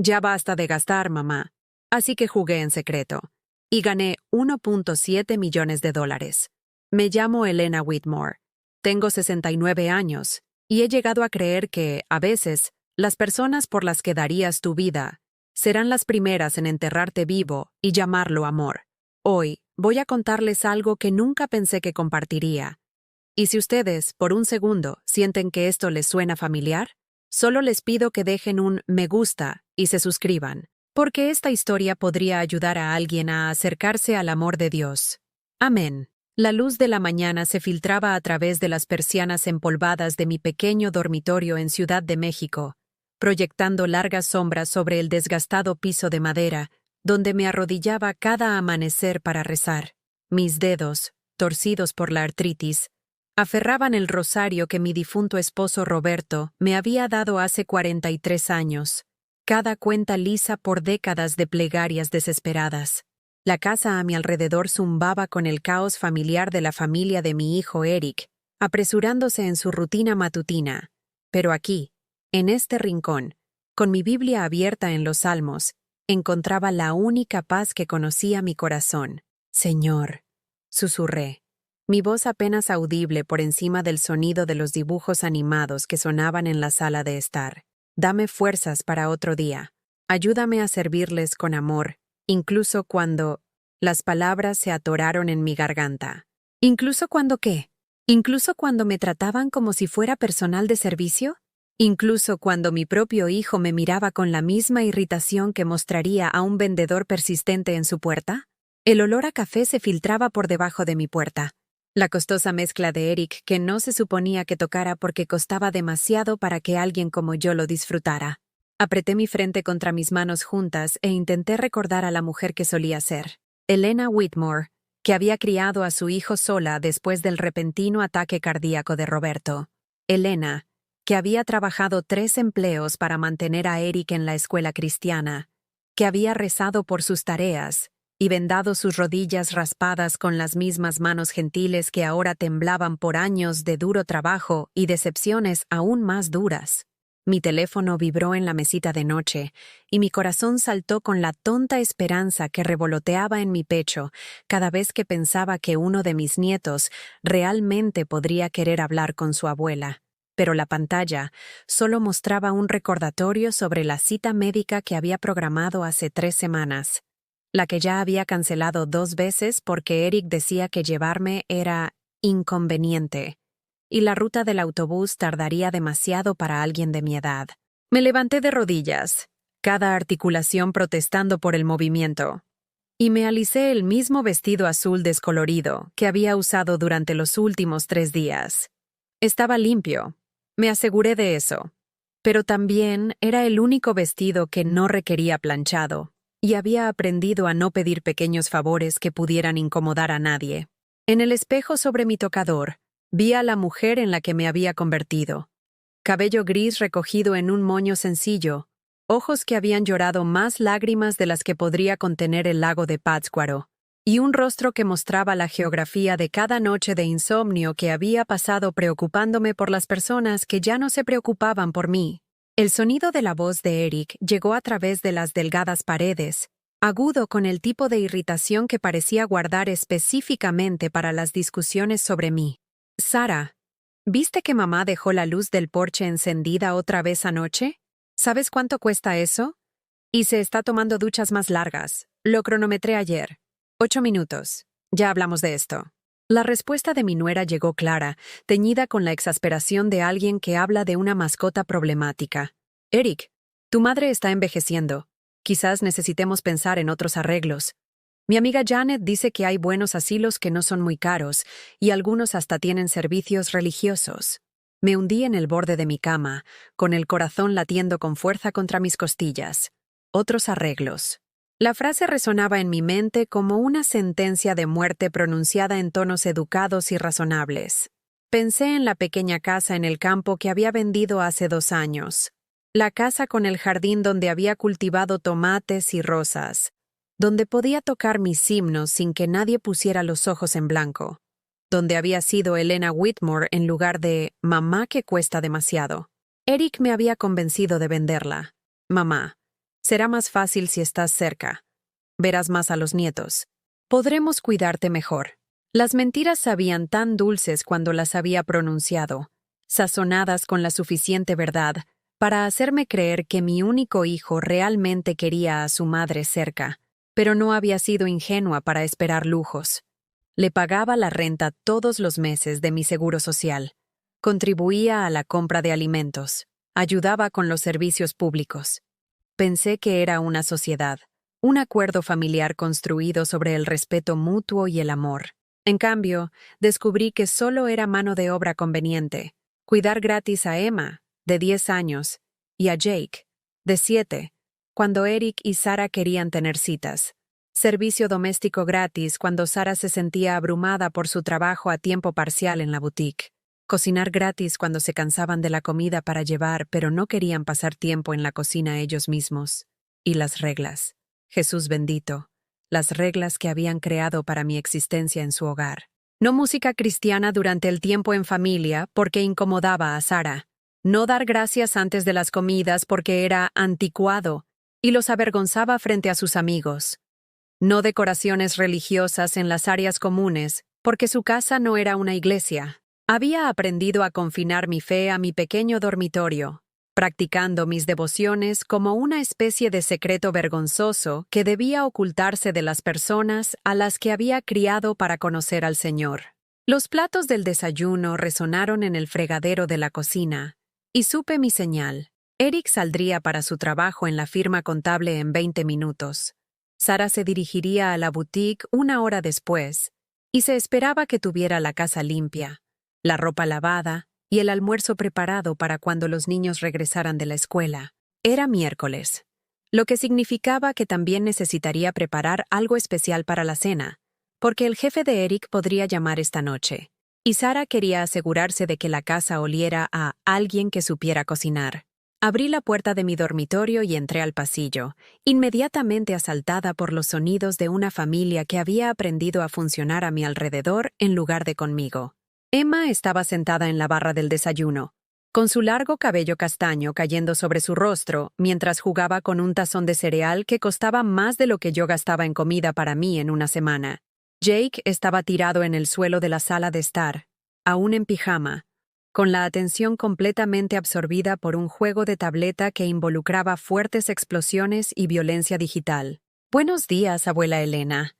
Ya basta de gastar, mamá. Así que jugué en secreto. Y gané $1.7 millones. Me llamo Elena Whitmore. Tengo 69 años, y he llegado a creer que, a veces, las personas por las que darías tu vida serán las primeras en enterrarte vivo y llamarlo amor. Hoy, voy a contarles algo que nunca pensé que compartiría. Y si ustedes, por un segundo, sienten que esto les suena familiar, solo les pido que dejen un me gusta y se suscriban, porque esta historia podría ayudar a alguien a acercarse al amor de Dios. Amén. La luz de la mañana se filtraba a través de las persianas empolvadas de mi pequeño dormitorio en Ciudad de México, proyectando largas sombras sobre el desgastado piso de madera, donde me arrodillaba cada amanecer para rezar. Mis dedos, torcidos por la artritis, aferraban el rosario que mi difunto esposo Roberto me había dado hace 43 años, cada cuenta lisa por décadas de plegarias desesperadas. La casa a mi alrededor zumbaba con el caos familiar de la familia de mi hijo Eric, apresurándose en su rutina matutina. Pero aquí, en este rincón, con mi Biblia abierta en los Salmos, encontraba la única paz que conocía mi corazón. Señor, susurré, mi voz apenas audible por encima del sonido de los dibujos animados que sonaban en la sala de estar. Dame fuerzas para otro día. Ayúdame a servirles con amor, incluso cuando las palabras se atoraron en mi garganta. ¿Incluso cuando qué? ¿Incluso cuando me trataban como si fuera personal de servicio? ¿Incluso cuando mi propio hijo me miraba con la misma irritación que mostraría a un vendedor persistente en su puerta? El olor a café se filtraba por debajo de mi puerta. La costosa mezcla de Eric que no se suponía que tocara porque costaba demasiado para que alguien como yo lo disfrutara. Apreté mi frente contra mis manos juntas e intenté recordar a la mujer que solía ser. Elena Whitmore, que había criado a su hijo sola después del repentino ataque cardíaco de Roberto. Elena, que había trabajado 3 empleos para mantener a Eric en la escuela cristiana, que había rezado por sus tareas y vendado sus rodillas raspadas con las mismas manos gentiles que ahora temblaban por años de duro trabajo y decepciones aún más duras. Mi teléfono vibró en la mesita de noche, y mi corazón saltó con la tonta esperanza que revoloteaba en mi pecho cada vez que pensaba que uno de mis nietos realmente podría querer hablar con su abuela. Pero la pantalla solo mostraba un recordatorio sobre la cita médica que había programado hace 3 semanas, la que ya había cancelado 2 veces porque Eric decía que llevarme era inconveniente, y la ruta del autobús tardaría demasiado para alguien de mi edad. Me levanté de rodillas, cada articulación protestando por el movimiento, y me alicé el mismo vestido azul descolorido que había usado durante los últimos 3 días. Estaba limpio, me aseguré de eso, pero también era el único vestido que no requería planchado, y había aprendido a no pedir pequeños favores que pudieran incomodar a nadie. En el espejo sobre mi tocador, vi a la mujer en la que me había convertido. Cabello gris recogido en un moño sencillo, ojos que habían llorado más lágrimas de las que podría contener el lago de Pátzcuaro, y un rostro que mostraba la geografía de cada noche de insomnio que había pasado preocupándome por las personas que ya no se preocupaban por mí. El sonido de la voz de Eric llegó a través de las delgadas paredes, agudo con el tipo de irritación que parecía guardar específicamente para las discusiones sobre mí. Sara, ¿viste que mamá dejó la luz del porche encendida otra vez anoche? ¿Sabes cuánto cuesta eso? Y se está tomando duchas más largas. Lo cronometré ayer. 8 minutos. Ya hablamos de esto. La respuesta de mi nuera llegó clara, teñida con la exasperación de alguien que habla de una mascota problemática. Eric, tu madre está envejeciendo. Quizás necesitemos pensar en otros arreglos. Mi amiga Janet dice que hay buenos asilos que no son muy caros, y algunos hasta tienen servicios religiosos. Me hundí en el borde de mi cama, con el corazón latiendo con fuerza contra mis costillas. Otros arreglos. La frase resonaba en mi mente como una sentencia de muerte pronunciada en tonos educados y razonables. Pensé en la pequeña casa en el campo que había vendido hace 2 años. La casa con el jardín donde había cultivado tomates y rosas, donde podía tocar mis himnos sin que nadie pusiera los ojos en blanco, donde había sido Elena Whitmore en lugar de mamá que cuesta demasiado. Eric me había convencido de venderla. Mamá, Será más fácil si estás cerca. Verás más a los nietos. Podremos cuidarte mejor. Las mentiras sabían tan dulces cuando las había pronunciado, sazonadas con la suficiente verdad para hacerme creer que mi único hijo realmente quería a su madre cerca, pero no había sido ingenua para esperar lujos. Le pagaba la renta todos los meses de mi seguro social, contribuía a la compra de alimentos, ayudaba con los servicios públicos. Pensé que era una sociedad, un acuerdo familiar construido sobre el respeto mutuo y el amor. En cambio, descubrí que solo era mano de obra conveniente. Cuidar gratis a Emma, de 10 años, y a Jake, de 7, cuando Eric y Sara querían tener citas. Servicio doméstico gratis cuando Sara se sentía abrumada por su trabajo a tiempo parcial en la boutique. Cocinar gratis cuando se cansaban de la comida para llevar pero no querían pasar tiempo en la cocina ellos mismos. Y las reglas. Jesús bendito. Las reglas que habían creado para mi existencia en su hogar. No música cristiana durante el tiempo en familia porque incomodaba a Sara. No dar gracias antes de las comidas porque era anticuado y los avergonzaba frente a sus amigos. No decoraciones religiosas en las áreas comunes porque su casa no era una iglesia. Había aprendido a confinar mi fe a mi pequeño dormitorio, practicando mis devociones como una especie de secreto vergonzoso que debía ocultarse de las personas a las que había criado para conocer al Señor. Los platos del desayuno resonaron en el fregadero de la cocina, y supe mi señal. Eric saldría para su trabajo en la firma contable en 20 minutos. Sara se dirigiría a la boutique una hora después, y se esperaba que tuviera la casa limpia, la ropa lavada y el almuerzo preparado para cuando los niños regresaran de la escuela. Era miércoles, lo que significaba que también necesitaría preparar algo especial para la cena, porque el jefe de Eric podría llamar esta noche, y Sara quería asegurarse de que la casa oliera a alguien que supiera cocinar. Abrí la puerta de mi dormitorio y entré al pasillo, inmediatamente asaltada por los sonidos de una familia que había aprendido a funcionar a mi alrededor en lugar de conmigo. Emma estaba sentada en la barra del desayuno, con su largo cabello castaño cayendo sobre su rostro mientras jugaba con un tazón de cereal que costaba más de lo que yo gastaba en comida para mí en una semana. Jake estaba tirado en el suelo de la sala de estar, aún en pijama, con la atención completamente absorbida por un juego de tableta que involucraba fuertes explosiones y violencia digital. «Buenos días, abuela Elena»,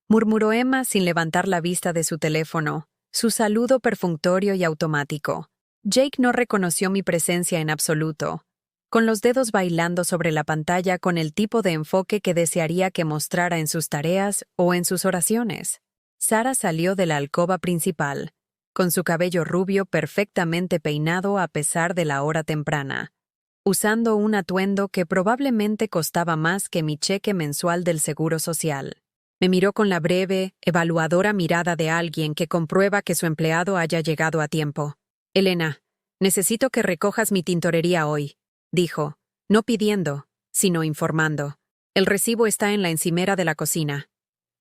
murmuró Emma sin levantar la vista de su teléfono, su saludo perfunctorio y automático. Jake no reconoció mi presencia en absoluto, con los dedos bailando sobre la pantalla con el tipo de enfoque que desearía que mostrara en sus tareas o en sus oraciones. Sara salió de la alcoba principal, con su cabello rubio perfectamente peinado a pesar de la hora temprana, usando un atuendo que probablemente costaba más que mi cheque mensual del Seguro Social. Me miró con la breve, evaluadora mirada de alguien que comprueba que su empleado haya llegado a tiempo. «Elena, necesito que recojas mi tintorería hoy», dijo, no pidiendo, sino informando. «El recibo está en la encimera de la cocina.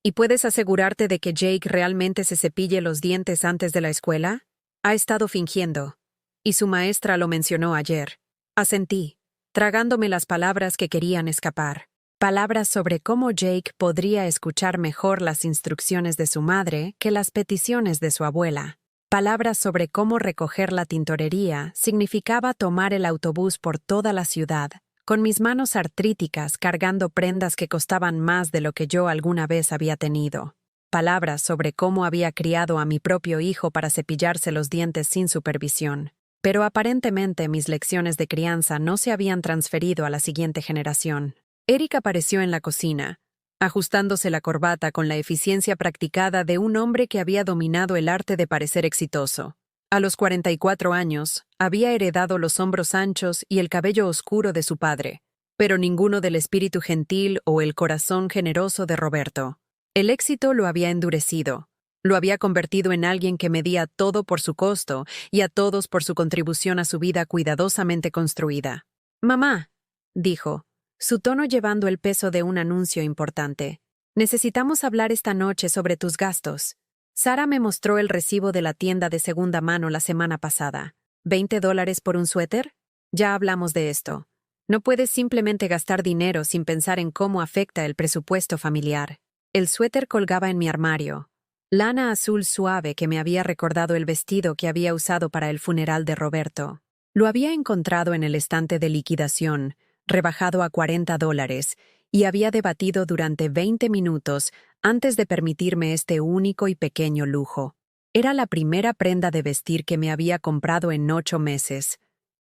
¿Y puedes asegurarte de que Jake realmente se cepille los dientes antes de la escuela? Ha estado fingiendo. Y su maestra lo mencionó ayer». Asentí, tragándome las palabras que querían escapar. Palabras sobre cómo Jake podría escuchar mejor las instrucciones de su madre que las peticiones de su abuela. Palabras sobre cómo recoger la tintorería significaba tomar el autobús por toda la ciudad, con mis manos artríticas cargando prendas que costaban más de lo que yo alguna vez había tenido. Palabras sobre cómo había criado a mi propio hijo para cepillarse los dientes sin supervisión. Pero aparentemente mis lecciones de crianza no se habían transferido a la siguiente generación. Eric apareció en la cocina, ajustándose la corbata con la eficiencia practicada de un hombre que había dominado el arte de parecer exitoso. A los 44 años, había heredado los hombros anchos y el cabello oscuro de su padre, pero ninguno del espíritu gentil o el corazón generoso de Roberto. El éxito lo había endurecido, lo había convertido en alguien que medía todo por su costo y a todos por su contribución a su vida cuidadosamente construida. «Mamá», dijo, su tono llevando el peso de un anuncio importante. «Necesitamos hablar esta noche sobre tus gastos». Sara me mostró el recibo de la tienda de segunda mano la semana pasada. $20 por un suéter. Ya hablamos de esto. No puedes simplemente gastar dinero sin pensar en cómo afecta el presupuesto familiar. El suéter colgaba en mi armario, lana azul suave que me había recordado el vestido que había usado para el funeral de Roberto. Lo había encontrado en el estante de liquidación, rebajado a $40, y había debatido durante 20 minutos antes de permitirme este único y pequeño lujo. Era la primera prenda de vestir que me había comprado en 8 meses,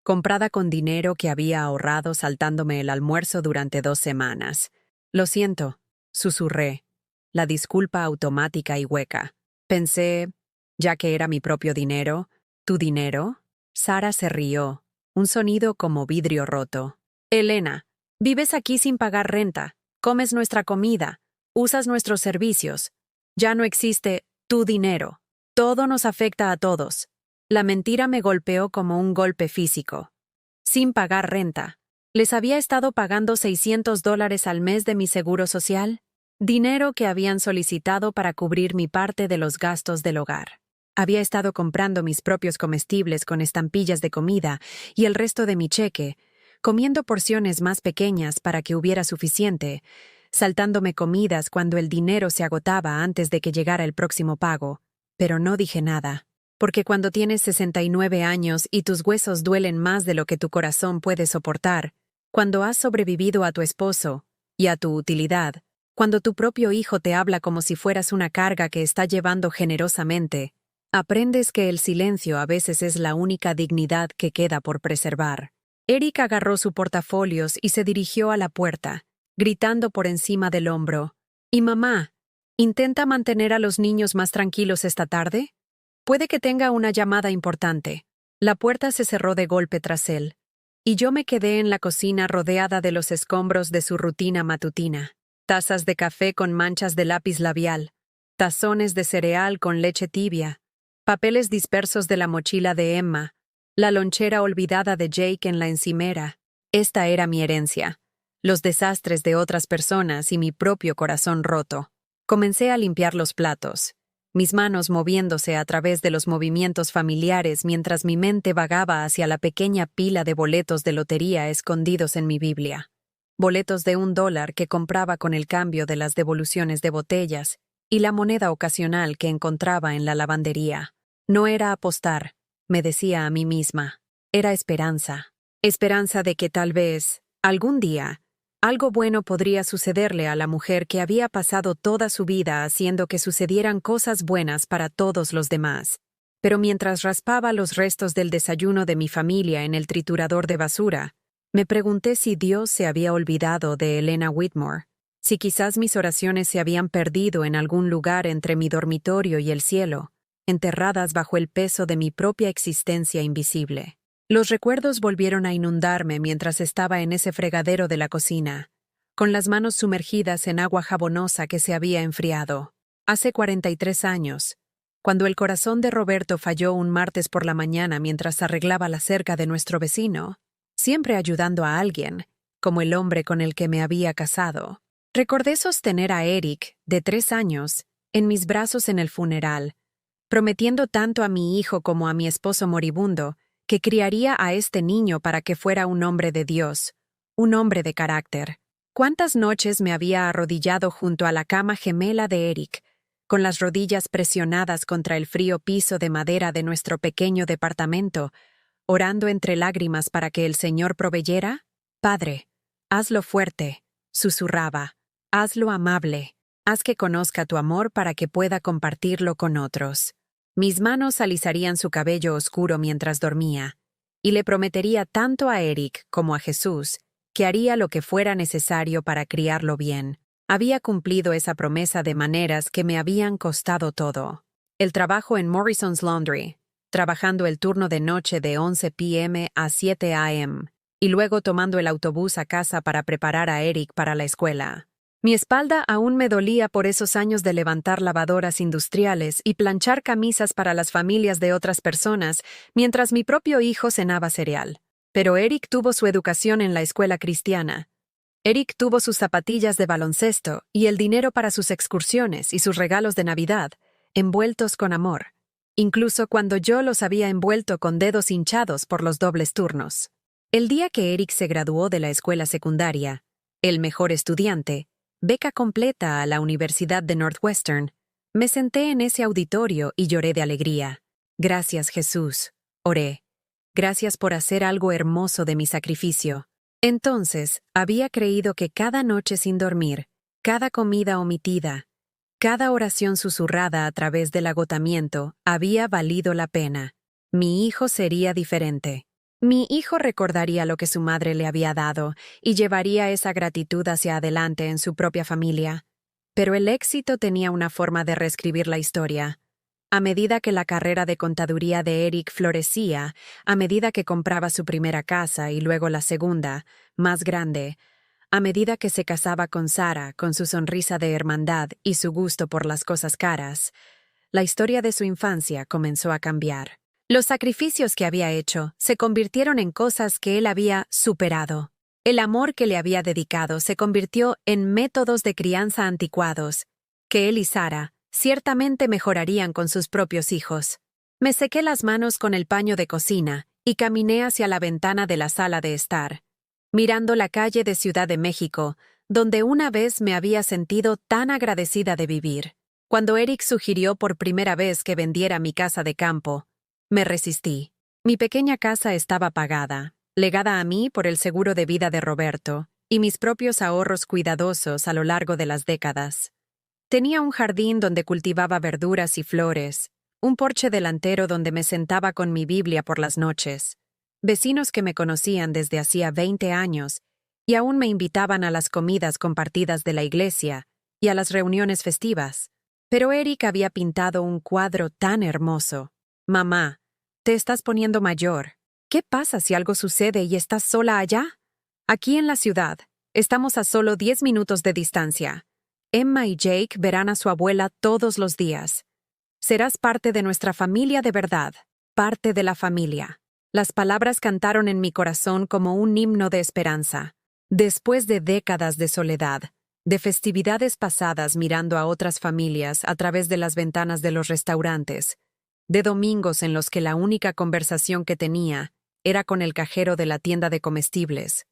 comprada con dinero que había ahorrado saltándome el almuerzo durante 2 semanas. Lo siento, susurré, la disculpa automática y hueca. Pensé, ya que era mi propio dinero, ¿tu dinero? Sara se rió, un sonido como vidrio roto. Elena, vives aquí sin pagar renta, comes nuestra comida, usas nuestros servicios. Ya no existe tu dinero. Todo nos afecta a todos. La mentira me golpeó como un golpe físico. Sin pagar renta. ¿Les había estado pagando $600 al mes de mi seguro social? Dinero que habían solicitado para cubrir mi parte de los gastos del hogar. Había estado comprando mis propios comestibles con estampillas de comida y el resto de mi cheque, comiendo porciones más pequeñas para que hubiera suficiente, saltándome comidas cuando el dinero se agotaba antes de que llegara el próximo pago. Pero no dije nada, porque cuando tienes 69 años y tus huesos duelen más de lo que tu corazón puede soportar, cuando has sobrevivido a tu esposo y a tu utilidad, cuando tu propio hijo te habla como si fueras una carga que está llevando generosamente, aprendes que el silencio a veces es la única dignidad que queda por preservar. Eric agarró su portafolios y se dirigió a la puerta, gritando por encima del hombro. ¿Y mamá? ¿Intenta mantener a los niños más tranquilos esta tarde? Puede que tenga una llamada importante. La puerta se cerró de golpe tras él, y yo me quedé en la cocina rodeada de los escombros de su rutina matutina. Tazas de café con manchas de lápiz labial, tazones de cereal con leche tibia, papeles dispersos de la mochila de Emma, la lonchera olvidada de Jake en la encimera. Esta era mi herencia, los desastres de otras personas y mi propio corazón roto. Comencé a limpiar los platos, mis manos moviéndose a través de los movimientos familiares mientras mi mente vagaba hacia la pequeña pila de boletos de lotería escondidos en mi Biblia. Boletos de $1 que compraba con el cambio de las devoluciones de botellas y la moneda ocasional que encontraba en la lavandería. No era apostar, me decía a mí misma. Era esperanza. Esperanza de que tal vez, algún día, algo bueno podría sucederle a la mujer que había pasado toda su vida haciendo que sucedieran cosas buenas para todos los demás. Pero mientras raspaba los restos del desayuno de mi familia en el triturador de basura, me pregunté si Dios se había olvidado de Elena Whitmore, si quizás mis oraciones se habían perdido en algún lugar entre mi dormitorio y el cielo, enterradas bajo el peso de mi propia existencia invisible. Los recuerdos volvieron a inundarme mientras estaba en ese fregadero de la cocina, con las manos sumergidas en agua jabonosa que se había enfriado. Hace 43 años, cuando el corazón de Roberto falló un martes por la mañana mientras arreglaba la cerca de nuestro vecino, siempre ayudando a alguien, como el hombre con el que me había casado. Recordé sostener a Eric, de 3 años, en mis brazos en el funeral, prometiendo tanto a mi hijo como a mi esposo moribundo que criaría a este niño para que fuera un hombre de Dios, un hombre de carácter. ¿Cuántas noches me había arrodillado junto a la cama gemela de Eric, con las rodillas presionadas contra el frío piso de madera de nuestro pequeño departamento, orando entre lágrimas para que el Señor proveyera? Padre, hazlo fuerte, susurraba, hazlo amable, haz que conozca tu amor para que pueda compartirlo con otros. Mis manos alisarían su cabello oscuro mientras dormía, y le prometería tanto a Eric como a Jesús que haría lo que fuera necesario para criarlo bien. Había cumplido esa promesa de maneras que me habían costado todo. El trabajo en Morrison's Laundry, trabajando el turno de noche de 11 p.m. a 7 a.m., y luego tomando el autobús a casa para preparar a Eric para la escuela. Mi espalda aún me dolía por esos años de levantar lavadoras industriales y planchar camisas para las familias de otras personas mientras mi propio hijo cenaba cereal. Pero Eric tuvo su educación en la escuela cristiana. Eric tuvo sus zapatillas de baloncesto y el dinero para sus excursiones y sus regalos de Navidad, envueltos con amor, incluso cuando yo los había envuelto con dedos hinchados por los dobles turnos. El día que Eric se graduó de la escuela secundaria, el mejor estudiante, beca completa a la Universidad de Northwestern, me senté en ese auditorio y lloré de alegría. Gracias, Jesús, oré. Gracias por hacer algo hermoso de mi sacrificio. Entonces, había creído que cada noche sin dormir, cada comida omitida, cada oración susurrada a través del agotamiento había valido la pena. Mi hijo sería diferente. Mi hijo recordaría lo que su madre le había dado y llevaría esa gratitud hacia adelante en su propia familia. Pero el éxito tenía una forma de reescribir la historia. A medida que la carrera de contaduría de Eric florecía, a medida que compraba su primera casa y luego la segunda, más grande, a medida que se casaba con Sara, con su sonrisa de hermandad y su gusto por las cosas caras, la historia de su infancia comenzó a cambiar. Los sacrificios que había hecho se convirtieron en cosas que él había superado. El amor que le había dedicado se convirtió en métodos de crianza anticuados, que él y Sara ciertamente mejorarían con sus propios hijos. Me sequé las manos con el paño de cocina y caminé hacia la ventana de la sala de estar, mirando la calle de Ciudad de México, donde una vez me había sentido tan agradecida de vivir. Cuando Eric sugirió por primera vez que vendiera mi casa de campo, me resistí. Mi pequeña casa estaba pagada, legada a mí por el seguro de vida de Roberto y mis propios ahorros cuidadosos a lo largo de las décadas. Tenía un jardín donde cultivaba verduras y flores, un porche delantero donde me sentaba con mi Biblia por las noches, vecinos que me conocían desde hacía 20 años y aún me invitaban a las comidas compartidas de la iglesia y a las reuniones festivas. Pero Eric había pintado un cuadro tan hermoso. Mamá, te estás poniendo mayor. ¿Qué pasa si algo sucede y estás sola allá? Aquí en la ciudad, estamos a solo 10 minutos de distancia. Emma y Jake verán a su abuela todos los días. Serás parte de nuestra familia de verdad, parte de la familia. Las palabras cantaron en mi corazón como un himno de esperanza. Después de décadas de soledad, de festividades pasadas mirando a otras familias a través de las ventanas de los restaurantes, de domingos en los que la única conversación que tenía era con el cajero de la tienda de comestibles,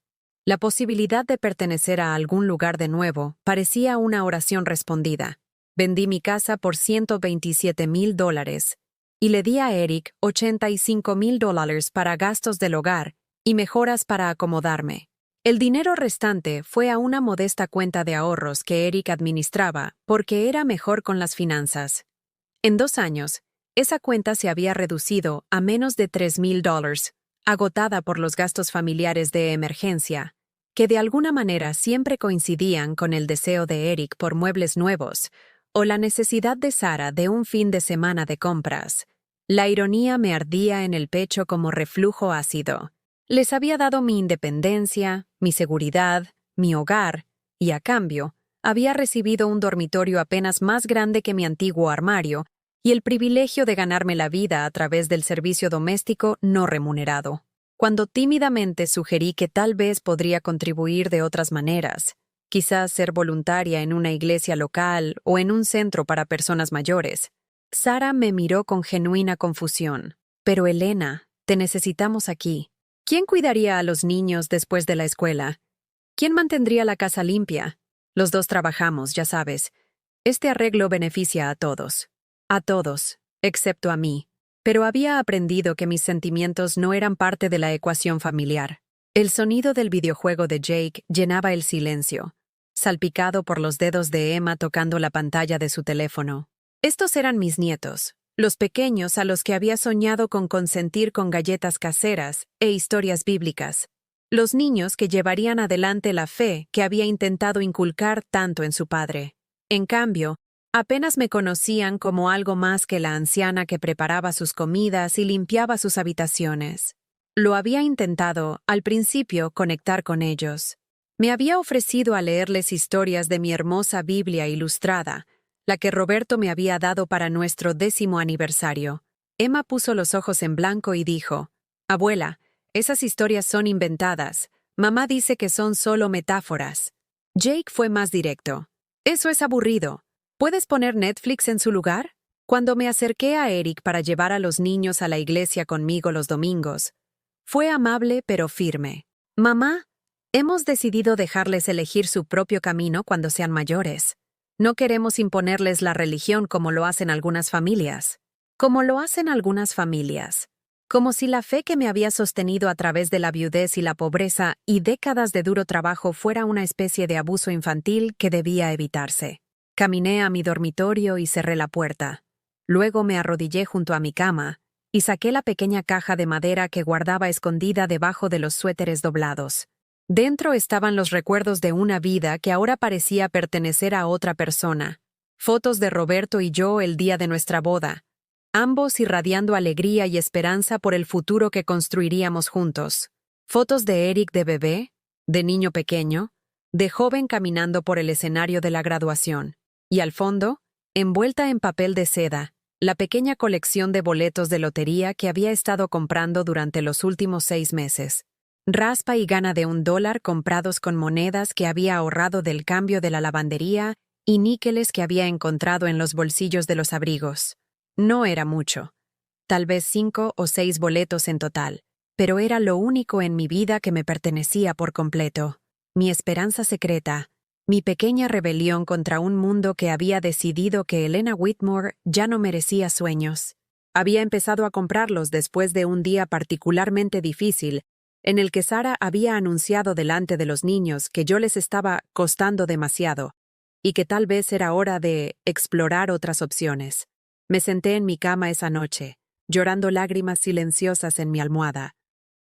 la posibilidad de pertenecer a algún lugar de nuevo parecía una oración respondida. Vendí mi casa por $127,000 y le di a Eric $85,000 para gastos del hogar y mejoras para acomodarme. El dinero restante fue a una modesta cuenta de ahorros que Eric administraba porque era mejor con las finanzas. En 2 años, esa cuenta se había reducido a menos de $3,000, agotada por los gastos familiares de emergencia, que de alguna manera siempre coincidían con el deseo de Eric por muebles nuevos o la necesidad de Sara de un fin de semana de compras. La ironía me ardía en el pecho como reflujo ácido. Les había dado mi independencia, mi seguridad, mi hogar, y a cambio, había recibido un dormitorio apenas más grande que mi antiguo armario y el privilegio de ganarme la vida a través del servicio doméstico no remunerado. Cuando tímidamente sugerí que tal vez podría contribuir de otras maneras, quizás ser voluntaria en una iglesia local o en un centro para personas mayores, Sara me miró con genuina confusión. Pero Elena, te necesitamos aquí. ¿Quién cuidaría a los niños después de la escuela? ¿Quién mantendría la casa limpia? Los dos trabajamos, ya sabes. Este arreglo beneficia a todos. A todos, excepto a mí. Pero había aprendido que mis sentimientos no eran parte de la ecuación familiar. El sonido del videojuego de Jake llenaba el silencio, salpicado por los dedos de Emma tocando la pantalla de su teléfono. Estos eran mis nietos, los pequeños a los que había soñado con consentir con galletas caseras e historias bíblicas. Los niños que llevarían adelante la fe que había intentado inculcar tanto en su padre. En cambio, apenas me conocían como algo más que la anciana que preparaba sus comidas y limpiaba sus habitaciones. Lo había intentado, al principio, conectar con ellos. Me había ofrecido a leerles historias de mi hermosa Biblia ilustrada, la que Roberto me había dado para nuestro 10º aniversario. Emma puso los ojos en blanco y dijo, «Abuela, esas historias son inventadas. Mamá dice que son solo metáforas». Jake fue más directo. «Eso es aburrido. ¿Puedes poner Netflix en su lugar?» Cuando me acerqué a Eric para llevar a los niños a la iglesia conmigo los domingos, Fue amable pero firme. Mamá, hemos decidido dejarles elegir su propio camino cuando sean mayores. No queremos imponerles la religión como lo hacen algunas familias. Como lo hacen algunas familias. Como si la fe que me había sostenido a través de la viudez y la pobreza y décadas de duro trabajo fuera una especie de abuso infantil que debía evitarse. Caminé a mi dormitorio y cerré la puerta. Luego me arrodillé junto a mi cama y saqué la pequeña caja de madera que guardaba escondida debajo de los suéteres doblados. Dentro estaban los recuerdos de una vida que ahora parecía pertenecer a otra persona. Fotos de Roberto y yo el día de nuestra boda, ambos irradiando alegría y esperanza por el futuro que construiríamos juntos. Fotos de Eric de bebé, de niño pequeño, de joven caminando por el escenario de la graduación. Y al fondo, envuelta en papel de seda, la pequeña colección de boletos de lotería que había estado comprando durante los últimos 6 meses. Raspa y gana de $1 comprados con monedas que había ahorrado del cambio de la lavandería y níqueles que había encontrado en los bolsillos de los abrigos. No era mucho, tal vez 5 o 6 boletos en total, pero era lo único en mi vida que me pertenecía por completo. Mi esperanza secreta, mi pequeña rebelión contra un mundo que había decidido que Elena Whitmore ya no merecía sueños. Había empezado a comprarlos después de un día particularmente difícil, en el que Sara había anunciado delante de los niños que yo les estaba costando demasiado, y que tal vez era hora de explorar otras opciones. Me senté en mi cama esa noche, llorando lágrimas silenciosas en mi almohada,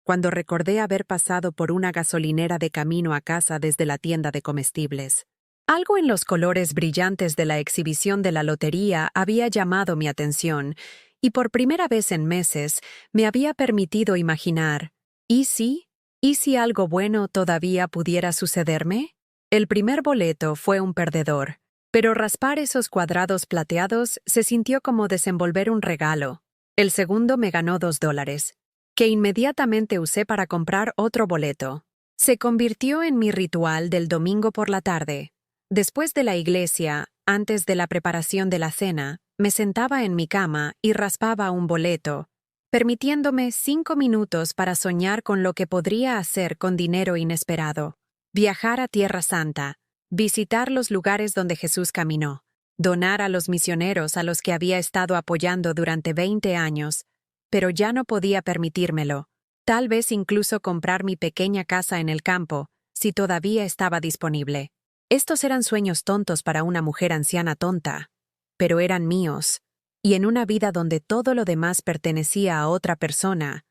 cuando recordé haber pasado por una gasolinera de camino a casa desde la tienda de comestibles. Algo en los colores brillantes de la exhibición de la lotería había llamado mi atención, y por primera vez en meses me había permitido imaginar, ¿y si? ¿Y si algo bueno todavía pudiera sucederme? El primer boleto fue un perdedor, pero raspar esos cuadrados plateados se sintió como desenvolver un regalo. El segundo me ganó $2, que inmediatamente usé para comprar otro boleto. Se convirtió en mi ritual del domingo por la tarde. Después de la iglesia, antes de la preparación de la cena, me sentaba en mi cama y raspaba un boleto, permitiéndome 5 minutos para soñar con lo que podría hacer con dinero inesperado. Viajar a Tierra Santa, visitar los lugares donde Jesús caminó, donar a los misioneros a los que había estado apoyando durante 20 años, pero ya no podía permitírmelo. Tal vez incluso comprar mi pequeña casa en el campo, si todavía estaba disponible. Estos eran sueños tontos para una mujer anciana tonta, pero eran míos. Y en una vida donde todo lo demás pertenecía a otra persona,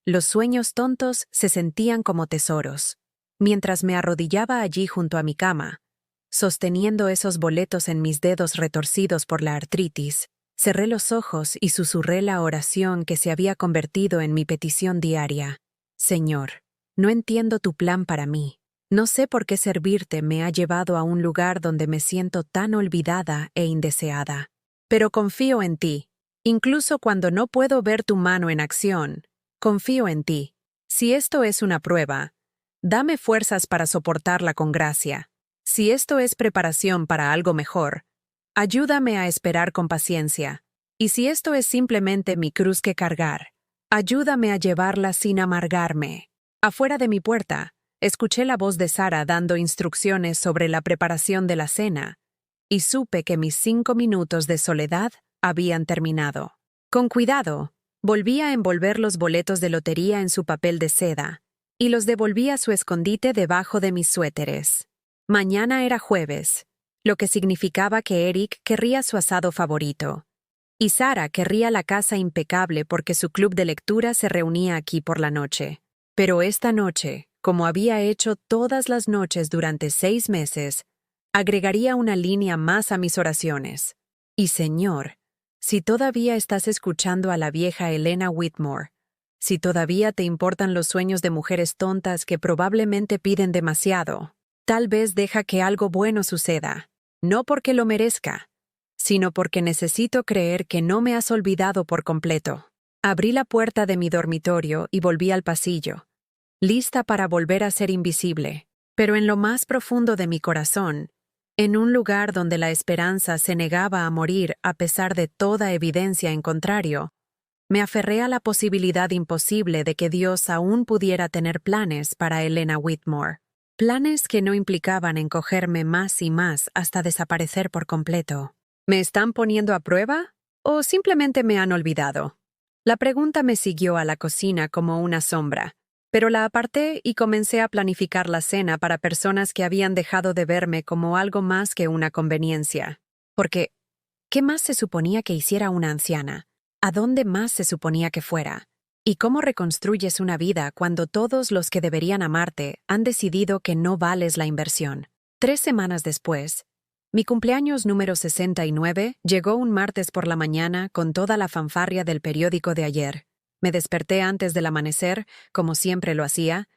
los sueños tontos se sentían como tesoros. Mientras me arrodillaba allí junto a mi cama, sosteniendo esos boletos en mis dedos retorcidos por la artritis, cerré los ojos y susurré la oración que se había convertido en mi petición diaria. Señor, no entiendo tu plan para mí. No sé por qué servirte me ha llevado a un lugar donde me siento tan olvidada e indeseada. Pero confío en ti. Incluso cuando no puedo ver tu mano en acción, confío en ti. Si esto es una prueba, dame fuerzas para soportarla con gracia. Si esto es preparación para algo mejor, ayúdame a esperar con paciencia. Y si esto es simplemente mi cruz que cargar, ayúdame a llevarla sin amargarme. Afuera de mi puerta, escuché la voz de Sara dando instrucciones sobre la preparación de la cena, y supe que mis 5 minutos de soledad habían terminado. Con cuidado, volví a envolver los boletos de lotería en su papel de seda, y los devolví a su escondite debajo de mis suéteres. Mañana era jueves, lo que significaba que Eric querría su asado favorito, y Sara querría la casa impecable porque su club de lectura se reunía aquí por la noche. Pero esta noche, como había hecho todas las noches durante 6 meses, agregaría una línea más a mis oraciones. Y Señor, si todavía estás escuchando a la vieja Elena Whitmore, si todavía te importan los sueños de mujeres tontas que probablemente piden demasiado, tal vez deja que algo bueno suceda, no porque lo merezca, sino porque necesito creer que no me has olvidado por completo. Abrí la puerta de mi dormitorio y volví al pasillo, lista para volver a ser invisible, pero en lo más profundo de mi corazón, en un lugar donde la esperanza se negaba a morir a pesar de toda evidencia en contrario, Me aferré a la posibilidad imposible de que Dios aún pudiera tener planes para Elena Whitmore. Planes que no implicaban encogerme más y más hasta desaparecer por completo. ¿Me están poniendo a prueba? ¿O simplemente me han olvidado? La pregunta me siguió a la cocina como una sombra, pero la aparté y comencé a planificar la cena para personas que habían dejado de verme como algo más que una conveniencia. Porque, ¿qué más se suponía que hiciera una anciana? ¿A dónde más se suponía que fuera? ¿Y cómo reconstruyes una vida cuando todos los que deberían amarte han decidido que no vales la inversión? 3 semanas después, mi cumpleaños número 69 llegó un martes por la mañana con toda la fanfarria del periódico de ayer. Me desperté antes del amanecer, como siempre lo hacía,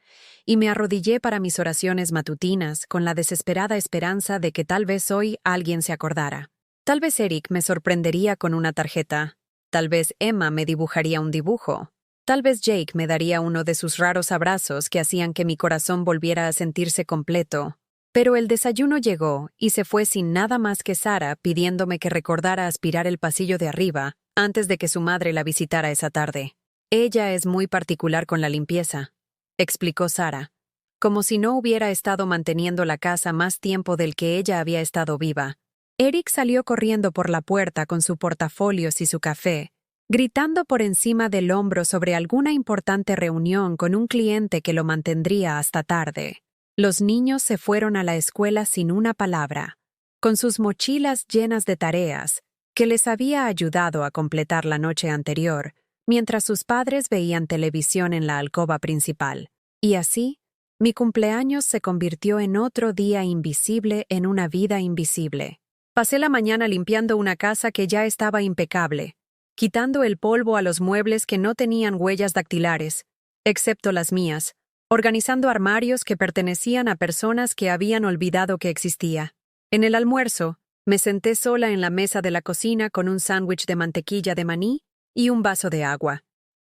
y me arrodillé para mis oraciones matutinas con la desesperada esperanza de que tal vez hoy alguien se acordara. Tal vez Eric me sorprendería con una tarjeta. Tal vez Emma me dibujaría un dibujo. Tal vez Jake me daría uno de sus raros abrazos que hacían que mi corazón volviera a sentirse completo. Pero el desayuno llegó y se fue sin nada más que Sara pidiéndome que recordara aspirar el pasillo de arriba antes de que su madre la visitara esa tarde. Ella es muy particular con la limpieza, explicó Sara, como si no hubiera estado manteniendo la casa más tiempo del que ella había estado viva. Eric salió corriendo por la puerta con su portafolios y su café, gritando por encima del hombro sobre alguna importante reunión con un cliente que lo mantendría hasta tarde. Los niños se fueron a la escuela sin una palabra, con sus mochilas llenas de tareas que les había ayudado a completar la noche anterior, mientras sus padres veían televisión en la alcoba principal. Y así, mi cumpleaños se convirtió en otro día invisible en una vida invisible. Pasé la mañana limpiando una casa que ya estaba impecable, quitando el polvo a los muebles que no tenían huellas dactilares, excepto las mías, organizando armarios que pertenecían a personas que habían olvidado que existía. En el almuerzo, me senté sola en la mesa de la cocina con un sándwich de mantequilla de maní y un vaso de agua,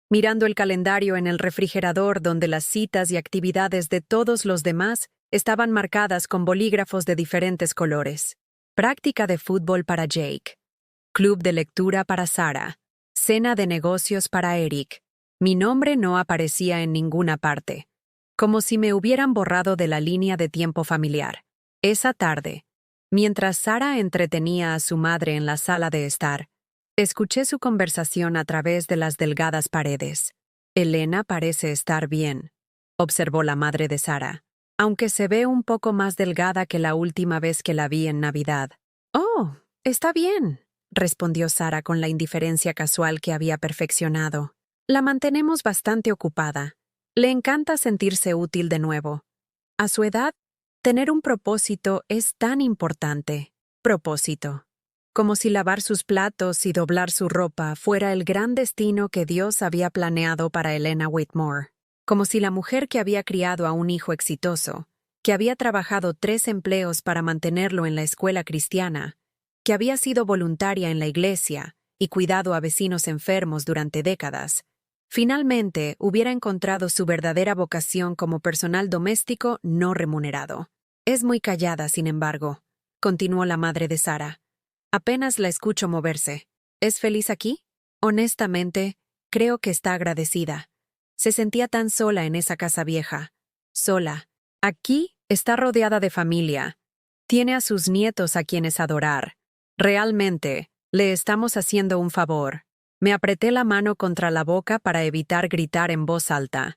mirando el calendario en el refrigerador donde las citas y actividades de todos los demás estaban marcadas con bolígrafos de diferentes colores. Práctica de fútbol para Jake. Club de lectura para Sara. Cena de negocios para Eric. Mi nombre no aparecía en ninguna parte, como si me hubieran borrado de la línea de tiempo familiar. Esa tarde, mientras Sara entretenía a su madre en la sala de estar, escuché su conversación a través de las delgadas paredes. Elena parece estar bien, observó la madre de Sara, aunque se ve un poco más delgada que la última vez que la vi en Navidad. Oh, está bien, respondió Sara con la indiferencia casual que había perfeccionado. La mantenemos bastante ocupada. Le encanta sentirse útil de nuevo. A su edad, tener un propósito es tan importante. Propósito. Como si lavar sus platos y doblar su ropa fuera el gran destino que Dios había planeado para Elena Whitmore. Como si la mujer que había criado a un hijo exitoso, que había trabajado 3 empleos para mantenerlo en la escuela cristiana, que había sido voluntaria en la iglesia y cuidado a vecinos enfermos durante décadas, finalmente hubiera encontrado su verdadera vocación como personal doméstico no remunerado. Es muy callada, sin embargo, continuó la madre de Sara. Apenas la escucho moverse. ¿Es feliz aquí? Honestamente, creo que está agradecida. Se sentía tan sola en esa casa vieja. Sola. Aquí está rodeada de familia. Tiene a sus nietos a quienes adorar. Realmente, le estamos haciendo un favor. Me apreté la mano contra la boca para evitar gritar en voz alta.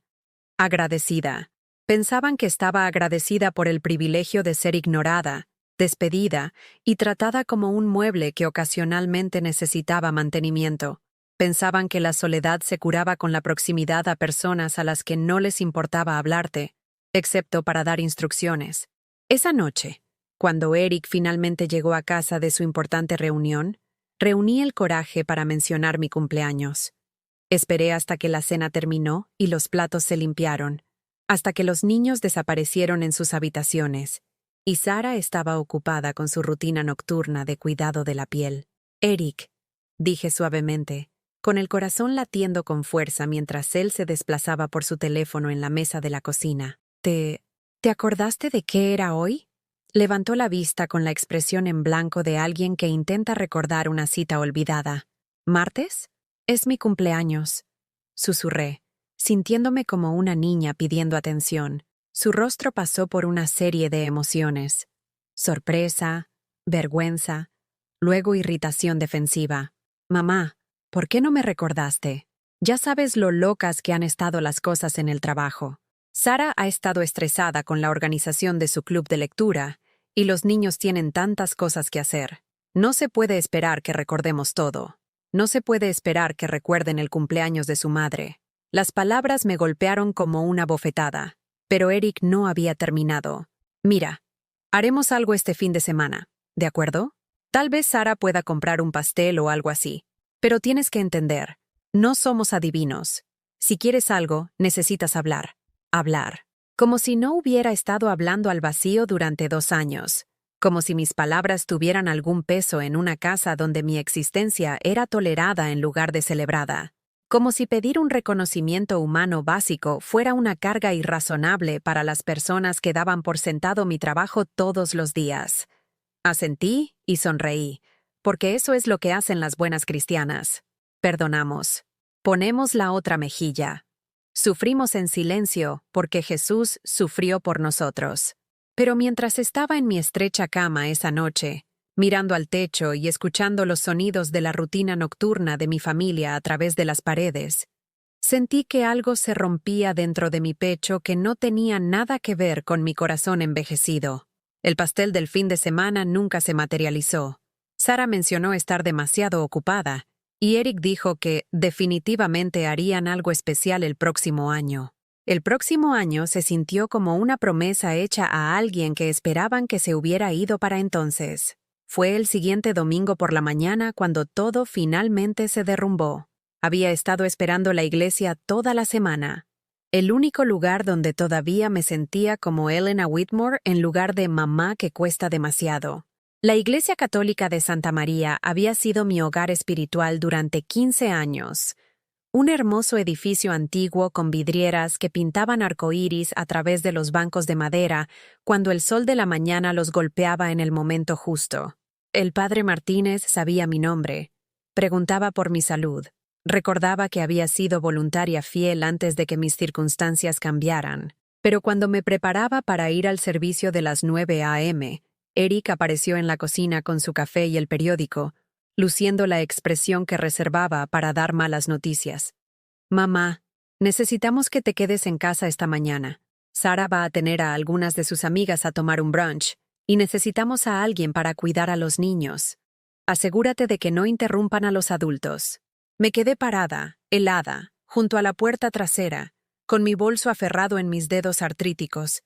Agradecida. Pensaban que estaba agradecida por el privilegio de ser ignorada, despedida y tratada como un mueble que ocasionalmente necesitaba mantenimiento. Pensaban que la soledad se curaba con la proximidad a personas a las que no les importaba hablarte, excepto para dar instrucciones. Esa noche, cuando Eric finalmente llegó a casa de su importante reunión, reuní el coraje para mencionar mi cumpleaños. Esperé hasta que la cena terminó y los platos se limpiaron, hasta que los niños desaparecieron en sus habitaciones, y Sara estaba ocupada con su rutina nocturna de cuidado de la piel. Eric, dije suavemente, con el corazón latiendo con fuerza mientras él se desplazaba por su teléfono en la mesa de la cocina. ¿Te acordaste de qué era hoy? Levantó la vista con la expresión en blanco de alguien que intenta recordar una cita olvidada. ¿Martes? Es mi cumpleaños, susurré, sintiéndome como una niña pidiendo atención. Su rostro pasó por una serie de emociones. Sorpresa, vergüenza, luego irritación defensiva. Mamá, ¿por qué no me recordaste? Ya sabes lo locas que han estado las cosas en el trabajo. Sara ha estado estresada con la organización de su club de lectura, y los niños tienen tantas cosas que hacer. No se puede esperar que recordemos todo. No se puede esperar que recuerden el cumpleaños de su madre. Las palabras me golpearon como una bofetada, pero Eric no había terminado. Mira, haremos algo este fin de semana, ¿de acuerdo? Tal vez Sara pueda comprar un pastel o algo así. Pero tienes que entender, no somos adivinos. Si quieres algo, necesitas hablar. Hablar. Como si no hubiera estado hablando al vacío durante 2 años. Como si mis palabras tuvieran algún peso en una casa donde mi existencia era tolerada en lugar de celebrada. Como si pedir un reconocimiento humano básico fuera una carga irrazonable para las personas que daban por sentado mi trabajo todos los días. Asentí y sonreí, porque eso es lo que hacen las buenas cristianas. Perdonamos. Ponemos la otra mejilla. Sufrimos en silencio porque Jesús sufrió por nosotros. Pero mientras estaba en mi estrecha cama esa noche, mirando al techo y escuchando los sonidos de la rutina nocturna de mi familia a través de las paredes, sentí que algo se rompía dentro de mi pecho que no tenía nada que ver con mi corazón envejecido. El pastel del fin de semana nunca se materializó. Sara mencionó estar demasiado ocupada, y Eric dijo que definitivamente harían algo especial el próximo año. El próximo año se sintió como una promesa hecha a alguien que esperaban que se hubiera ido para entonces. Fue el siguiente domingo por la mañana cuando todo finalmente se derrumbó. Había estado esperando la iglesia toda la semana. El único lugar donde todavía me sentía como Elena Whitmore en lugar de mamá que cuesta demasiado. La Iglesia Católica de Santa María había sido mi hogar espiritual durante 15 años. Un hermoso edificio antiguo con vidrieras que pintaban arcoíris a través de los bancos de madera cuando el sol de la mañana los golpeaba en el momento justo. El padre Martínez sabía mi nombre. Preguntaba por mi salud. Recordaba que había sido voluntaria fiel antes de que mis circunstancias cambiaran. Pero cuando me preparaba para ir al servicio de las 9 a.m., Eric apareció en la cocina con su café y el periódico, luciendo la expresión que reservaba para dar malas noticias. Mamá, necesitamos que te quedes en casa esta mañana. Sara va a tener a algunas de sus amigas a tomar un brunch, y necesitamos a alguien para cuidar a los niños. Asegúrate de que no interrumpan a los adultos. Me quedé parada, helada, junto a la puerta trasera, con mi bolso aferrado en mis dedos artríticos.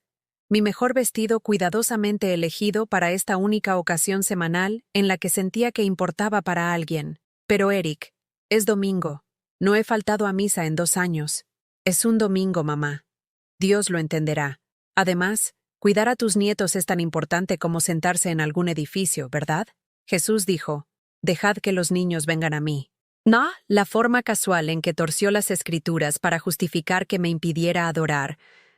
Mi mejor vestido cuidadosamente elegido para esta única ocasión semanal en la que sentía que importaba para alguien. Pero Eric, es domingo. No he faltado a misa en 2 años. Es un domingo, mamá. Dios lo entenderá. Además, cuidar a tus nietos es tan importante como sentarse en algún edificio, ¿verdad? Jesús dijo, dejad que los niños vengan a mí. No, la forma casual en que torció las escrituras para justificar que me impidiera adorar,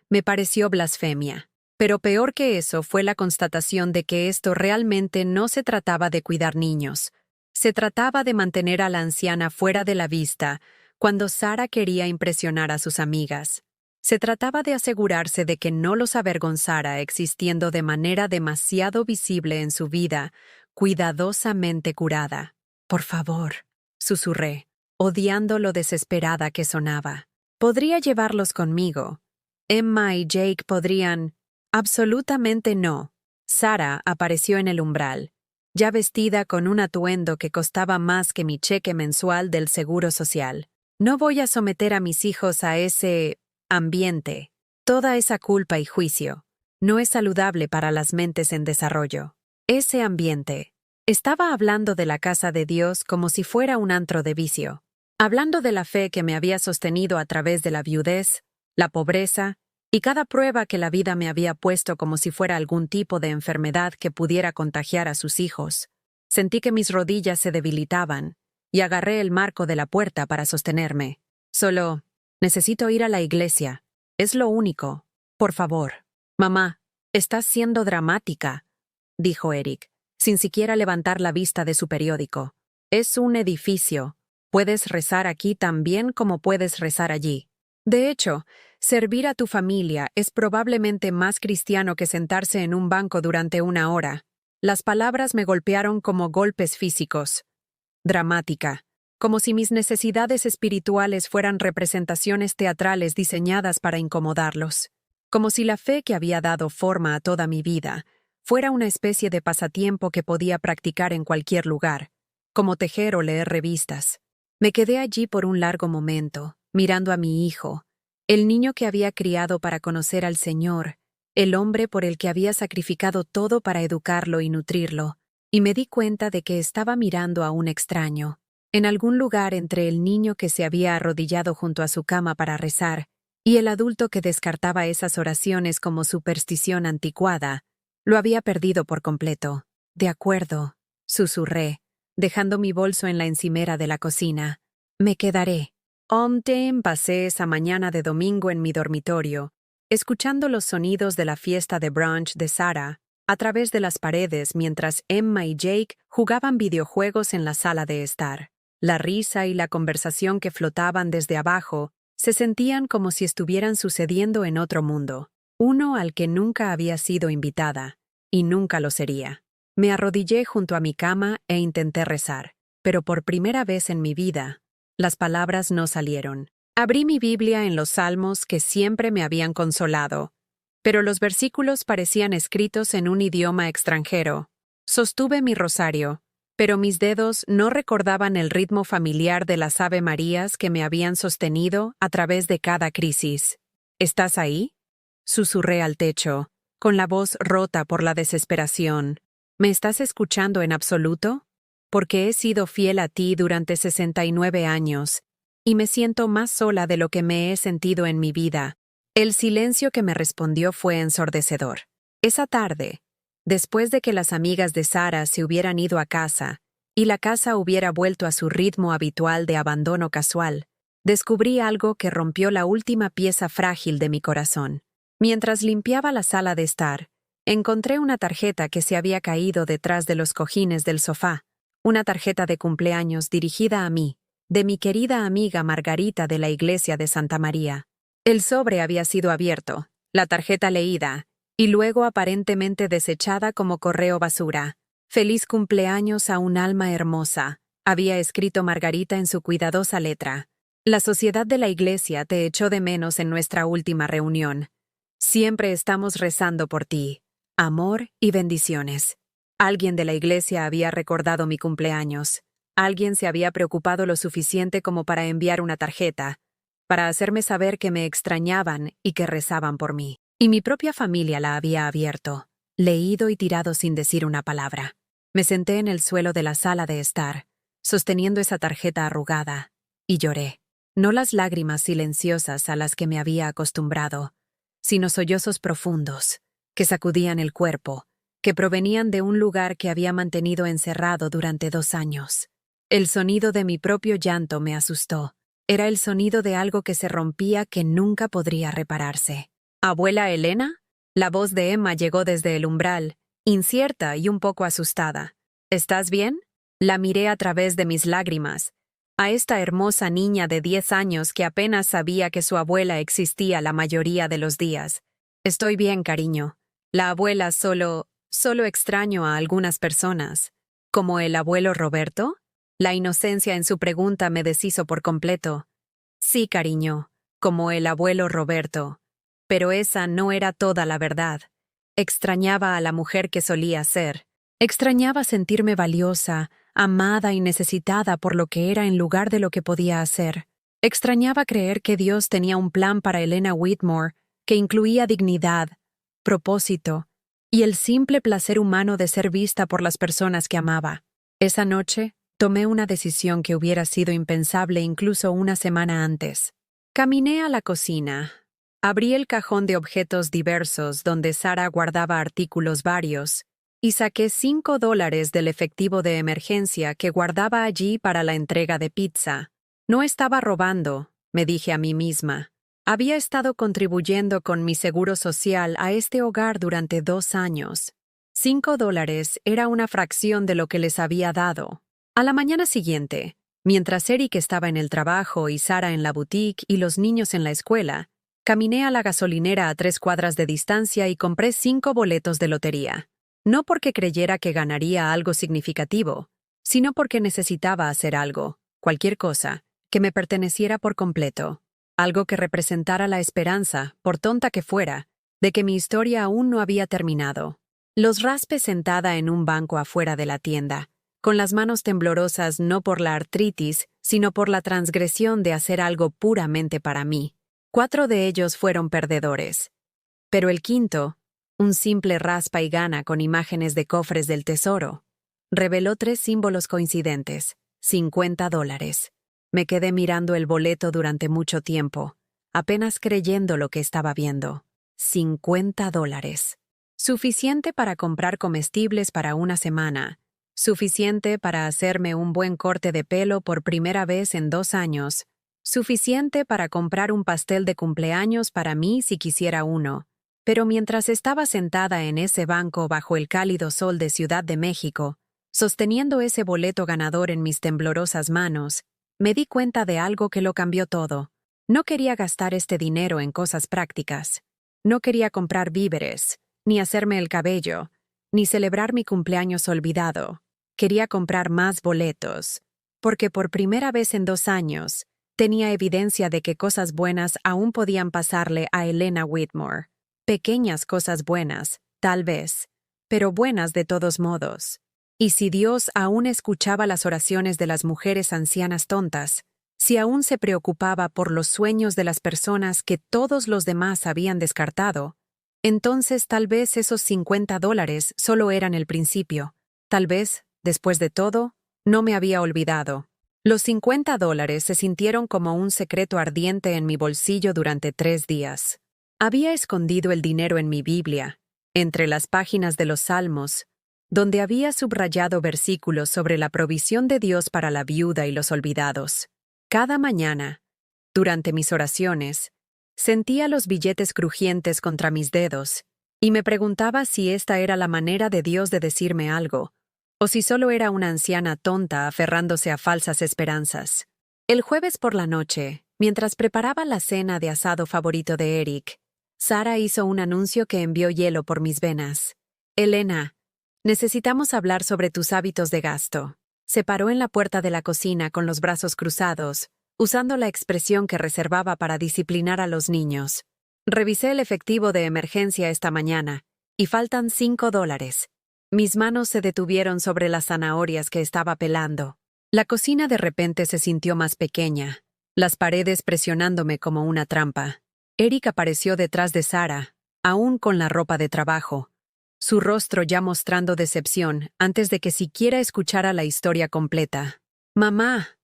me pareció blasfemia. Pero peor que eso fue la constatación de que esto realmente no se trataba de cuidar niños. Se trataba de mantener a la anciana fuera de la vista cuando Sara quería impresionar a sus amigas. Se trataba de asegurarse de que no los avergonzara existiendo de manera demasiado visible en su vida, cuidadosamente curada. Por favor, susurré, odiando lo desesperada que sonaba. Podría llevarlos conmigo. Emma y Jake podrían... Absolutamente no. Sara apareció en el umbral, ya vestida con un atuendo que costaba más que mi cheque mensual del Seguro Social. No voy a someter a mis hijos a ese ambiente. Toda esa culpa y juicio no es saludable para las mentes en desarrollo. Ese ambiente. Estaba hablando de la casa de Dios como si fuera un antro de vicio. Hablando de la fe que me había sostenido a través de la viudez, la pobreza, y cada prueba que la vida me había puesto como si fuera algún tipo de enfermedad que pudiera contagiar a sus hijos. Sentí que mis rodillas se debilitaban, y agarré el marco de la puerta para sostenerme. Solo, necesito ir a la iglesia. Es lo único. Por favor. Mamá, estás siendo dramática, dijo Eric, sin siquiera levantar la vista de su periódico. Es un edificio. Puedes rezar aquí tan bien como puedes rezar allí. De hecho, servir a tu familia es probablemente más cristiano que sentarse en un banco durante una hora. Las palabras me golpearon como golpes físicos. Dramática, como si mis necesidades espirituales fueran representaciones teatrales diseñadas para incomodarlos. Como si la fe que había dado forma a toda mi vida fuera una especie de pasatiempo que podía practicar en cualquier lugar, como tejer o leer revistas. Me quedé allí por un largo momento, mirando a mi hijo, el niño que había criado para conocer al Señor, el hombre por el que había sacrificado todo para educarlo y nutrirlo, y me di cuenta de que estaba mirando a un extraño, en algún lugar entre el niño que se había arrodillado junto a su cama para rezar y el adulto que descartaba esas oraciones como superstición anticuada. Lo había perdido por completo. De acuerdo, susurré, dejando mi bolso en la encimera de la cocina. Me quedaré. Pasé esa mañana de domingo en mi dormitorio, escuchando los sonidos de la fiesta de brunch de Sarah a través de las paredes mientras Emma y Jake jugaban videojuegos en la sala de estar. La risa y la conversación que flotaban desde abajo se sentían como si estuvieran sucediendo en otro mundo, uno al que nunca había sido invitada, y nunca lo sería. Me arrodillé junto a mi cama e intenté rezar, pero por primera vez en mi vida, las palabras no salieron. Abrí mi Biblia en los Salmos que siempre me habían consolado, pero los versículos parecían escritos en un idioma extranjero. Sostuve mi rosario, pero mis dedos no recordaban el ritmo familiar de las Ave Marías que me habían sostenido a través de cada crisis. ¿Estás ahí?, susurré al techo, con la voz rota por la desesperación. ¿Me estás escuchando en absoluto? Porque he sido fiel a ti durante 69 años, y me siento más sola de lo que me he sentido en mi vida. El silencio que me respondió fue ensordecedor. Esa tarde, después de que las amigas de Sarah se hubieran ido a casa, y la casa hubiera vuelto a su ritmo habitual de abandono casual, descubrí algo que rompió la última pieza frágil de mi corazón. Mientras limpiaba la sala de estar, encontré una tarjeta que se había caído detrás de los cojines del sofá, una tarjeta de cumpleaños dirigida a mí, de mi querida amiga Margarita de la iglesia de Santa María. El sobre había sido abierto, la tarjeta leída, y luego aparentemente desechada como correo basura. «Feliz cumpleaños a un alma hermosa», había escrito Margarita en su cuidadosa letra. «La sociedad de la iglesia te echó de menos en nuestra última reunión. Siempre estamos rezando por ti. Amor y bendiciones». Alguien de la iglesia había recordado mi cumpleaños. Alguien se había preocupado lo suficiente como para enviar una tarjeta, para hacerme saber que me extrañaban y que rezaban por mí. Y mi propia familia la había abierto, leído y tirado sin decir una palabra. Me senté en el suelo de la sala de estar, sosteniendo esa tarjeta arrugada, y lloré. No las lágrimas silenciosas a las que me había acostumbrado, sino sollozos profundos, que sacudían el cuerpo, que provenían de un lugar que había mantenido encerrado durante 2 años. El sonido de mi propio llanto me asustó. Era el sonido de algo que se rompía que nunca podría repararse. «¿Abuela Elena?». La voz de Emma llegó desde el umbral, incierta y un poco asustada. «¿Estás bien?». La miré a través de mis lágrimas, a esta hermosa niña de 10 años que apenas sabía que su abuela existía la mayoría de los días. «Estoy bien, cariño. La abuela solo extraño a algunas personas». «¿Como el abuelo Roberto?». La inocencia en su pregunta me deshizo por completo. «Sí, cariño, como el abuelo Roberto». Pero esa no era toda la verdad. Extrañaba a la mujer que solía ser. Extrañaba sentirme valiosa, amada y necesitada por lo que era en lugar de lo que podía hacer. Extrañaba creer que Dios tenía un plan para Elena Whitmore que incluía dignidad, propósito y el simple placer humano de ser vista por las personas que amaba. Esa noche, tomé una decisión que hubiera sido impensable incluso una semana antes. Caminé a la cocina. Abrí el cajón de objetos diversos donde Sarah guardaba artículos varios y saqué $5 del efectivo de emergencia que guardaba allí para la entrega de pizza. No estaba robando, me dije a mí misma. Había estado contribuyendo con mi seguro social a este hogar durante 2 años. $5 era una fracción de lo que les había dado. A la mañana siguiente, Mientras Eric estaba en el trabajo y Sara en la boutique y los niños en la escuela, caminé a la gasolinera a 3 cuadras de distancia y compré 5 boletos de lotería. No porque creyera que ganaría algo significativo, sino porque necesitaba hacer algo, cualquier cosa, que me perteneciera por completo. Algo que representara la esperanza, por tonta que fuera, de que mi historia aún no había terminado. Los raspé sentada en un banco afuera de la tienda, con las manos temblorosas no por la artritis, sino por la transgresión de hacer algo puramente para mí. 4 de ellos fueron perdedores. Pero el quinto, un simple raspa y gana con imágenes de cofres del tesoro, reveló 3 símbolos coincidentes: $50. Me quedé mirando el boleto durante mucho tiempo, apenas creyendo lo que estaba viendo. $50. Suficiente para comprar comestibles para una semana. Suficiente para hacerme un buen corte de pelo por primera vez en 2 años. Suficiente para comprar un pastel de cumpleaños para mí si quisiera uno. Pero mientras estaba sentada en ese banco bajo el cálido sol de Ciudad de México, sosteniendo ese boleto ganador en mis temblorosas manos, me di cuenta de algo que lo cambió todo. No quería gastar este dinero en cosas prácticas. No quería comprar víveres, ni hacerme el cabello, ni celebrar mi cumpleaños olvidado. Quería comprar más boletos, porque por primera vez en 2 años, tenía evidencia de que cosas buenas aún podían pasarle a Elena Whitmore. Pequeñas cosas buenas, tal vez, pero buenas de todos modos. Y si Dios aún escuchaba las oraciones de las mujeres ancianas tontas, si aún se preocupaba por los sueños de las personas que todos los demás habían descartado, entonces tal vez esos $50 solo eran el principio. Tal vez, después de todo, no me había olvidado. Los $50 se sintieron como un secreto ardiente en mi bolsillo durante 3 días. Había escondido el dinero en mi Biblia, entre las páginas de los Salmos, donde había subrayado versículos sobre la provisión de Dios para la viuda y los olvidados. Cada mañana, durante mis oraciones, sentía los billetes crujientes contra mis dedos y me preguntaba si esta era la manera de Dios de decirme algo, o si solo era una anciana tonta aferrándose a falsas esperanzas. El jueves por la noche, mientras preparaba la cena de asado favorito de Eric, Sara hizo un anuncio que envió hielo por mis venas. «Elena, necesitamos hablar sobre tus hábitos de gasto». Se paró en la puerta de la cocina con los brazos cruzados, usando la expresión que reservaba para disciplinar a los niños. «Revisé el efectivo de emergencia esta mañana, y faltan $5. Mis manos se detuvieron sobre las zanahorias que estaba pelando. La cocina de repente se sintió más pequeña, las paredes presionándome como una trampa. Eric apareció detrás de Sara, aún con la ropa de trabajo, su rostro ya mostrando decepción antes de que siquiera escuchara la historia completa. «Mamá»,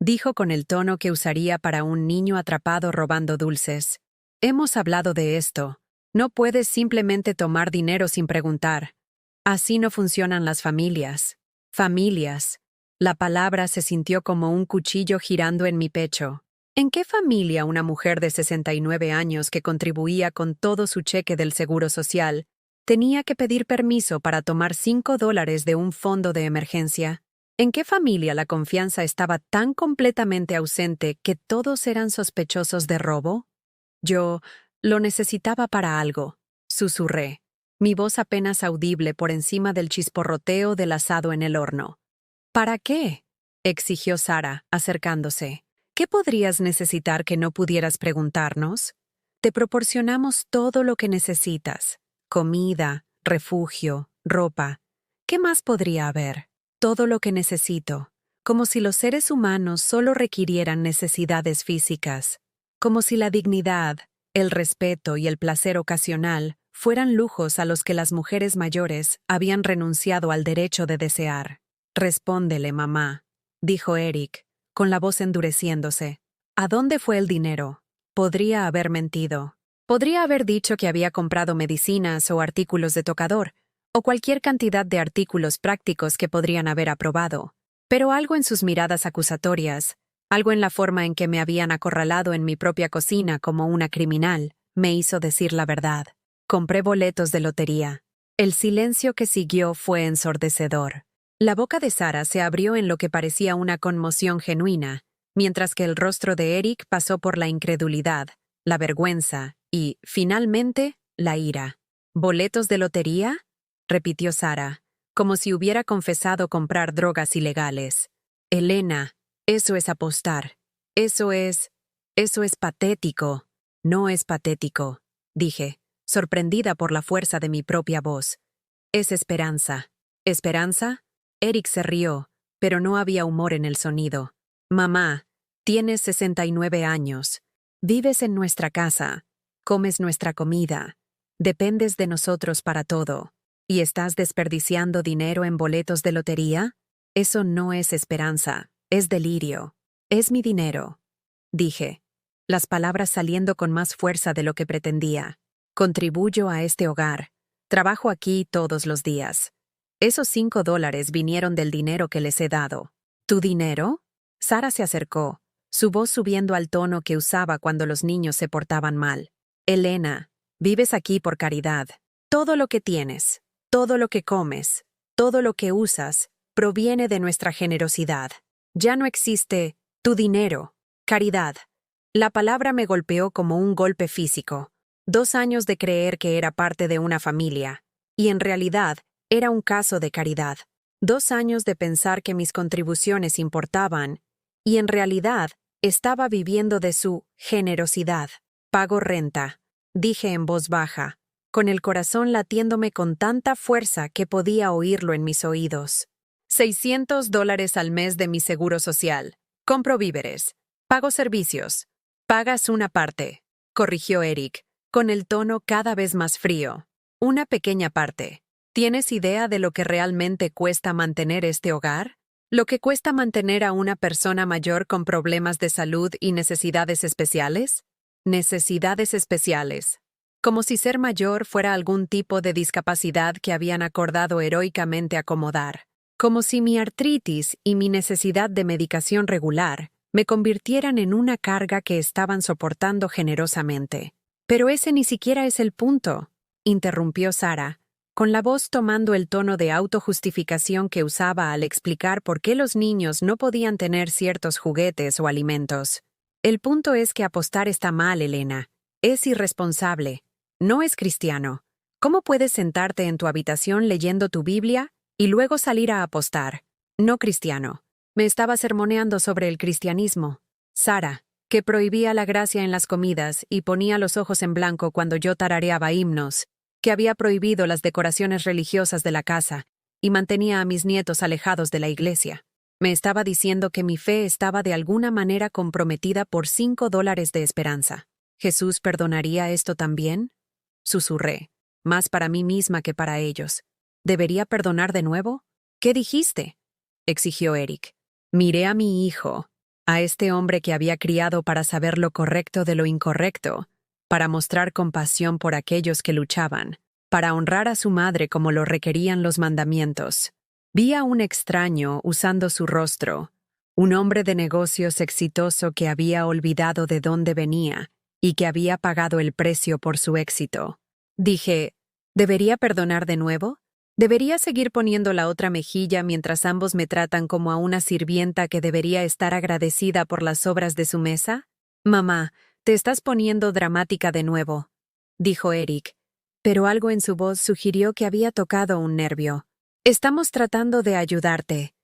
dijo con el tono que usaría para un niño atrapado robando dulces. «Hemos hablado de esto. No puedes simplemente tomar dinero sin preguntar. Así no funcionan las familias». Familias. La palabra se sintió como un cuchillo girando en mi pecho. ¿En qué familia una mujer de 69 años que contribuía con todo su cheque del Seguro Social tenía que pedir permiso para tomar $5 de un fondo de emergencia? ¿En qué familia la confianza estaba tan completamente ausente que todos eran sospechosos de robo? Yo lo necesitaba para algo, susurré, mi voz apenas audible por encima del chisporroteo del asado en el horno. ¿Para qué?, exigió Sara, acercándose. ¿Qué podrías necesitar que no pudieras preguntarnos? Te proporcionamos todo lo que necesitas. Comida, refugio, ropa. ¿Qué más podría haber? Todo lo que necesito. Como si los seres humanos solo requirieran necesidades físicas. Como si la dignidad, el respeto y el placer ocasional fueran lujos a los que las mujeres mayores habían renunciado al derecho de desear. «Respóndele, mamá», dijo Eric, con la voz endureciéndose. «¿A dónde fue el dinero?» Podría haber mentido. Podría haber dicho que había comprado medicinas o artículos de tocador, o cualquier cantidad de artículos prácticos que podrían haber aprobado. Pero algo en sus miradas acusatorias, algo en la forma en que me habían acorralado en mi propia cocina como una criminal, me hizo decir la verdad. Compré boletos de lotería. El silencio que siguió fue ensordecedor. La boca de Sara se abrió en lo que parecía una conmoción genuina, mientras que el rostro de Eric pasó por la incredulidad, la vergüenza y, finalmente, la ira. ¿Boletos de lotería?, repitió Sara, como si hubiera confesado comprar drogas ilegales. Elena, eso es apostar. Eso es patético. No es patético, dije, sorprendida por la fuerza de mi propia voz. Es esperanza. ¿Esperanza? Eric se rió, pero no había humor en el sonido. Mamá, tienes 69 años. Vives en nuestra casa. Comes nuestra comida. Dependes de nosotros para todo. ¿Y estás desperdiciando dinero en boletos de lotería? Eso no es esperanza, es delirio. Es mi dinero, dije, las palabras saliendo con más fuerza de lo que pretendía. Contribuyo a este hogar. Trabajo aquí todos los días. Esos $5 vinieron del dinero que les he dado. ¿Tu dinero? Sara se acercó, su voz subiendo al tono que usaba cuando los niños se portaban mal. Elena, vives aquí por caridad. Todo lo que tienes, todo lo que comes, todo lo que usas, proviene de nuestra generosidad. Ya no existe tu dinero. Caridad. La palabra me golpeó como un golpe físico. 2 años de creer que era parte de una familia, y en realidad era un caso de caridad. 2 años de pensar que mis contribuciones importaban, y en realidad estaba viviendo de su generosidad. Pago renta, dije en voz baja, con el corazón latiéndome con tanta fuerza que podía oírlo en mis oídos. $600 al mes de mi seguro social. Compro víveres. Pago servicios. Pagas una parte, corrigió Eric, con el tono cada vez más frío. Una pequeña parte. ¿Tienes idea de lo que realmente cuesta mantener este hogar? ¿Lo que cuesta mantener a una persona mayor con problemas de salud y necesidades especiales? Necesidades especiales. Como si ser mayor fuera algún tipo de discapacidad que habían acordado heroicamente acomodar. Como si mi artritis y mi necesidad de medicación regular me convirtieran en una carga que estaban soportando generosamente. Pero ese ni siquiera es el punto, interrumpió Sara, con la voz tomando el tono de autojustificación que usaba al explicar por qué los niños no podían tener ciertos juguetes o alimentos. El punto es que apostar está mal, Elena. Es irresponsable. No es cristiano. ¿Cómo puedes sentarte en tu habitación leyendo tu Biblia y luego salir a apostar? No cristiano. Me estaba sermoneando sobre el cristianismo. Sara, que prohibía la gracia en las comidas y ponía los ojos en blanco cuando yo tarareaba himnos, que había prohibido las decoraciones religiosas de la casa y mantenía a mis nietos alejados de la iglesia. Me estaba diciendo que mi fe estaba de alguna manera comprometida por $5 de esperanza. ¿Jesús perdonaría esto también? Susurré, más para mí misma que para ellos. ¿Debería perdonar de nuevo? ¿Qué dijiste?, exigió Eric. Miré a mi hijo, a este hombre que había criado para saber lo correcto de lo incorrecto, para mostrar compasión por aquellos que luchaban, para honrar a su madre como lo requerían los mandamientos. Vi a un extraño usando su rostro, un hombre de negocios exitoso que había olvidado de dónde venía y que había pagado el precio por su éxito. Dije, ¿debería perdonar de nuevo? ¿Debería seguir poniendo la otra mejilla mientras ambos me tratan como a una sirvienta que debería estar agradecida por las obras de su mesa? Mamá, te estás poniendo dramática de nuevo, dijo Eric, pero algo en su voz sugirió que había tocado un nervio. Estamos tratando de ayudarte.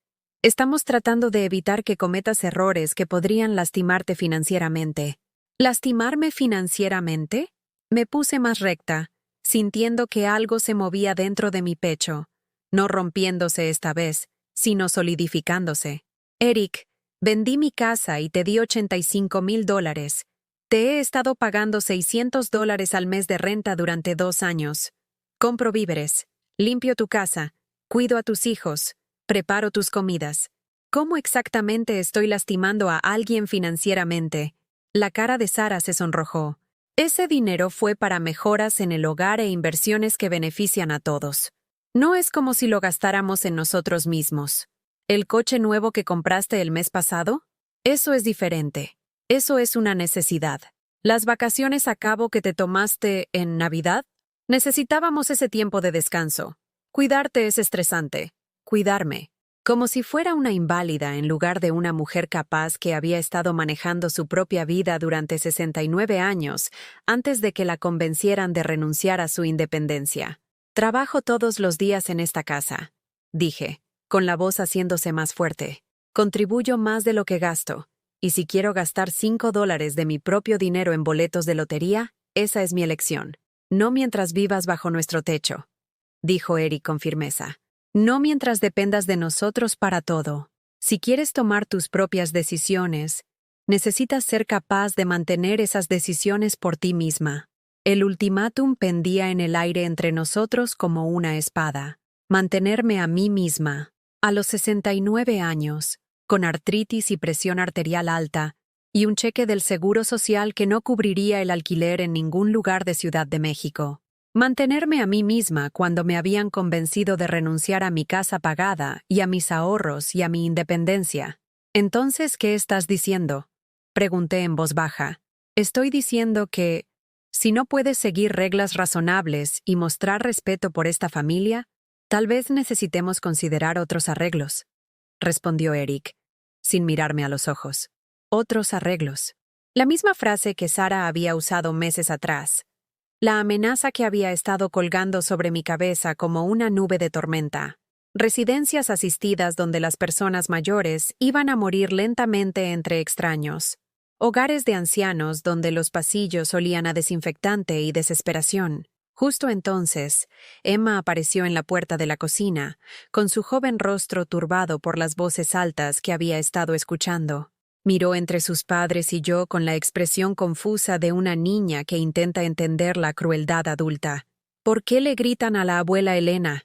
Estamos tratando de evitar que cometas errores que podrían lastimarte financieramente. ¿Lastimarme financieramente? Me puse más recta, sintiendo que algo se movía dentro de mi pecho, no rompiéndose esta vez, sino solidificándose. Eric, vendí mi casa y te di $85,000. Te he estado pagando $600 al mes de renta durante 2 años. Compro víveres, limpio tu casa, cuido a tus hijos, preparo tus comidas. ¿Cómo exactamente estoy lastimando a alguien financieramente? La cara de Sara se sonrojó. Ese dinero fue para mejoras en el hogar e inversiones que benefician a todos. No es como si lo gastáramos en nosotros mismos. ¿El coche nuevo que compraste el mes pasado? Eso es diferente. Eso es una necesidad. ¿Las vacaciones a cabo que te tomaste en Navidad? Necesitábamos ese tiempo de descanso. Cuidarte es estresante. Cuidarme. como si fuera una inválida en lugar de una mujer capaz que había estado manejando su propia vida durante 69 años antes de que la convencieran de renunciar a su independencia. Trabajo todos los días en esta casa, dije, con la voz haciéndose más fuerte. Contribuyo más de lo que gasto, y si quiero gastar $5 de mi propio dinero en boletos de lotería, esa es mi elección. No mientras vivas bajo nuestro techo, dijo Eric con firmeza. No mientras dependas de nosotros para todo. Si quieres tomar tus propias decisiones, necesitas ser capaz de mantener esas decisiones por ti misma. El ultimátum pendía en el aire entre nosotros como una espada. Mantenerme a mí misma. A los 69 años, con artritis y presión arterial alta, y un cheque del Seguro Social que no cubriría el alquiler en ningún lugar de Ciudad de México. Mantenerme a mí misma cuando me habían convencido de renunciar a mi casa pagada y a mis ahorros y a mi independencia. Entonces, ¿qué estás diciendo? Pregunté en voz baja. Estoy diciendo que, si no puedes seguir reglas razonables y mostrar respeto por esta familia, tal vez necesitemos considerar otros arreglos, respondió Eric, sin mirarme a los ojos. Otros arreglos. La misma frase que Sara había usado meses atrás. La amenaza que había estado colgando sobre mi cabeza como una nube de tormenta. Residencias asistidas donde las personas mayores iban a morir lentamente entre extraños. Hogares de ancianos donde los pasillos olían a desinfectante y desesperación. Justo entonces, Emma apareció en la puerta de la cocina, con su joven rostro turbado por las voces altas que había estado escuchando. Miró entre sus padres y yo con la expresión confusa de una niña que intenta entender la crueldad adulta. ¿Por qué le gritan a la abuela Elena?,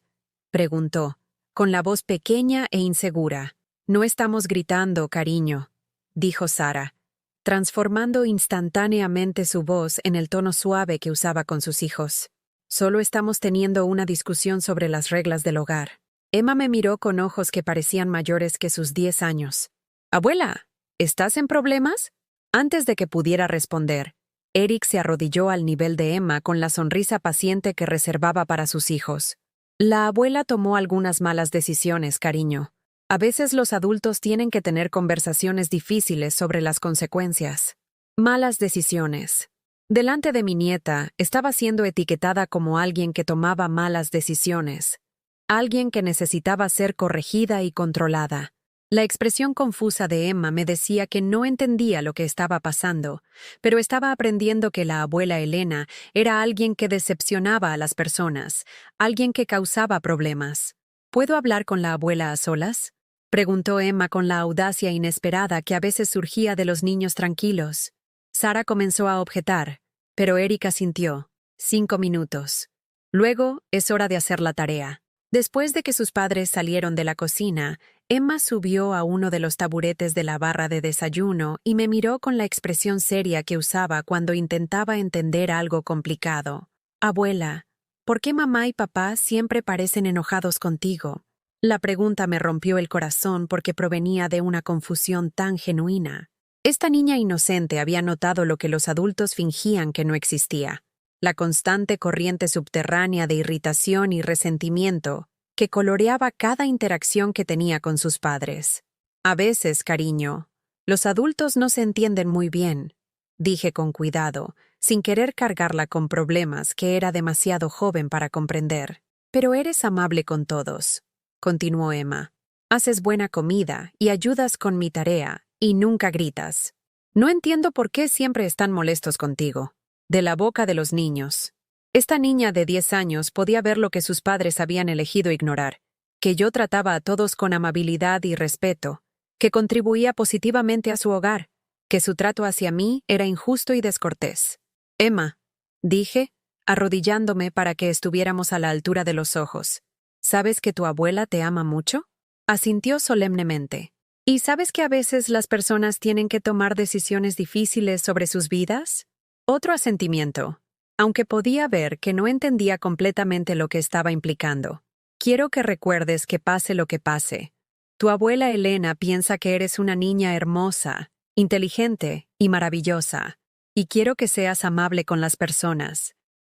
preguntó, con la voz pequeña e insegura. No estamos gritando, cariño, dijo Sara, transformando instantáneamente su voz en el tono suave que usaba con sus hijos. Solo estamos teniendo una discusión sobre las reglas del hogar. Emma me miró con ojos que parecían mayores que sus 10 años. Abuela, ¿estás en problemas? Antes de que pudiera responder, Eric se arrodilló al nivel de Emma con la sonrisa paciente que reservaba para sus hijos. La abuela tomó algunas malas decisiones, cariño. A veces los adultos tienen que tener conversaciones difíciles sobre las consecuencias. Malas decisiones. Delante de mi nieta, estaba siendo etiquetada como alguien que tomaba malas decisiones. Alguien que necesitaba ser corregida y controlada. La expresión confusa de Emma me decía que no entendía lo que estaba pasando, pero estaba aprendiendo que la abuela Elena era alguien que decepcionaba a las personas, alguien que causaba problemas. ¿Puedo hablar con la abuela a solas?, preguntó Emma con la audacia inesperada que a veces surgía de los niños tranquilos. Sara comenzó a objetar, pero Erika asintió. 5 minutos. Luego, es hora de hacer la tarea. Después de que sus padres salieron de la cocina, Emma subió a uno de los taburetes de la barra de desayuno y me miró con la expresión seria que usaba cuando intentaba entender algo complicado. Abuela, ¿por qué mamá y papá siempre parecen enojados contigo? La pregunta me rompió el corazón porque provenía de una confusión tan genuina. Esta niña inocente había notado lo que los adultos fingían que no existía. La constante corriente subterránea de irritación y resentimiento que coloreaba cada interacción que tenía con sus padres. A veces, cariño, los adultos no se entienden muy bien, dije con cuidado, sin querer cargarla con problemas que era demasiado joven para comprender. Pero eres amable con todos, continuó Emma. Haces buena comida y ayudas con mi tarea, y nunca gritas. No entiendo por qué siempre están molestos contigo. De la boca de los niños. Esta niña de 10 años podía ver lo que sus padres habían elegido ignorar, que yo trataba a todos con amabilidad y respeto, que contribuía positivamente a su hogar, que su trato hacia mí era injusto y descortés. Emma, dije, arrodillándome para que estuviéramos a la altura de los ojos, ¿sabes que tu abuela te ama mucho? Asintió solemnemente. ¿Y sabes que a veces las personas tienen que tomar decisiones difíciles sobre sus vidas? Otro asentimiento, aunque podía ver que no entendía completamente lo que estaba implicando. Quiero que recuerdes que pase lo que pase. Tu abuela Elena piensa que eres una niña hermosa, inteligente y maravillosa, y quiero que seas amable con las personas,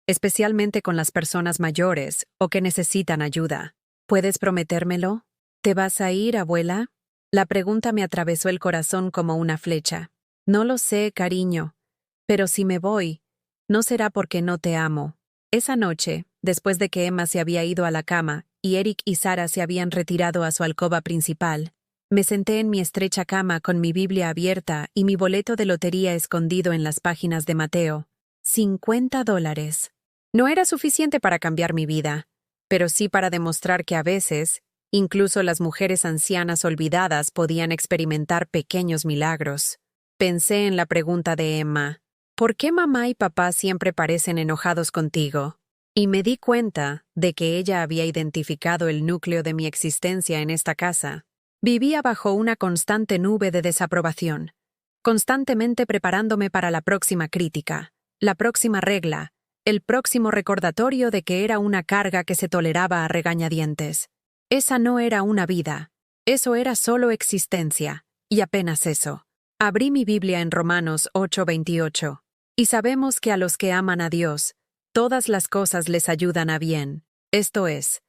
especialmente con las personas mayores o que necesitan ayuda. ¿Puedes prometérmelo? ¿Te vas a ir, abuela? La pregunta me atravesó el corazón como una flecha. No lo sé, cariño. Pero si me voy, no será porque no te amo. Esa noche, después de que Emma se había ido a la cama y Eric y Sara se habían retirado a su alcoba principal, me senté en mi estrecha cama con mi Biblia abierta y mi boleto de lotería escondido en las páginas de Mateo. $50. No era suficiente para cambiar mi vida, pero sí para demostrar que a veces, incluso las mujeres ancianas olvidadas podían experimentar pequeños milagros. Pensé en la pregunta de Emma: ¿por qué mamá y papá siempre parecen enojados contigo? Y me di cuenta de que ella había identificado el núcleo de mi existencia en esta casa. Vivía bajo una constante nube de desaprobación, constantemente preparándome para la próxima crítica, la próxima regla, el próximo recordatorio de que era una carga que se toleraba a regañadientes. Esa no era una vida, eso era solo existencia, y apenas eso. Abrí mi Biblia en Romanos 8:28. Y sabemos que a los que aman a Dios, todas las cosas les ayudan a bien, esto es,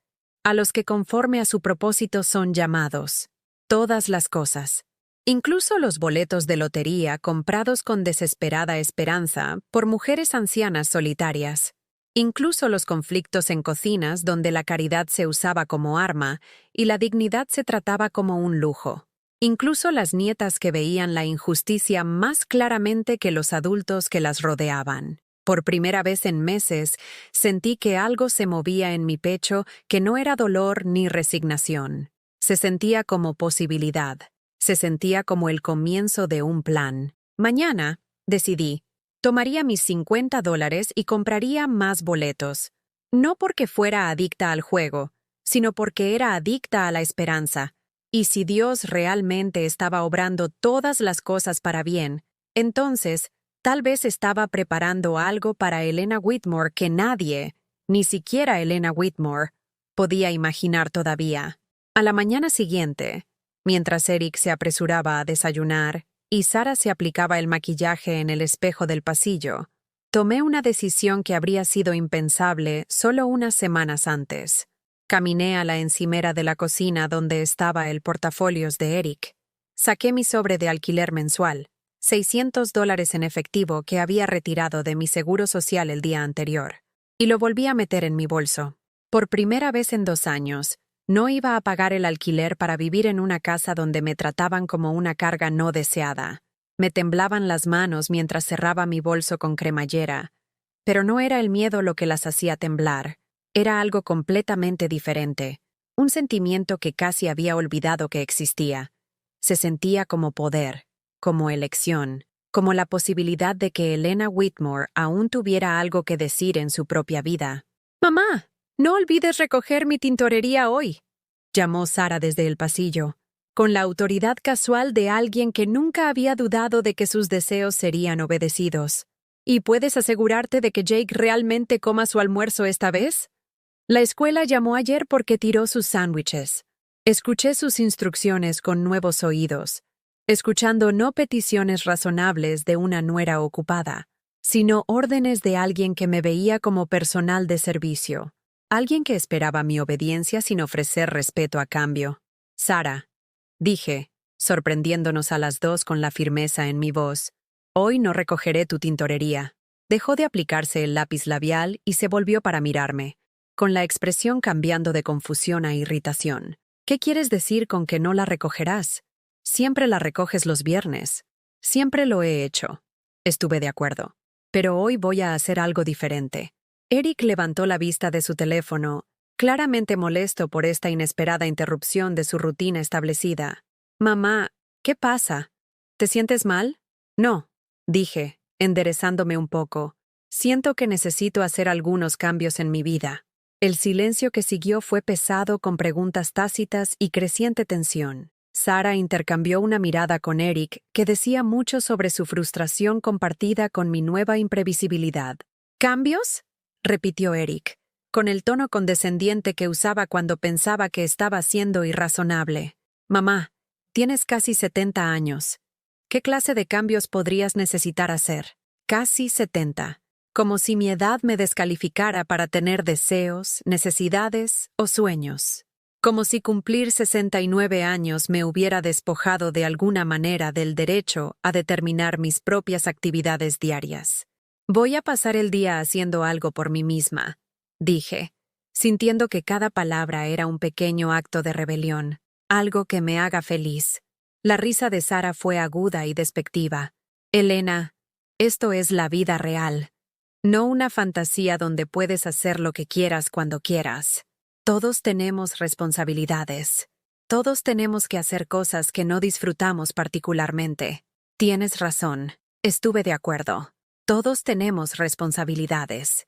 a los que conforme a su propósito son llamados. Todas las cosas. Incluso los boletos de lotería comprados con desesperada esperanza por mujeres ancianas solitarias. Incluso los conflictos en cocinas donde la caridad se usaba como arma y la dignidad se trataba como un lujo. Incluso las nietas que veían la injusticia más claramente que los adultos que las rodeaban. Por primera vez en meses, sentí que algo se movía en mi pecho que no era dolor ni resignación. Se sentía como posibilidad. Se sentía como el comienzo de un plan. Mañana, decidí, tomaría mis $50 y compraría más boletos. No porque fuera adicta al juego, sino porque era adicta a la esperanza. Y si Dios realmente estaba obrando todas las cosas para bien, entonces, tal vez estaba preparando algo para Elena Whitmore que nadie, ni siquiera Elena Whitmore, podía imaginar todavía. A la mañana siguiente, mientras Eric se apresuraba a desayunar y Sara se aplicaba el maquillaje en el espejo del pasillo, tomé una decisión que habría sido impensable solo unas semanas antes. Caminé a la encimera de la cocina donde estaba el portafolios de Eric. Saqué mi sobre de alquiler mensual, $600 en efectivo que había retirado de mi seguro social el día anterior, y lo volví a meter en mi bolso. Por primera vez en 2 años, no iba a pagar el alquiler para vivir en una casa donde me trataban como una carga no deseada. Me temblaban las manos mientras cerraba mi bolso con cremallera, pero no era el miedo lo que las hacía temblar. Era algo completamente diferente, un sentimiento que casi había olvidado que existía. Se sentía como poder, como elección, como la posibilidad de que Elena Whitmore aún tuviera algo que decir en su propia vida. «Mamá, no olvides recoger mi tintorería hoy», llamó Sara desde el pasillo, con la autoridad casual de alguien que nunca había dudado de que sus deseos serían obedecidos. «¿Y puedes asegurarte de que Jake realmente coma su almuerzo esta vez?» La escuela llamó ayer porque tiró sus sándwiches. Escuché sus instrucciones con nuevos oídos, escuchando no peticiones razonables de una nuera ocupada, sino órdenes de alguien que me veía como personal de servicio, alguien que esperaba mi obediencia sin ofrecer respeto a cambio. «Sara», dije, sorprendiéndonos a las dos con la firmeza en mi voz, «hoy no recogeré tu tintorería». Dejó de aplicarse el lápiz labial y se volvió para mirarme, con la expresión cambiando de confusión a irritación. «¿Qué quieres decir con que no la recogerás? Siempre la recoges los viernes». «Siempre lo he hecho». Estuve de acuerdo. «Pero hoy voy a hacer algo diferente». Eric levantó la vista de su teléfono, claramente molesto por esta inesperada interrupción de su rutina establecida. «Mamá, ¿qué pasa? ¿Te sientes mal?» «No», dije, enderezándome un poco. «Siento que necesito hacer algunos cambios en mi vida». El silencio que siguió fue pesado con preguntas tácitas y creciente tensión. Sara intercambió una mirada con Eric que decía mucho sobre su frustración compartida con mi nueva imprevisibilidad. «¿Cambios?», repitió Eric, con el tono condescendiente que usaba cuando pensaba que estaba siendo irrazonable. «Mamá, tienes casi 70 años. ¿Qué clase de cambios podrías necesitar hacer?» Casi 70. Como si mi edad me descalificara para tener deseos, necesidades o sueños. como si cumplir 69 años me hubiera despojado de alguna manera del derecho a determinar mis propias actividades diarias. Voy a pasar el día haciendo algo por mí misma, dije, sintiendo que cada palabra era un pequeño acto de rebelión, algo que me haga feliz. La risa de Sara fue aguda y despectiva. Elena, esto es la vida real, no una fantasía donde puedes hacer lo que quieras cuando quieras. Todos tenemos responsabilidades. Todos tenemos que hacer cosas que no disfrutamos particularmente. Tienes razón. Estuve de acuerdo. Todos tenemos responsabilidades.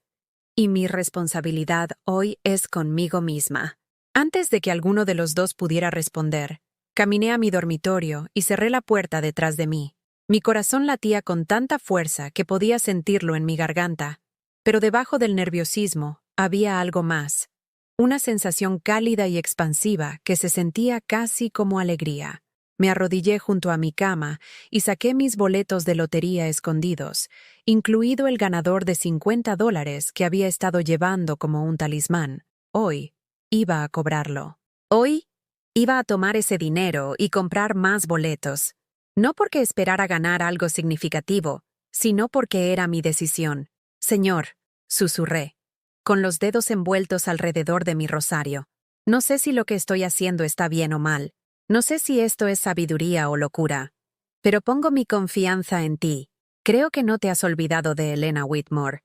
Y mi responsabilidad hoy es conmigo misma. Antes de que alguno de los dos pudiera responder, caminé a mi dormitorio y cerré la puerta detrás de mí. Mi corazón latía con tanta fuerza que podía sentirlo en mi garganta, pero debajo del nerviosismo había algo más. Una sensación cálida y expansiva que se sentía casi como alegría. Me arrodillé junto a mi cama y saqué mis boletos de lotería escondidos, incluido el ganador de $50 que había estado llevando como un talismán. Hoy iba a cobrarlo. Hoy iba a tomar ese dinero y comprar más boletos. No porque esperara ganar algo significativo, sino porque era mi decisión. Señor, susurré, con los dedos envueltos alrededor de mi rosario. No sé si lo que estoy haciendo está bien o mal. No sé si esto es sabiduría o locura. Pero pongo mi confianza en ti. Creo que no te has olvidado de Elena Whitmore.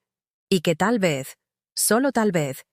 Y que tal vez, solo tal vez,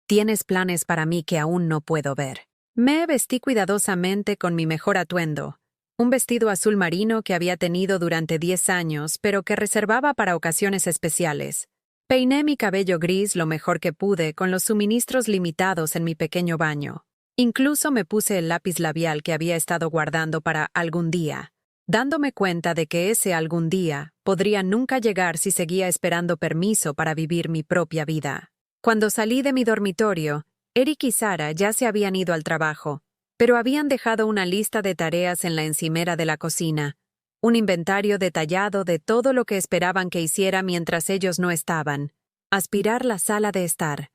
tienes planes para mí que aún no puedo ver. Me vestí cuidadosamente con mi mejor atuendo. Un vestido azul marino que había tenido durante 10 años, pero que reservaba para ocasiones especiales. Peiné mi cabello gris lo mejor que pude con los suministros limitados en mi pequeño baño. Incluso me puse el lápiz labial que había estado guardando para algún día, dándome cuenta de que ese algún día podría nunca llegar si seguía esperando permiso para vivir mi propia vida. Cuando salí de mi dormitorio, Eric y Sara ya se habían ido al trabajo, pero habían dejado una lista de tareas en la encimera de la cocina. Un inventario detallado de todo lo que esperaban que hiciera mientras ellos no estaban. Aspirar la sala de estar,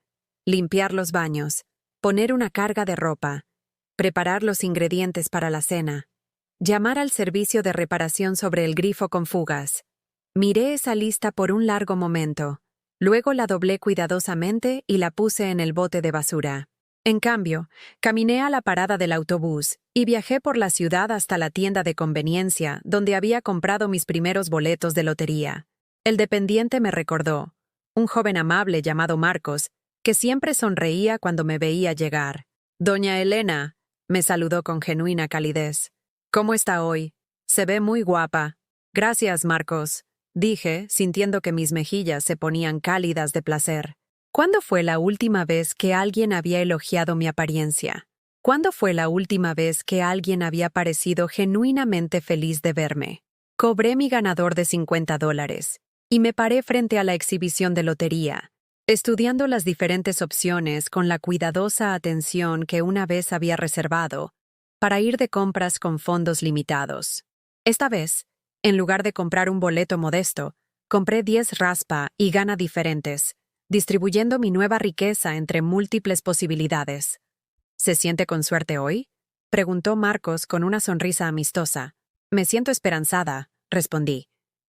limpiar los baños, poner una carga de ropa, preparar los ingredientes para la cena, llamar al servicio de reparación sobre el grifo con fugas. Miré esa lista por un largo momento, luego la doblé cuidadosamente y la puse en el bote de basura. En cambio, caminé a la parada del autobús y viajé por la ciudad hasta la tienda de conveniencia donde había comprado mis primeros boletos de lotería. El dependiente me recordó, un joven amable llamado Marcos, que siempre sonreía cuando me veía llegar. «Doña Elena», me saludó con genuina calidez. «¿Cómo está hoy? Se ve muy guapa». «Gracias, Marcos», dije, sintiendo que mis mejillas se ponían cálidas de placer. ¿Cuándo fue la última vez que alguien había elogiado mi apariencia? ¿Cuándo fue la última vez que alguien había parecido genuinamente feliz de verme? Cobré mi ganador de $50 y me paré frente a la exhibición de lotería, estudiando las diferentes opciones con la cuidadosa atención que una vez había reservado para ir de compras con fondos limitados. Esta vez, en lugar de comprar un boleto modesto, compré 10 raspa y gana diferentes, distribuyendo mi nueva riqueza entre múltiples posibilidades. ¿Se siente con suerte hoy?, preguntó Marcos con una sonrisa amistosa. Me siento esperanzada, respondí.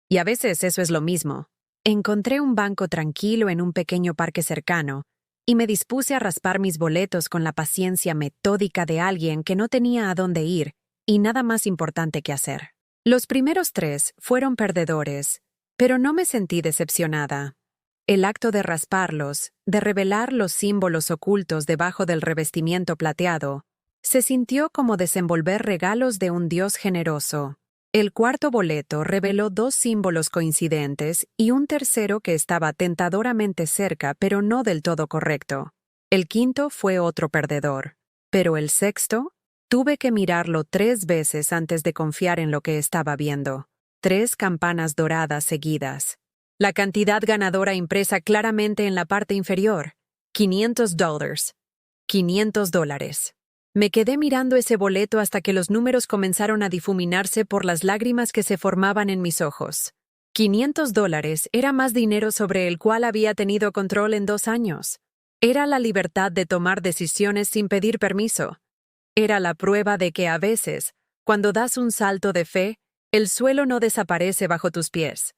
Y a veces eso es lo mismo. Encontré un banco tranquilo en un pequeño parque cercano y me dispuse a raspar mis boletos con la paciencia metódica de alguien que no tenía a dónde ir y nada más importante que hacer. Los primeros 3 fueron perdedores, pero no me sentí decepcionada. El acto de rasparlos, de revelar los símbolos ocultos debajo del revestimiento plateado, se sintió como desenvolver regalos de un Dios generoso. El cuarto boleto reveló 2 símbolos coincidentes y un tercero que estaba tentadoramente cerca pero no del todo correcto. El quinto fue otro perdedor. Pero el sexto, tuve que mirarlo 3 veces antes de confiar en lo que estaba viendo. 3 campanas doradas seguidas. La cantidad ganadora impresa claramente en la parte inferior, $500. $500. Me quedé mirando ese boleto hasta que los números comenzaron a difuminarse por las lágrimas que se formaban en mis ojos. $500 era más dinero sobre el cual había tenido control en 2 años. Era la libertad de tomar decisiones sin pedir permiso. Era la prueba de que a veces, cuando das un salto de fe, el suelo no desaparece bajo tus pies.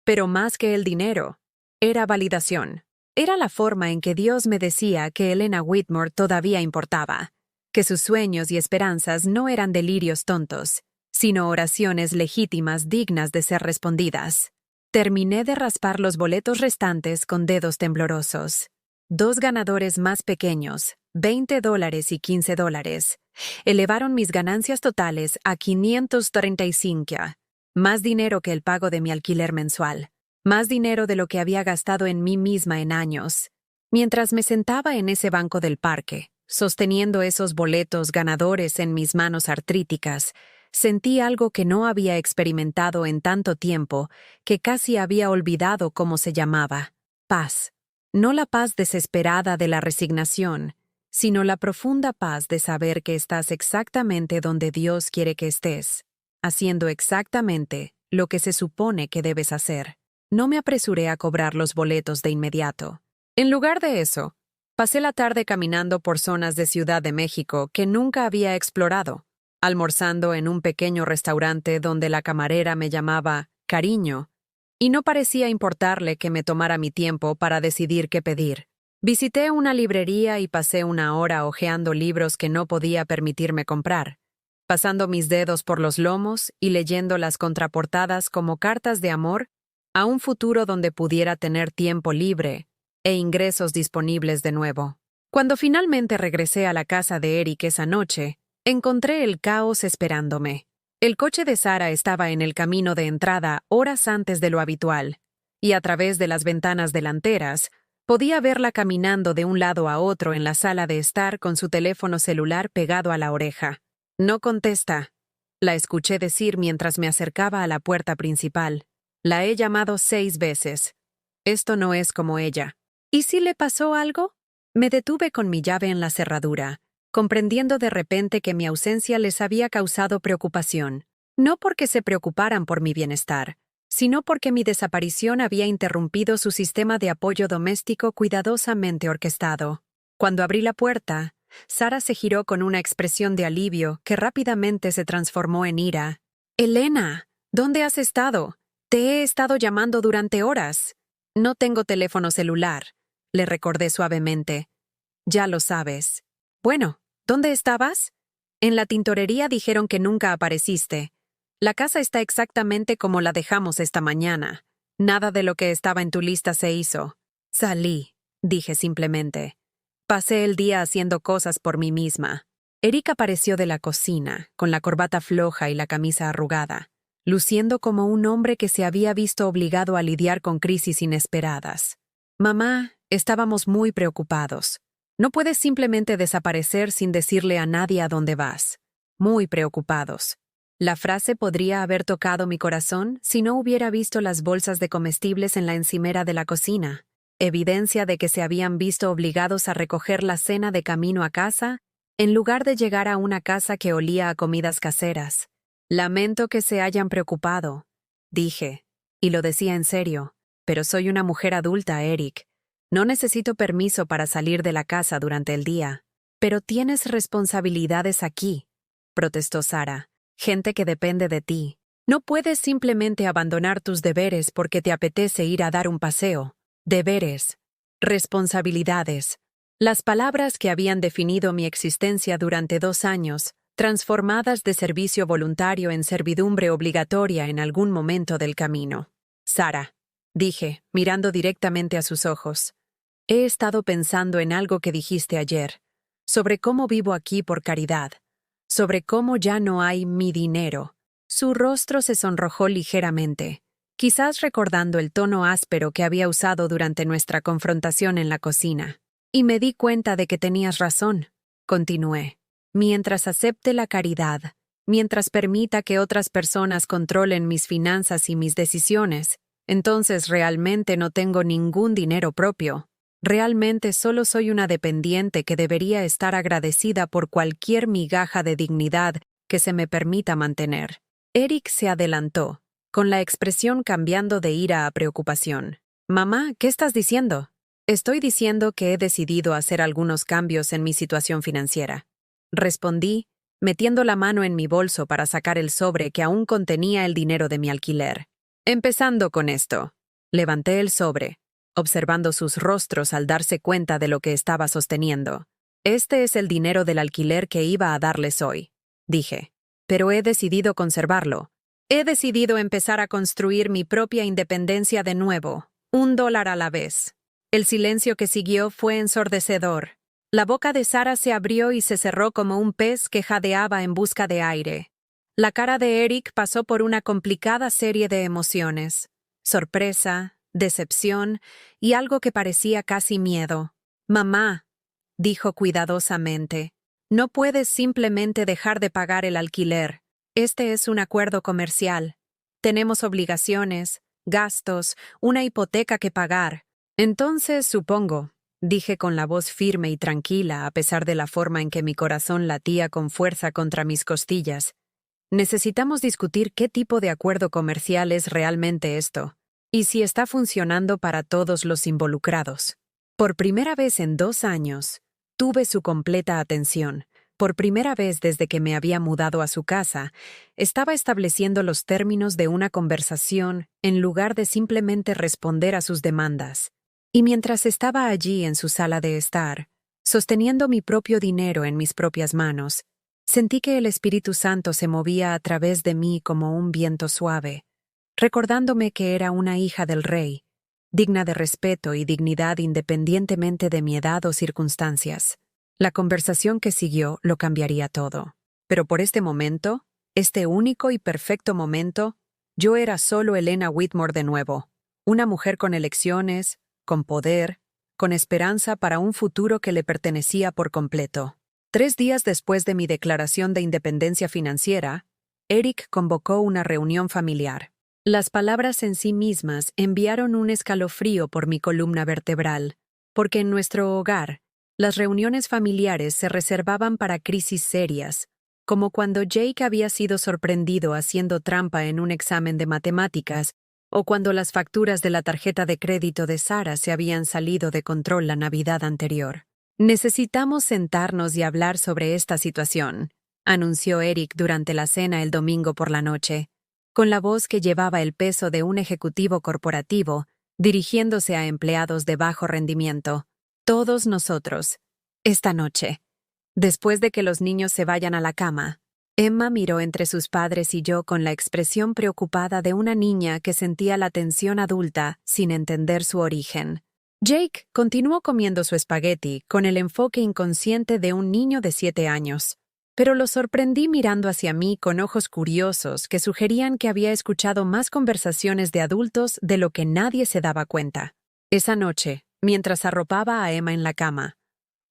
Pero más que el dinero, era validación. Era la forma en que Dios me decía que Elena Whitmore todavía importaba, que sus sueños y esperanzas no eran delirios tontos, sino oraciones legítimas dignas de ser respondidas. Terminé de raspar los boletos restantes con dedos temblorosos. 2 ganadores más pequeños, $20 y $15, elevaron mis ganancias totales a $535, más dinero que el pago de mi alquiler mensual, más dinero de lo que había gastado en mí misma en años. Mientras me sentaba en ese banco del parque, sosteniendo esos boletos ganadores en mis manos artríticas, sentí algo que no había experimentado en tanto tiempo que casi había olvidado cómo se llamaba: paz. No la paz desesperada de la resignación, sino la profunda paz de saber que estás exactamente donde Dios quiere que estés, haciendo exactamente lo que se supone que debes hacer. No me apresuré a cobrar los boletos de inmediato. En lugar de eso, pasé la tarde caminando por zonas de Ciudad de México que nunca había explorado, almorzando en un pequeño restaurante donde la camarera me llamaba cariño, y no parecía importarle que me tomara mi tiempo para decidir qué pedir. Visité una librería y pasé una hora hojeando libros que no podía permitirme comprar, pasando mis dedos por los lomos y leyendo las contraportadas como cartas de amor a un futuro donde pudiera tener tiempo libre e ingresos disponibles de nuevo. Cuando finalmente regresé a la casa de Eric esa noche, encontré el caos esperándome. El coche de Sara estaba en el camino de entrada horas antes de lo habitual, y a través de las ventanas delanteras podía verla caminando de un lado a otro en la sala de estar con su teléfono celular pegado a la oreja. «No contesta», la escuché decir mientras me acercaba a la puerta principal. «La he llamado 6 veces. Esto no es como ella». ¿Y si le pasó algo? Me detuve con mi llave en la cerradura, comprendiendo de repente que mi ausencia les había causado preocupación, no porque se preocuparan por mi bienestar, sino porque mi desaparición había interrumpido su sistema de apoyo doméstico cuidadosamente orquestado. Cuando abrí la puerta, Sara se giró con una expresión de alivio que rápidamente se transformó en ira. «Elena, ¿dónde has estado? Te he estado llamando durante horas». «No tengo teléfono celular», le recordé suavemente. «Ya lo sabes». «Bueno, ¿dónde estabas?» «En la tintorería dijeron que nunca apareciste. La casa está exactamente como la dejamos esta mañana. Nada de lo que estaba en tu lista se hizo». «Salí», dije simplemente. «Pasé el día haciendo cosas por mí misma». Eric apareció de la cocina, con la corbata floja y la camisa arrugada, luciendo como un hombre que se había visto obligado a lidiar con crisis inesperadas. «Mamá, estábamos muy preocupados. No puedes simplemente desaparecer sin decirle a nadie a dónde vas. Muy preocupados». La frase podría haber tocado mi corazón si no hubiera visto las bolsas de comestibles en la encimera de la cocina, evidencia de que se habían visto obligados a recoger la cena de camino a casa en lugar de llegar a una casa que olía a comidas caseras. «Lamento que se hayan preocupado», dije, y lo decía en serio, «pero soy una mujer adulta, Eric. No necesito permiso para salir de la casa durante el día». «Pero tienes responsabilidades aquí», protestó Sara. «Gente que depende de ti. No puedes simplemente abandonar tus deberes porque te apetece ir a dar un paseo. Deberes. Responsabilidades». Las palabras que habían definido mi existencia durante 2 años, transformadas de servicio voluntario en servidumbre obligatoria en algún momento del camino. «Sara», dije, mirando directamente a sus ojos, «he estado pensando en algo que dijiste ayer, sobre cómo vivo aquí por caridad, sobre cómo ya no hay mi dinero». Su rostro se sonrojó ligeramente, quizás recordando el tono áspero que había usado durante nuestra confrontación en la cocina. «Y me di cuenta de que tenías razón», continué. «Mientras acepte la caridad, mientras permita que otras personas controlen mis finanzas y mis decisiones, entonces realmente no tengo ningún dinero propio. Realmente solo soy una dependiente que debería estar agradecida por cualquier migaja de dignidad que se me permita mantener». Eric se adelantó, con la expresión cambiando de ira a preocupación. «Mamá, ¿qué estás diciendo?» «Estoy diciendo que he decidido hacer algunos cambios en mi situación financiera». respondí, metiendo la mano en mi bolso para sacar el sobre que aún contenía el dinero de mi alquiler. Empezando con esto. Levanté el sobre, observando sus rostros al darse cuenta de lo que estaba sosteniendo. Este es el dinero del alquiler que iba a darles hoy, dije. Pero he decidido conservarlo. He decidido empezar a construir mi propia independencia de nuevo, $1 a la vez. El silencio que siguió fue ensordecedor. La boca de Sara se abrió y se cerró como un pez que jadeaba en busca de aire. La cara de Eric pasó por una complicada serie de emociones. Sorpresa, decepción y algo que parecía casi miedo. «Mamá», dijo cuidadosamente, «no puedes simplemente dejar de pagar el alquiler. Este es un acuerdo comercial. Tenemos obligaciones, gastos, una hipoteca que pagar. Entonces, supongo», dije con la voz firme y tranquila a pesar de la forma en que mi corazón latía con fuerza contra mis costillas. «Necesitamos discutir qué tipo de acuerdo comercial es realmente esto, y si está funcionando para todos los involucrados». Por primera vez en 2 años, tuve su completa atención. Por primera vez desde que me había mudado a su casa, estaba estableciendo los términos de una conversación en lugar de simplemente responder a sus demandas. Y mientras estaba allí en su sala de estar, sosteniendo mi propio dinero en mis propias manos, sentí que el Espíritu Santo se movía a través de mí como un viento suave, recordándome que era una hija del Rey, digna de respeto y dignidad independientemente de mi edad o circunstancias. La conversación que siguió lo cambiaría todo. Pero por este momento, este único y perfecto momento, yo era solo Elena Whitmore de nuevo, una mujer con elecciones, con poder, con esperanza para un futuro que le pertenecía por completo. 3 días después de mi declaración de independencia financiera, Eric convocó una reunión familiar. Las palabras en sí mismas enviaron un escalofrío por mi columna vertebral, porque en nuestro hogar, las reuniones familiares se reservaban para crisis serias, como cuando Jake había sido sorprendido haciendo trampa en un examen de matemáticas o cuando las facturas de la tarjeta de crédito de Sara se habían salido de control la Navidad anterior. «Necesitamos sentarnos y hablar sobre esta situación», anunció Eric durante la cena el domingo por la noche, con la voz que llevaba el peso de un ejecutivo corporativo, dirigiéndose a empleados de bajo rendimiento. «Todos nosotros, esta noche, después de que los niños se vayan a la cama». Emma miró entre sus padres y yo con la expresión preocupada de una niña que sentía la tensión adulta sin entender su origen. Jake continuó comiendo su espagueti con el enfoque inconsciente de un niño de 7 años, pero lo sorprendí mirando hacia mí con ojos curiosos que sugerían que había escuchado más conversaciones de adultos de lo que nadie se daba cuenta. Esa noche, mientras arropaba a Emma en la cama,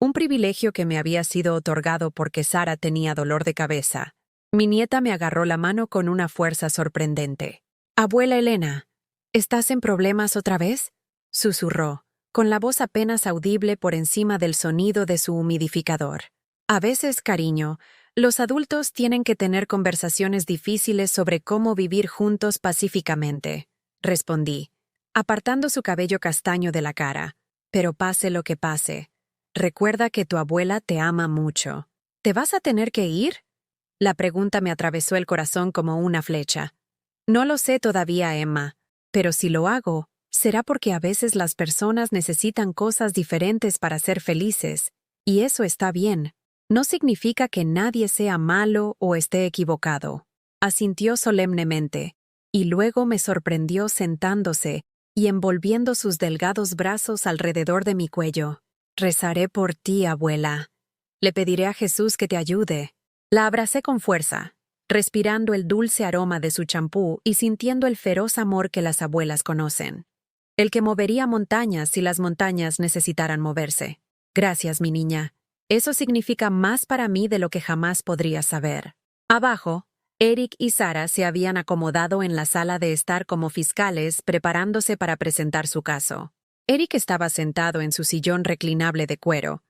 un privilegio que me había sido otorgado porque Sara tenía dolor de cabeza, mi nieta me agarró la mano con una fuerza sorprendente. «Abuela Elena, ¿estás en problemas otra vez?», susurró, con la voz apenas audible por encima del sonido de su humidificador. «A veces, cariño, los adultos tienen que tener conversaciones difíciles sobre cómo vivir juntos pacíficamente», respondí, apartando su cabello castaño de la cara. «Pero pase lo que pase, recuerda que tu abuela te ama mucho». «¿Te vas a tener que ir?», la pregunta me atravesó el corazón como una flecha. «No lo sé todavía, Emma, pero si lo hago, será porque a veces las personas necesitan cosas diferentes para ser felices, y eso está bien. No significa que nadie sea malo o esté equivocado», asintió solemnemente, y luego me sorprendió sentándose y envolviendo sus delgados brazos alrededor de mi cuello. «Rezaré por ti, abuela. Le pediré a Jesús que te ayude». La abracé con fuerza, respirando el dulce aroma de su champú y sintiendo el feroz amor que las abuelas conocen. El que movería montañas si las montañas necesitaran moverse. «Gracias, mi niña. Eso significa más para mí de lo que jamás podrías saber». Abajo, Eric y Sara se habían acomodado en la sala de estar como fiscales preparándose para presentar su caso. Eric estaba sentado en su sillón reclinable de cuero,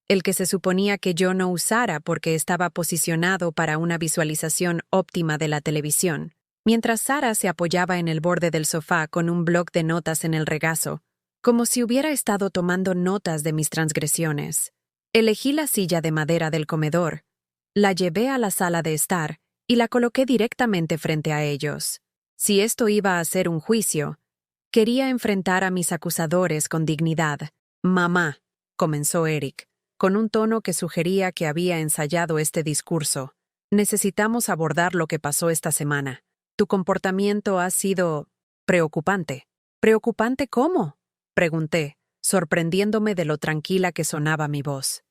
el que se suponía que yo no usara porque estaba posicionado para una visualización óptima de la televisión, mientras Sara se apoyaba en el borde del sofá con un bloc de notas en el regazo, como si hubiera estado tomando notas de mis transgresiones. Elegí la silla de madera del comedor, La llevé a la sala de estar y la coloqué directamente frente a ellos. Si esto iba a ser un juicio, quería enfrentar a mis acusadores con dignidad. «Mamá», comenzó Eric, con un tono que sugería que había ensayado este discurso. «Necesitamos abordar lo que pasó esta semana. Tu comportamiento ha sido preocupante». «¿Preocupante cómo?», pregunté, sorprendiéndome de lo tranquila que sonaba mi voz.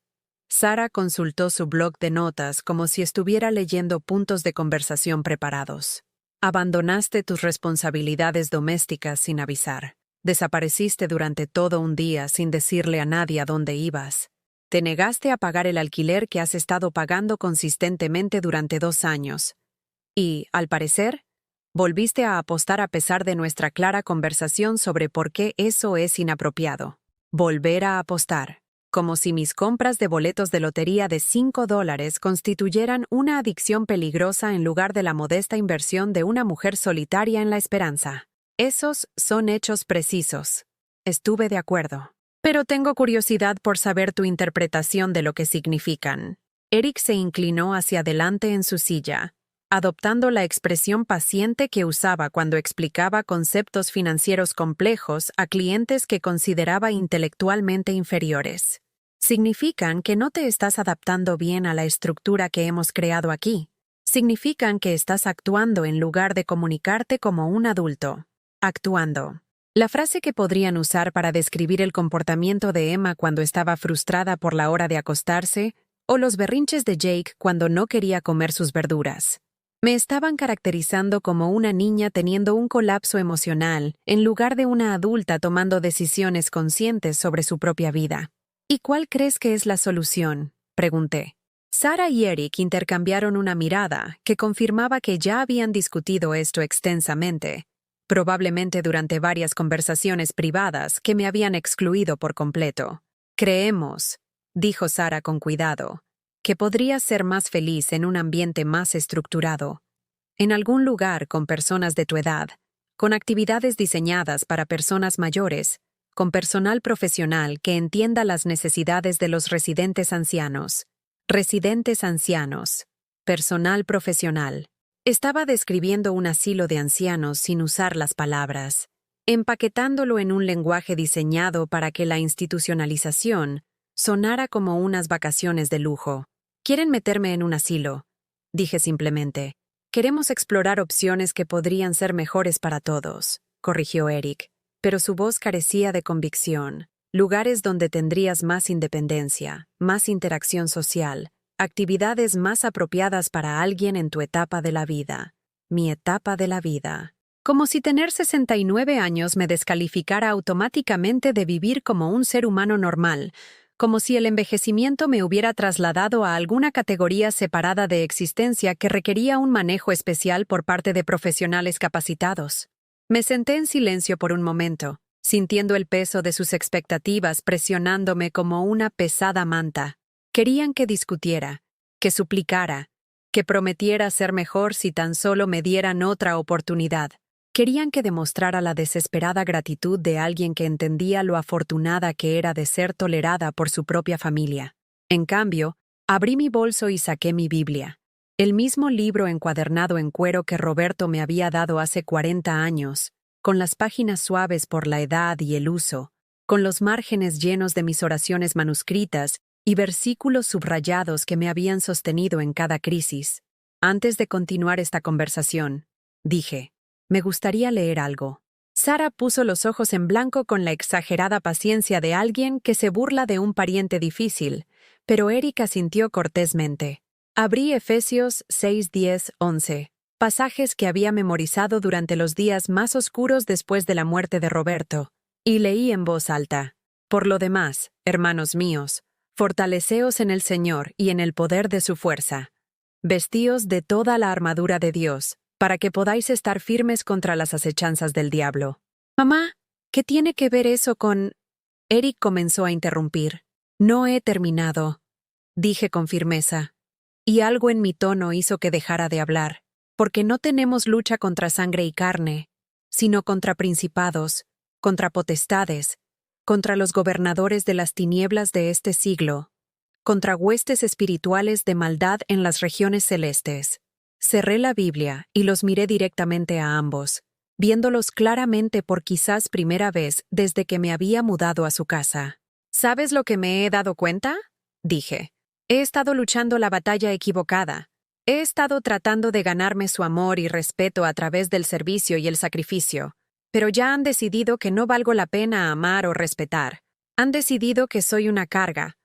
Sara consultó su blog de notas como si estuviera leyendo puntos de conversación preparados. Abandonaste tus responsabilidades domésticas sin avisar. Desapareciste durante todo un día sin decirle a nadie a dónde ibas. Te negaste a pagar el alquiler que has estado pagando consistentemente durante 2 años. Y, al parecer, volviste a apostar a pesar de nuestra clara conversación sobre por qué eso es inapropiado. Volver a apostar. Como si mis compras de boletos de lotería de $5 constituyeran una adicción peligrosa en lugar de la modesta inversión de una mujer solitaria en la esperanza. Esos son hechos precisos. Estuve de acuerdo. Pero tengo curiosidad por saber tu interpretación de lo que significan. Eric se inclinó hacia adelante en su silla, adoptando la expresión paciente que usaba cuando explicaba conceptos financieros complejos a clientes que consideraba intelectualmente inferiores. Significan que no te estás adaptando bien a la estructura que hemos creado aquí. Significan que estás actuando en lugar de comunicarte como un adulto. Actuando. La frase que podrían usar para describir el comportamiento de Emma cuando estaba frustrada por la hora de acostarse, o los berrinches de Jake cuando no quería comer sus verduras. Me estaban caracterizando como una niña teniendo un colapso emocional, en lugar de una adulta tomando decisiones conscientes sobre su propia vida. ¿Y cuál crees que es la solución?, pregunté. Sara y Eric intercambiaron una mirada que confirmaba que ya habían discutido esto extensamente, probablemente durante varias conversaciones privadas que me habían excluido por completo. Creemos, dijo Sara con cuidado, que podrías ser más feliz en un ambiente más estructurado, en algún lugar con personas de tu edad, con actividades diseñadas para personas mayores, con personal profesional que entienda las necesidades de los residentes ancianos. Residentes ancianos. Personal profesional. Estaba describiendo un asilo de ancianos sin usar las palabras, empaquetándolo en un lenguaje diseñado para que la institucionalización sonara como unas vacaciones de lujo. «¿Quieren meterme en un asilo?», dije simplemente. «Queremos explorar opciones que podrían ser mejores para todos», corrigió Eric, pero su voz carecía de convicción. «Lugares donde tendrías más independencia, más interacción social, actividades más apropiadas para alguien en tu etapa de la vida». Mi etapa de la vida. Como si tener 69 años me descalificara automáticamente de vivir como un ser humano normal, como si el envejecimiento me hubiera trasladado a alguna categoría separada de existencia que requería un manejo especial por parte de profesionales capacitados. Me senté en silencio por un momento, sintiendo el peso de sus expectativas presionándome como una pesada manta. Querían que discutiera, que suplicara, que prometiera ser mejor si tan solo me dieran otra oportunidad. Querían que demostrara la desesperada gratitud de alguien que entendía lo afortunada que era de ser tolerada por su propia familia. En cambio, abrí mi bolso y saqué mi Biblia, el mismo libro encuadernado en cuero que Roberto me había dado hace 40 años, con las páginas suaves por la edad y el uso, con los márgenes llenos de mis oraciones manuscritas y versículos subrayados que me habían sostenido en cada crisis. Antes de continuar esta conversación, dije, me gustaría leer algo. Sara puso los ojos en blanco con la exagerada paciencia de alguien que se burla de un pariente difícil, pero Eric asintió cortésmente. Abrí Efesios 6, 10, 11, pasajes que había memorizado durante los días más oscuros después de la muerte de Roberto, y leí en voz alta. Por lo demás, hermanos míos, fortaleceos en el Señor y en el poder de su fuerza. Vestíos de toda la armadura de Dios, para que podáis estar firmes contra las acechanzas del diablo. Mamá, ¿qué tiene que ver eso con...? Eric comenzó a interrumpir. No he terminado, dije con firmeza, y algo en mi tono hizo que dejara de hablar, porque no tenemos lucha contra sangre y carne, sino contra principados, contra potestades, contra los gobernadores de las tinieblas de este siglo, contra huestes espirituales de maldad en las regiones celestes. Cerré la Biblia y los miré directamente a ambos, viéndolos claramente por quizás primera vez desde que me había mudado a su casa. ¿Sabes lo que me he dado cuenta?, dije. He estado luchando la batalla equivocada. He estado tratando de ganarme su amor y respeto a través del servicio y el sacrificio, pero ya han decidido que no valgo la pena amar o respetar. Han decidido que soy una carga,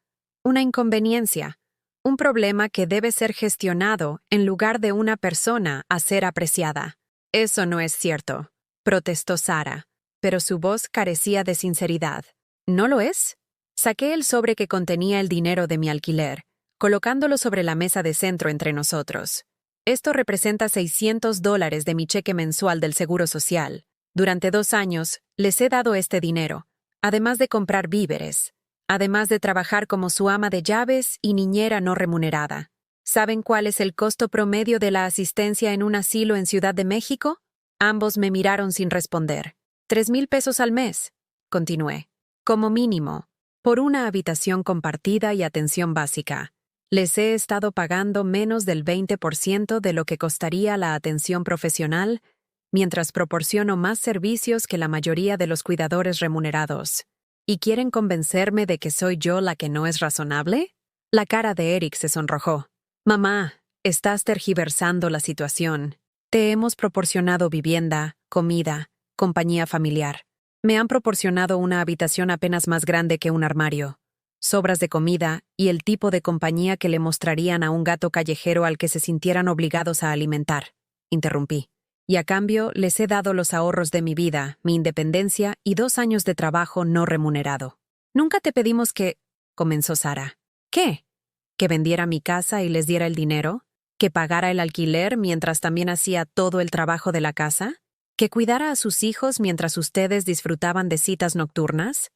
una inconveniencia, un problema que debe ser gestionado en lugar de una persona a ser apreciada. Eso no es cierto, protestó Sara, pero su voz carecía de sinceridad. ¿No lo es? Saqué el sobre que contenía el dinero de mi alquiler, colocándolo sobre la mesa de centro entre nosotros. Esto representa $600 de mi cheque mensual del Seguro Social. Durante 2 años, les he dado este dinero, además de comprar víveres, además de trabajar como su ama de llaves y niñera no remunerada. ¿Saben cuál es el costo promedio de la asistencia en un asilo en Ciudad de México? Ambos me miraron sin responder. $3,000 al mes, continué. Como mínimo, por una habitación compartida y atención básica. Les he estado pagando menos del 20% de lo que costaría la atención profesional, mientras proporciono más servicios que la mayoría de los cuidadores remunerados. ¿Y quieren convencerme de que soy yo la que no es razonable? La cara de Eric se sonrojó. Mamá, estás tergiversando la situación. Te hemos proporcionado vivienda, comida, compañía familiar. Me han proporcionado una habitación apenas más grande que un armario, sobras de comida y el tipo de compañía que le mostrarían a un gato callejero al que se sintieran obligados a alimentar. Interrumpí. Y a cambio les he dado los ahorros de mi vida, mi independencia y 2 años de trabajo no remunerado. Nunca te pedimos que... comenzó Sara. ¿Qué? ¿Que vendiera mi casa y les diera el dinero? ¿Que pagara el alquiler mientras también hacía todo el trabajo de la casa? ¿Que cuidara a sus hijos mientras ustedes disfrutaban de citas nocturnas?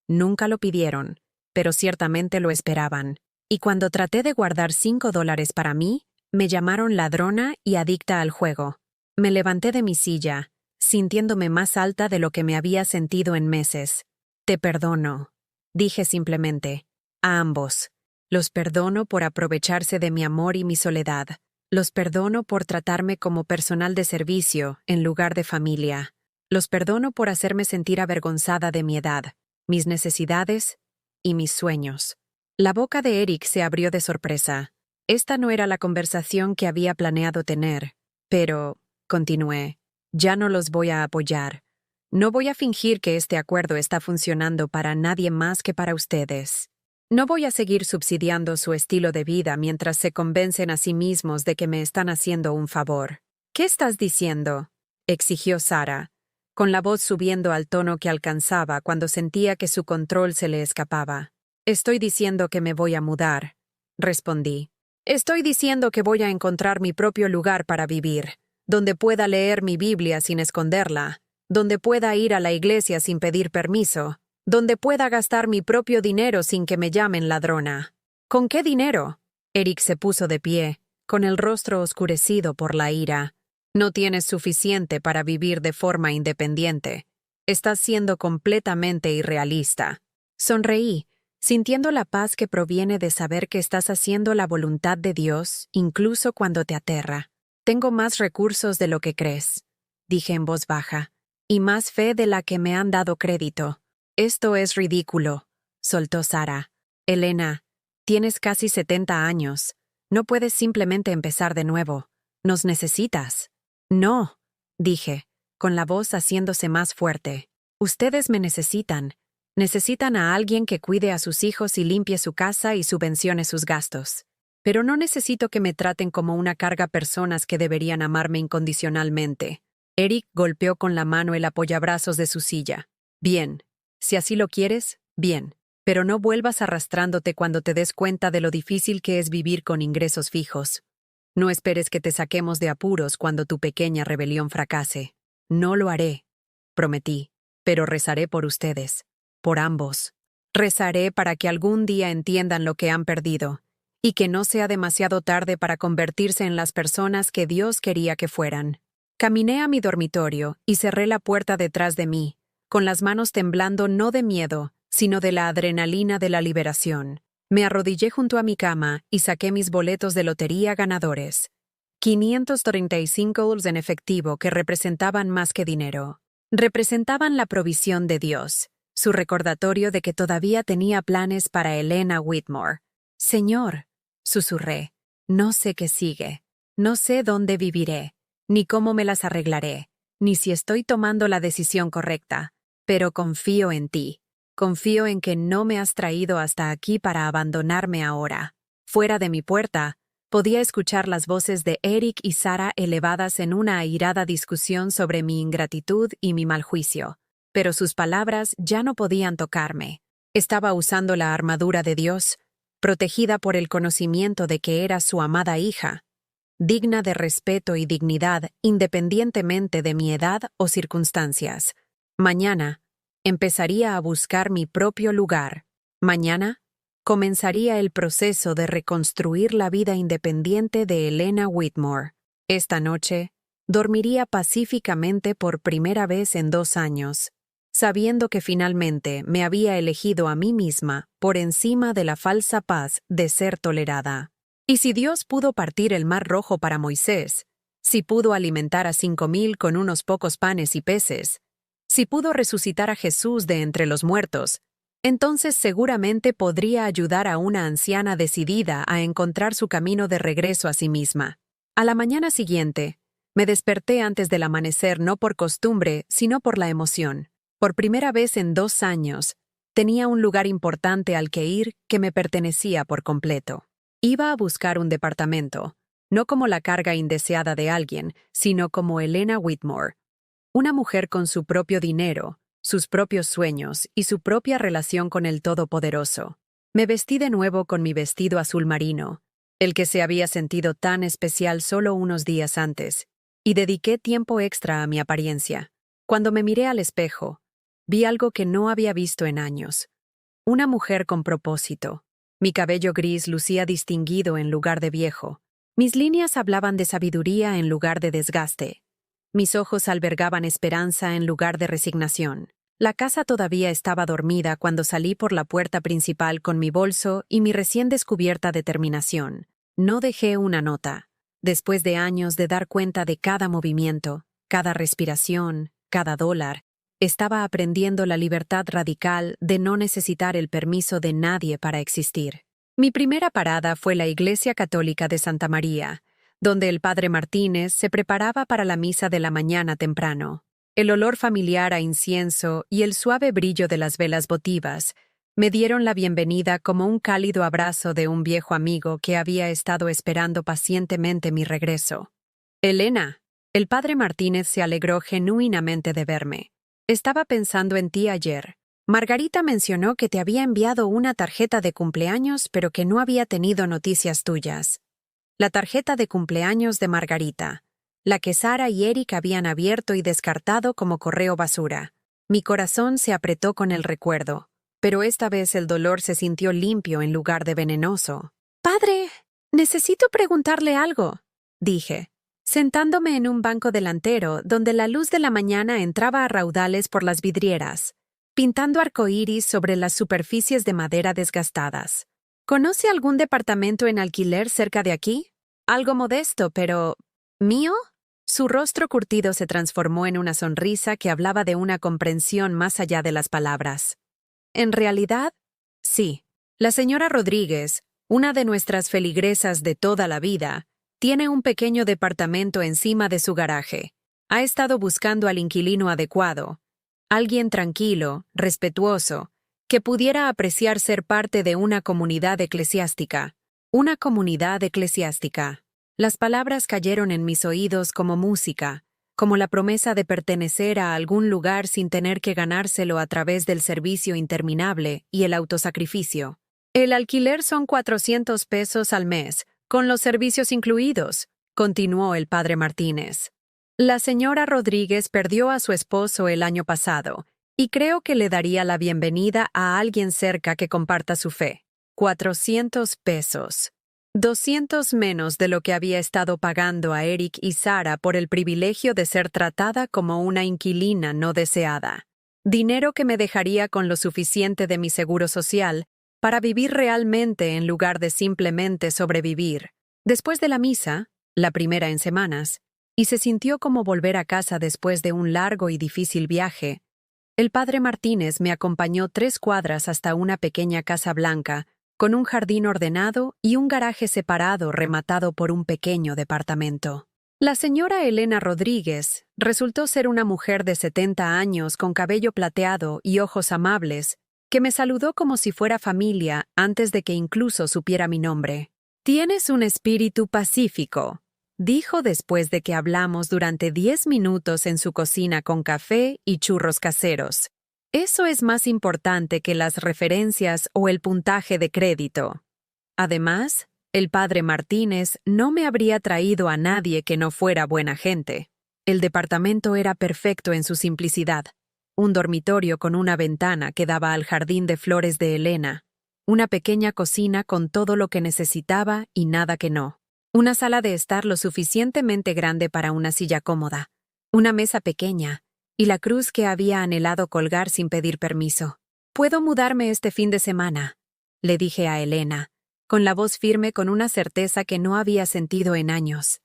Nunca lo pidieron, pero ciertamente lo esperaban. Y cuando traté de guardar $5 para mí, me llamaron ladrona y adicta al juego. Me levanté de mi silla, sintiéndome más alta de lo que me había sentido en meses. Te perdono, dije simplemente. A ambos. Los perdono por aprovecharse de mi amor y mi soledad. Los perdono por tratarme como personal de servicio en lugar de familia. Los perdono por hacerme sentir avergonzada de mi edad, mis necesidades y mis sueños. La boca de Eric se abrió de sorpresa. Esta no era la conversación que había planeado tener, pero... continué. Ya no los voy a apoyar. No voy a fingir que este acuerdo está funcionando para nadie más que para ustedes. No voy a seguir subsidiando su estilo de vida mientras se convencen a sí mismos de que me están haciendo un favor. ¿Qué estás diciendo?, exigió Sara, con la voz subiendo al tono que alcanzaba cuando sentía que su control se le escapaba. Estoy diciendo que me voy a mudar, respondí. Estoy diciendo que voy a encontrar mi propio lugar para vivir, donde pueda leer mi Biblia sin esconderla, donde pueda ir a la iglesia sin pedir permiso, donde pueda gastar mi propio dinero sin que me llamen ladrona. ¿Con qué dinero? Eric se puso de pie, con el rostro oscurecido por la ira. No tienes suficiente para vivir de forma independiente. Estás siendo completamente irrealista. Sonreí, sintiendo la paz que proviene de saber que estás haciendo la voluntad de Dios, incluso cuando te aterra. Tengo más recursos de lo que crees, dije en voz baja, y más fe de la que me han dado crédito. Esto es ridículo, soltó Sara. Elena, tienes casi 70 años. No puedes simplemente empezar de nuevo. Nos necesitas. No, dije, con la voz haciéndose más fuerte. Ustedes me necesitan. Necesitan a alguien que cuide a sus hijos y limpie su casa y subvencione sus gastos. Pero no necesito que me traten como una carga personas que deberían amarme incondicionalmente. Eric golpeó con la mano el apoyabrazos de su silla. Bien. Si así lo quieres, bien, pero no vuelvas arrastrándote cuando te des cuenta de lo difícil que es vivir con ingresos fijos. No esperes que te saquemos de apuros cuando tu pequeña rebelión fracase. No lo haré, prometí, pero rezaré por ustedes, por ambos. Rezaré para que algún día entiendan lo que han perdido, y que no sea demasiado tarde para convertirse en las personas que Dios quería que fueran. Caminé a mi dormitorio y cerré la puerta detrás de mí, con las manos temblando no de miedo, sino de la adrenalina de la liberación. Me arrodillé junto a mi cama y saqué mis boletos de lotería ganadores. 535 $5 en efectivo que representaban más que dinero. Representaban la provisión de Dios, su recordatorio de que todavía tenía planes para Elena Whitmore. Señor, susurré, no sé qué sigue, no sé dónde viviré, ni cómo me las arreglaré, ni si estoy tomando la decisión correcta, pero confío en ti. Confío en que no me has traído hasta aquí para abandonarme ahora. Fuera de mi puerta, podía escuchar las voces de Eric y Sarah elevadas en una airada discusión sobre mi ingratitud y mi mal juicio, pero sus palabras ya no podían tocarme. Estaba usando la armadura de Dios, protegida por el conocimiento de que era su amada hija, digna de respeto y dignidad independientemente de mi edad o circunstancias. Mañana, empezaría a buscar mi propio lugar. Mañana, comenzaría el proceso de reconstruir la vida independiente de Elena Whitmore. Esta noche, dormiría pacíficamente por primera vez en 2 años, sabiendo que finalmente me había elegido a mí misma por encima de la falsa paz de ser tolerada. Y si Dios pudo partir el mar Rojo para Moisés, si pudo alimentar a 5,000 con unos pocos panes y peces, si pudo resucitar a Jesús de entre los muertos, entonces seguramente podría ayudar a una anciana decidida a encontrar su camino de regreso a sí misma. A la mañana siguiente, me desperté antes del amanecer no por costumbre, sino por la emoción. Por primera vez en 2 años, tenía un lugar importante al que ir que me pertenecía por completo. Iba a buscar un departamento, no como la carga indeseada de alguien, sino como Elena Whitmore. Una mujer con su propio dinero, sus propios sueños y su propia relación con el Todopoderoso. Me vestí de nuevo con mi vestido azul marino, el que se había sentido tan especial solo unos días antes, y dediqué tiempo extra a mi apariencia. Cuando me miré al espejo, vi algo que no había visto en años. Una mujer con propósito. Mi cabello gris lucía distinguido en lugar de viejo. Mis líneas hablaban de sabiduría en lugar de desgaste. Mis ojos albergaban esperanza en lugar de resignación. La casa todavía estaba dormida cuando salí por la puerta principal con mi bolso y mi recién descubierta determinación. No dejé una nota. Después de años de dar cuenta de cada movimiento, cada respiración, cada dólar, estaba aprendiendo la libertad radical de no necesitar el permiso de nadie para existir. Mi primera parada fue la Iglesia Católica de Santa María, donde el padre Martínez se preparaba para la misa de la mañana temprano. El olor familiar a incienso y el suave brillo de las velas votivas me dieron la bienvenida como un cálido abrazo de un viejo amigo que había estado esperando pacientemente mi regreso. Elena, el padre Martínez se alegró genuinamente de verme. Estaba pensando en ti ayer. Margarita mencionó que te había enviado una tarjeta de cumpleaños, pero que no había tenido noticias tuyas. La tarjeta de cumpleaños de Margarita, la que Sara y Eric habían abierto y descartado como correo basura. Mi corazón se apretó con el recuerdo, pero esta vez el dolor se sintió limpio en lugar de venenoso. «Padre, necesito preguntarle algo», dije, sentándome en un banco delantero donde la luz de la mañana entraba a raudales por las vidrieras, pintando arcoíris sobre las superficies de madera desgastadas. ¿Conoce algún departamento en alquiler cerca de aquí? Algo modesto, pero... ¿mío? Su rostro curtido se transformó en una sonrisa que hablaba de una comprensión más allá de las palabras. En realidad, sí. La señora Rodríguez, una de nuestras feligresas de toda la vida, tiene un pequeño departamento encima de su garaje. Ha estado buscando al inquilino adecuado, alguien tranquilo, respetuoso, que pudiera apreciar ser parte de una comunidad eclesiástica. Una comunidad eclesiástica. Las palabras cayeron en mis oídos como música, como la promesa de pertenecer a algún lugar sin tener que ganárselo a través del servicio interminable y el autosacrificio. El alquiler son $400 al mes, con los servicios incluidos, continuó el padre Martínez. La señora Rodríguez perdió a su esposo el año pasado, y creo que le daría la bienvenida a alguien cerca que comparta su fe. $400. 200 menos de lo que había estado pagando a Eric y Sara por el privilegio de ser tratada como una inquilina no deseada. Dinero que me dejaría con lo suficiente de mi seguro social para vivir realmente en lugar de simplemente sobrevivir. Después de la misa, la primera en semanas, y se sintió como volver a casa después de un largo y difícil viaje, el padre Martínez me acompañó 3 cuadras hasta una pequeña casa blanca, con un jardín ordenado y un garaje separado rematado por un pequeño departamento. La señora Elena Rodríguez resultó ser una mujer de 70 años con cabello plateado y ojos amables, que me saludó como si fuera familia antes de que incluso supiera mi nombre. «Tienes un espíritu pacífico», dijo después de que hablamos durante 10 minutos en su cocina con café y churros caseros. «Eso es más importante que las referencias o el puntaje de crédito». Además, el padre Martínez no me habría traído a nadie que no fuera buena gente. El departamento era perfecto en su simplicidad. Un dormitorio con una ventana que daba al jardín de flores de Elena. Una pequeña cocina con todo lo que necesitaba y nada que no. Una sala de estar lo suficientemente grande para una silla cómoda. Una mesa pequeña y la cruz que había anhelado colgar sin pedir permiso. «Puedo mudarme este fin de semana», le dije a Elena, con la voz firme con una certeza que no había sentido en años.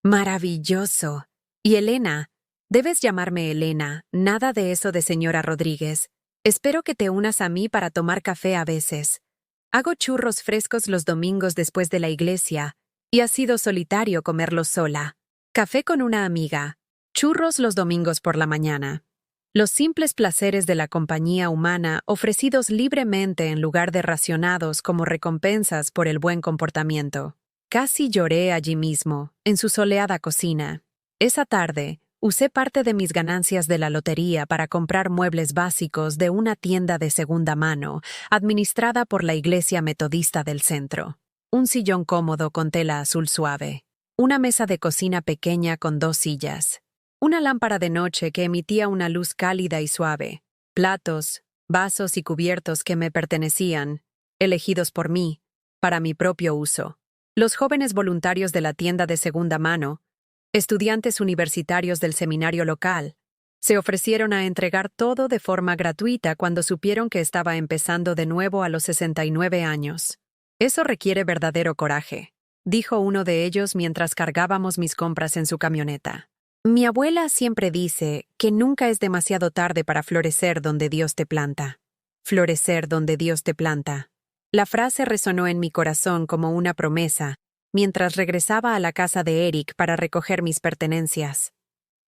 «Maravilloso. Y Elena, debes llamarme Elena, nada de eso de señora Rodríguez. Espero que te unas a mí para tomar café a veces. Hago churros frescos los domingos después de la iglesia, y ha sido solitario comerlos sola. Café con una amiga, churros los domingos por la mañana. Los simples placeres de la compañía humana ofrecidos libremente en lugar de racionados como recompensas por el buen comportamiento». Casi lloré allí mismo, en su soleada cocina. Esa tarde, usé parte de mis ganancias de la lotería para comprar muebles básicos de una tienda de segunda mano, administrada por la Iglesia Metodista del Centro. Un sillón cómodo con tela azul suave. Una mesa de cocina pequeña con 2 sillas. Una lámpara de noche que emitía una luz cálida y suave. Platos, vasos y cubiertos que me pertenecían, elegidos por mí, para mi propio uso. Los jóvenes voluntarios de la tienda de segunda mano, estudiantes universitarios del seminario local, se ofrecieron a entregar todo de forma gratuita cuando supieron que estaba empezando de nuevo a los 69 años. «Eso requiere verdadero coraje», dijo uno de ellos mientras cargábamos mis compras en su camioneta. «Mi abuela siempre dice que nunca es demasiado tarde para florecer donde Dios te planta». Florecer donde Dios te planta. La frase resonó en mi corazón como una promesa, mientras regresaba a la casa de Eric para recoger mis pertenencias.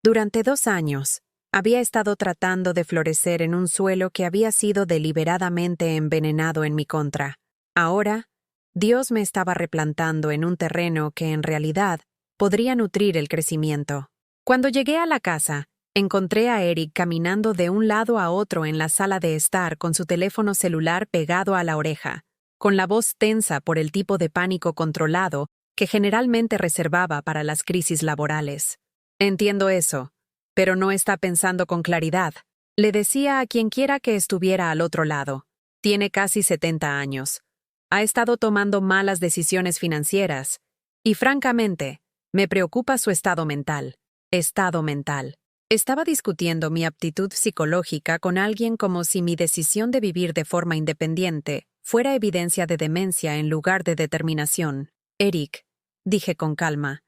Durante 2 años, había estado tratando de florecer en un suelo que había sido deliberadamente envenenado en mi contra. Ahora, Dios me estaba replantando en un terreno que en realidad podría nutrir el crecimiento. Cuando llegué a la casa, encontré a Eric caminando de un lado a otro en la sala de estar con su teléfono celular pegado a la oreja, con la voz tensa por el tipo de pánico controlado que generalmente reservaba para las crisis laborales. «Entiendo eso, pero no está pensando con claridad», le decía a quienquiera que estuviera al otro lado. «Tiene casi 70 años. Ha estado tomando malas decisiones financieras y, francamente, me preocupa su estado mental». Estado mental. Estaba discutiendo mi aptitud psicológica con alguien como si mi decisión de vivir de forma independiente fuera evidencia de demencia en lugar de determinación. «Eric», dije con calma,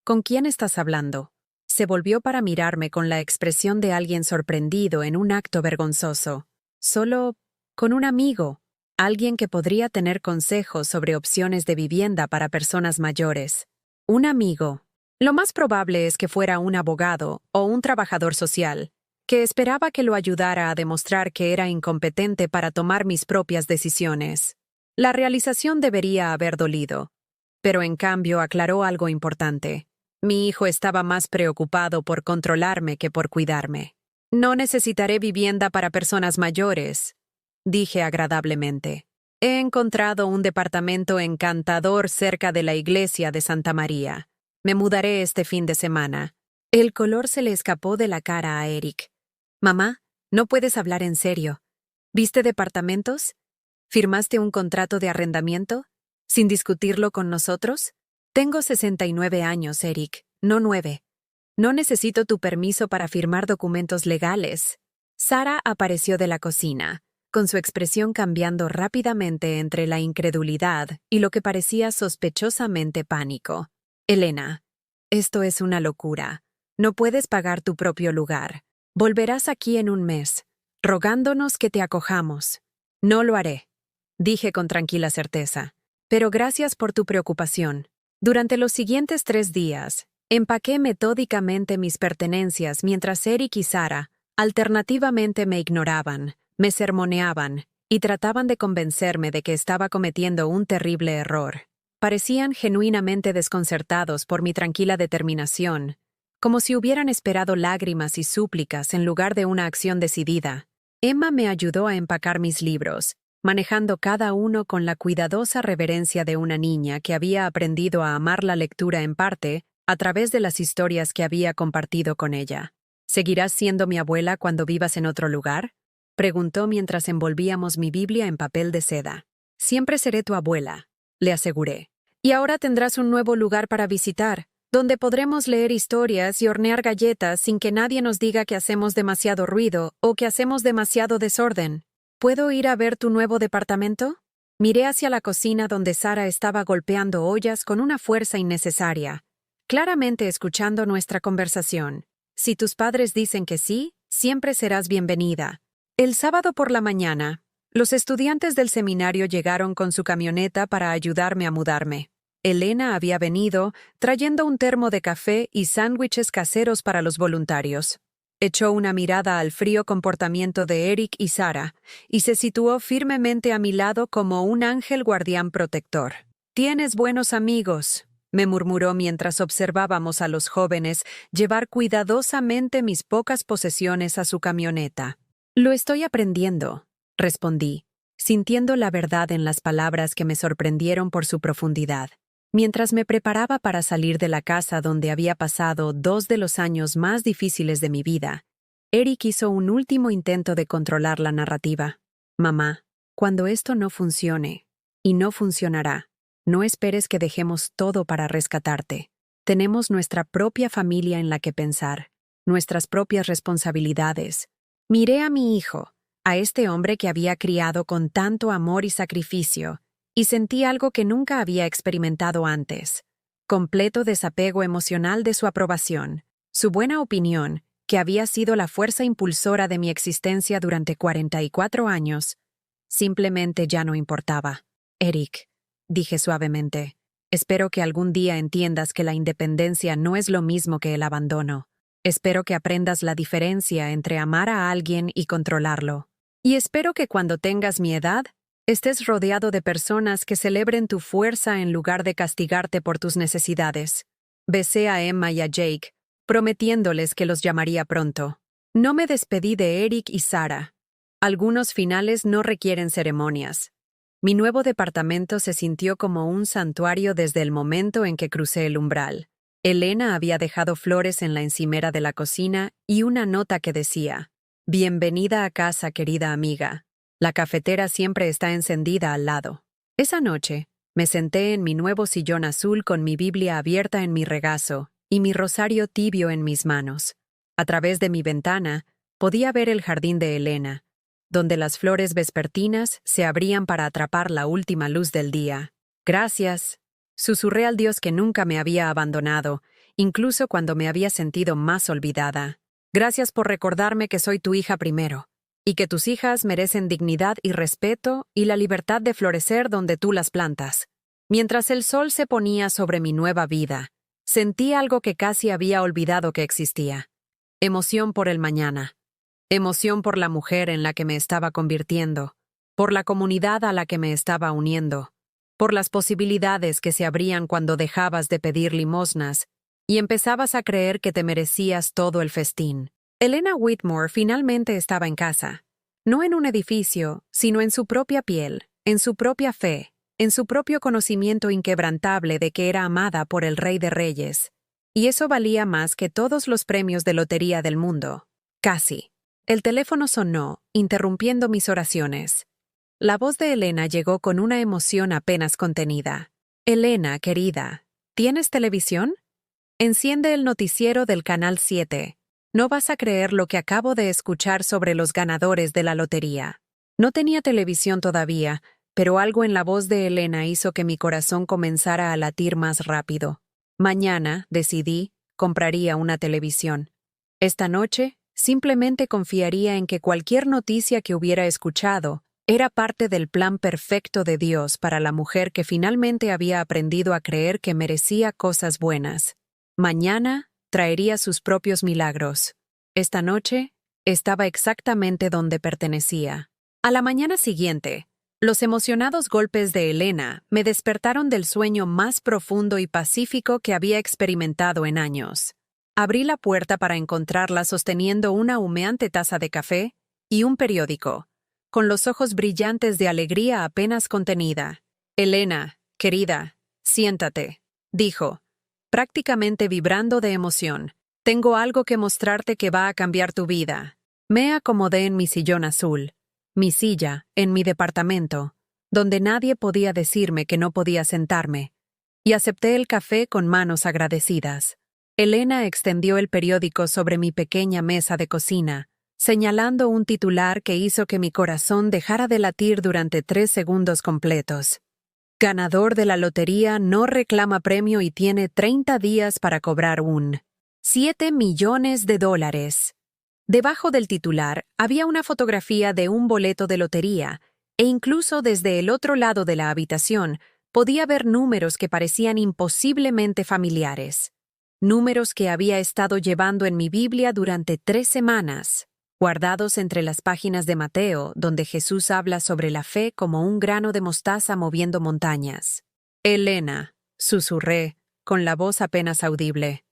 «¿con quién estás hablando?» Se volvió para mirarme con la expresión de alguien sorprendido en un acto vergonzoso. «Solo con un amigo. Alguien que podría tener consejos sobre opciones de vivienda para personas mayores. Un amigo. Lo más probable es que fuera un abogado o un trabajador social, que esperaba que lo ayudara a demostrar que era incompetente para tomar mis propias decisiones. La realización debería haber dolido, pero en cambio aclaró algo importante. Mi hijo estaba más preocupado por controlarme que por cuidarme. «No necesitaré vivienda para personas mayores», dije agradablemente. «He encontrado un departamento encantador cerca de la iglesia de Santa María. Me mudaré este fin de semana». El color se le escapó de la cara a Eric. «Mamá, no puedes hablar en serio. ¿Viste departamentos? ¿Firmaste un contrato de arrendamiento? ¿Sin discutirlo con nosotros? Tengo 69 años, Eric, no 9. No necesito tu permiso para firmar documentos legales». Sara apareció de la cocina, con su expresión cambiando rápidamente entre la incredulidad y lo que parecía sospechosamente pánico. Elena, esto es una locura. No puedes pagar tu propio lugar. Volverás aquí en un mes, rogándonos que te acojamos. No lo haré, dije con tranquila certeza. Pero gracias por tu preocupación. Durante los siguientes 3 días, empaqué metódicamente mis pertenencias mientras Eric y Sara alternativamente me ignoraban, me sermoneaban y trataban de convencerme de que estaba cometiendo un terrible error. Parecían genuinamente desconcertados por mi tranquila determinación, como si hubieran esperado lágrimas y súplicas en lugar de una acción decidida. Emma me ayudó a empacar mis libros, manejando cada uno con la cuidadosa reverencia de una niña que había aprendido a amar la lectura en parte a través de las historias que había compartido con ella. ¿Seguirás siendo mi abuela cuando vivas en otro lugar?, preguntó mientras envolvíamos mi Biblia en papel de seda. Siempre seré tu abuela, le aseguré. Y ahora tendrás un nuevo lugar para visitar, donde podremos leer historias y hornear galletas sin que nadie nos diga que hacemos demasiado ruido o que hacemos demasiado desorden. ¿Puedo ir a ver tu nuevo departamento? Miré hacia la cocina donde Sara estaba golpeando ollas con una fuerza innecesaria, claramente escuchando nuestra conversación. Si tus padres dicen que sí, siempre serás bienvenida. El sábado por la mañana, los estudiantes del seminario llegaron con su camioneta para ayudarme a mudarme. Elena había venido, trayendo un termo de café y sándwiches caseros para los voluntarios. Echó una mirada al frío comportamiento de Eric y Sara, y se situó firmemente a mi lado como un ángel guardián protector. «Tienes buenos amigos», me murmuró mientras observábamos a los jóvenes llevar cuidadosamente mis pocas posesiones a su camioneta. «Lo estoy aprendiendo», respondí, sintiendo la verdad en las palabras que me sorprendieron por su profundidad. Mientras me preparaba para salir de la casa donde había pasado 2 de los años más difíciles de mi vida, Eric hizo un último intento de controlar la narrativa. «Mamá, cuando esto no funcione, y no funcionará, no esperes que dejemos todo para rescatarte. Tenemos nuestra propia familia en la que pensar, nuestras propias responsabilidades». Miré a mi hijo, a este hombre que había criado con tanto amor y sacrificio, y sentí algo que nunca había experimentado antes: completo desapego emocional de su aprobación, su buena opinión, que había sido la fuerza impulsora de mi existencia durante 44 años, simplemente ya no importaba. «Eric», dije suavemente, «espero que algún día entiendas que la independencia no es lo mismo que el abandono. Espero que aprendas la diferencia entre amar a alguien y controlarlo. Y espero que cuando tengas mi edad, estés rodeado de personas que celebren tu fuerza en lugar de castigarte por tus necesidades». Besé a Emma y a Jake, prometiéndoles que los llamaría pronto. No me despedí de Eric y Sara. Algunos finales no requieren ceremonias. Mi nuevo departamento se sintió como un santuario desde el momento en que crucé el umbral. Elena había dejado flores en la encimera de la cocina y una nota que decía: «Bienvenida a casa, querida amiga. La cafetera siempre está encendida al lado». Esa noche, me senté en mi nuevo sillón azul con mi Biblia abierta en mi regazo y mi rosario tibio en mis manos. A través de mi ventana, podía ver el jardín de Elena, donde las flores vespertinas se abrían para atrapar la última luz del día. «Gracias», susurré al Dios que nunca me había abandonado, incluso cuando me había sentido más olvidada. «Gracias por recordarme que soy tu hija primero, y que tus hijas merecen dignidad y respeto y la libertad de florecer donde tú las plantas». Mientras el sol se ponía sobre mi nueva vida, sentí algo que casi había olvidado que existía. Emoción por el mañana. Emoción por la mujer en la que me estaba convirtiendo, por la comunidad a la que me estaba uniendo, por las posibilidades que se abrían cuando dejabas de pedir limosnas y empezabas a creer que te merecías todo el festín. Elena Whitmore finalmente estaba en casa, no en un edificio, sino en su propia piel, en su propia fe, en su propio conocimiento inquebrantable de que era amada por el Rey de Reyes. Y eso valía más que todos los premios de lotería del mundo. Casi. El teléfono sonó, interrumpiendo mis oraciones. La voz de Elena llegó con una emoción apenas contenida. «Elena, querida, ¿tienes televisión? Enciende el noticiero del Canal 7. No vas a creer lo que acabo de escuchar sobre los ganadores de la lotería». No tenía televisión todavía, pero algo en la voz de Elena hizo que mi corazón comenzara a latir más rápido. Mañana, decidí, compraría una televisión. Esta noche, simplemente confiaría en que cualquier noticia que hubiera escuchado era parte del plan perfecto de Dios para la mujer que finalmente había aprendido a creer que merecía cosas buenas. Mañana traería sus propios milagros. Esta noche estaba exactamente donde pertenecía. A la mañana siguiente, los emocionados golpes de Elena me despertaron del sueño más profundo y pacífico que había experimentado en años. Abrí la puerta para encontrarla sosteniendo una humeante taza de café y un periódico, con los ojos brillantes de alegría apenas contenida. «Elena, querida, siéntate», dijo, prácticamente vibrando de emoción. «Tengo algo que mostrarte que va a cambiar tu vida». Me acomodé en mi sillón azul, mi silla, en mi departamento, donde nadie podía decirme que no podía sentarme, y acepté el café con manos agradecidas. Elena extendió el periódico sobre mi pequeña mesa de cocina, señalando un titular que hizo que mi corazón dejara de latir durante 3 segundos completos. Ganador de la lotería no reclama premio y tiene 30 días para cobrar un $7 millones. Debajo del titular había una fotografía de un boleto de lotería, e incluso desde el otro lado de la habitación podía ver números que parecían imposiblemente familiares. Números que había estado llevando en mi Biblia durante 3 semanas, guardados entre las páginas de Mateo, donde Jesús habla sobre la fe como un grano de mostaza moviendo montañas. «Elena», susurré, con la voz apenas audible.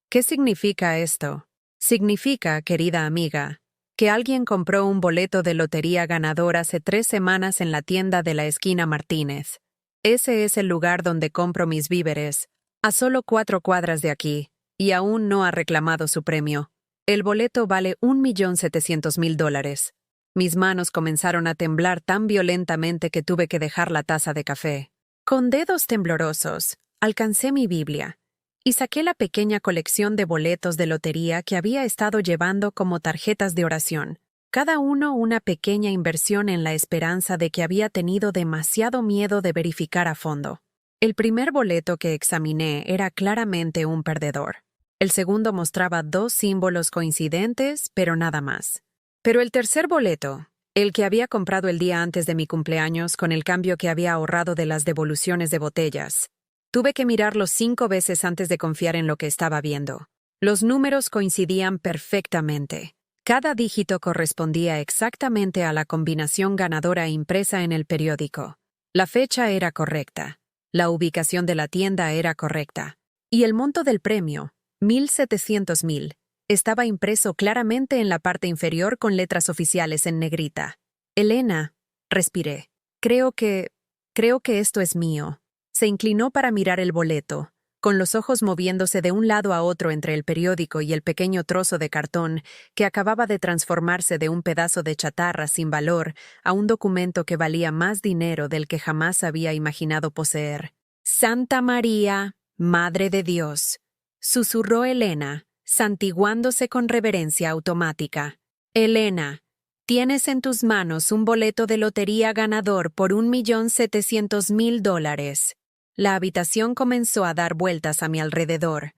«¿Qué significa esto?» «Significa, querida amiga, que alguien compró un boleto de lotería ganador hace 3 semanas en la tienda de la esquina Martínez. Ese es el lugar donde compro mis víveres, a solo 4 cuadras de aquí, y aún no ha reclamado su premio. El boleto vale $1.700.000. Mis manos comenzaron a temblar tan violentamente que tuve que dejar la taza de café. Con dedos temblorosos, alcancé mi Biblia y saqué la pequeña colección de boletos de lotería que había estado llevando como tarjetas de oración, cada uno una pequeña inversión en la esperanza de que había tenido demasiado miedo de verificar a fondo. El primer boleto que examiné era claramente un perdedor. El segundo mostraba 2 símbolos coincidentes, pero nada más. Pero el tercer boleto, el que había comprado el día antes de mi cumpleaños con el cambio que había ahorrado de las devoluciones de botellas, tuve que mirarlo 5 veces antes de confiar en lo que estaba viendo. Los números coincidían perfectamente. Cada dígito correspondía exactamente a la combinación ganadora impresa en el periódico. La fecha era correcta, la ubicación de la tienda era correcta, y el monto del premio, $1.700.000, estaba impreso claramente en la parte inferior con letras oficiales en negrita. «Elena», respiré. Creo que esto es mío». Se inclinó para mirar el boleto, con los ojos moviéndose de un lado a otro entre el periódico y el pequeño trozo de cartón que acababa de transformarse de un pedazo de chatarra sin valor a un documento que valía más dinero del que jamás había imaginado poseer. «Santa María, Madre de Dios», susurró Elena, santiguándose con reverencia automática. «Elena, tienes en tus manos un boleto de lotería ganador por $1.700.000. La habitación comenzó a dar vueltas a mi alrededor,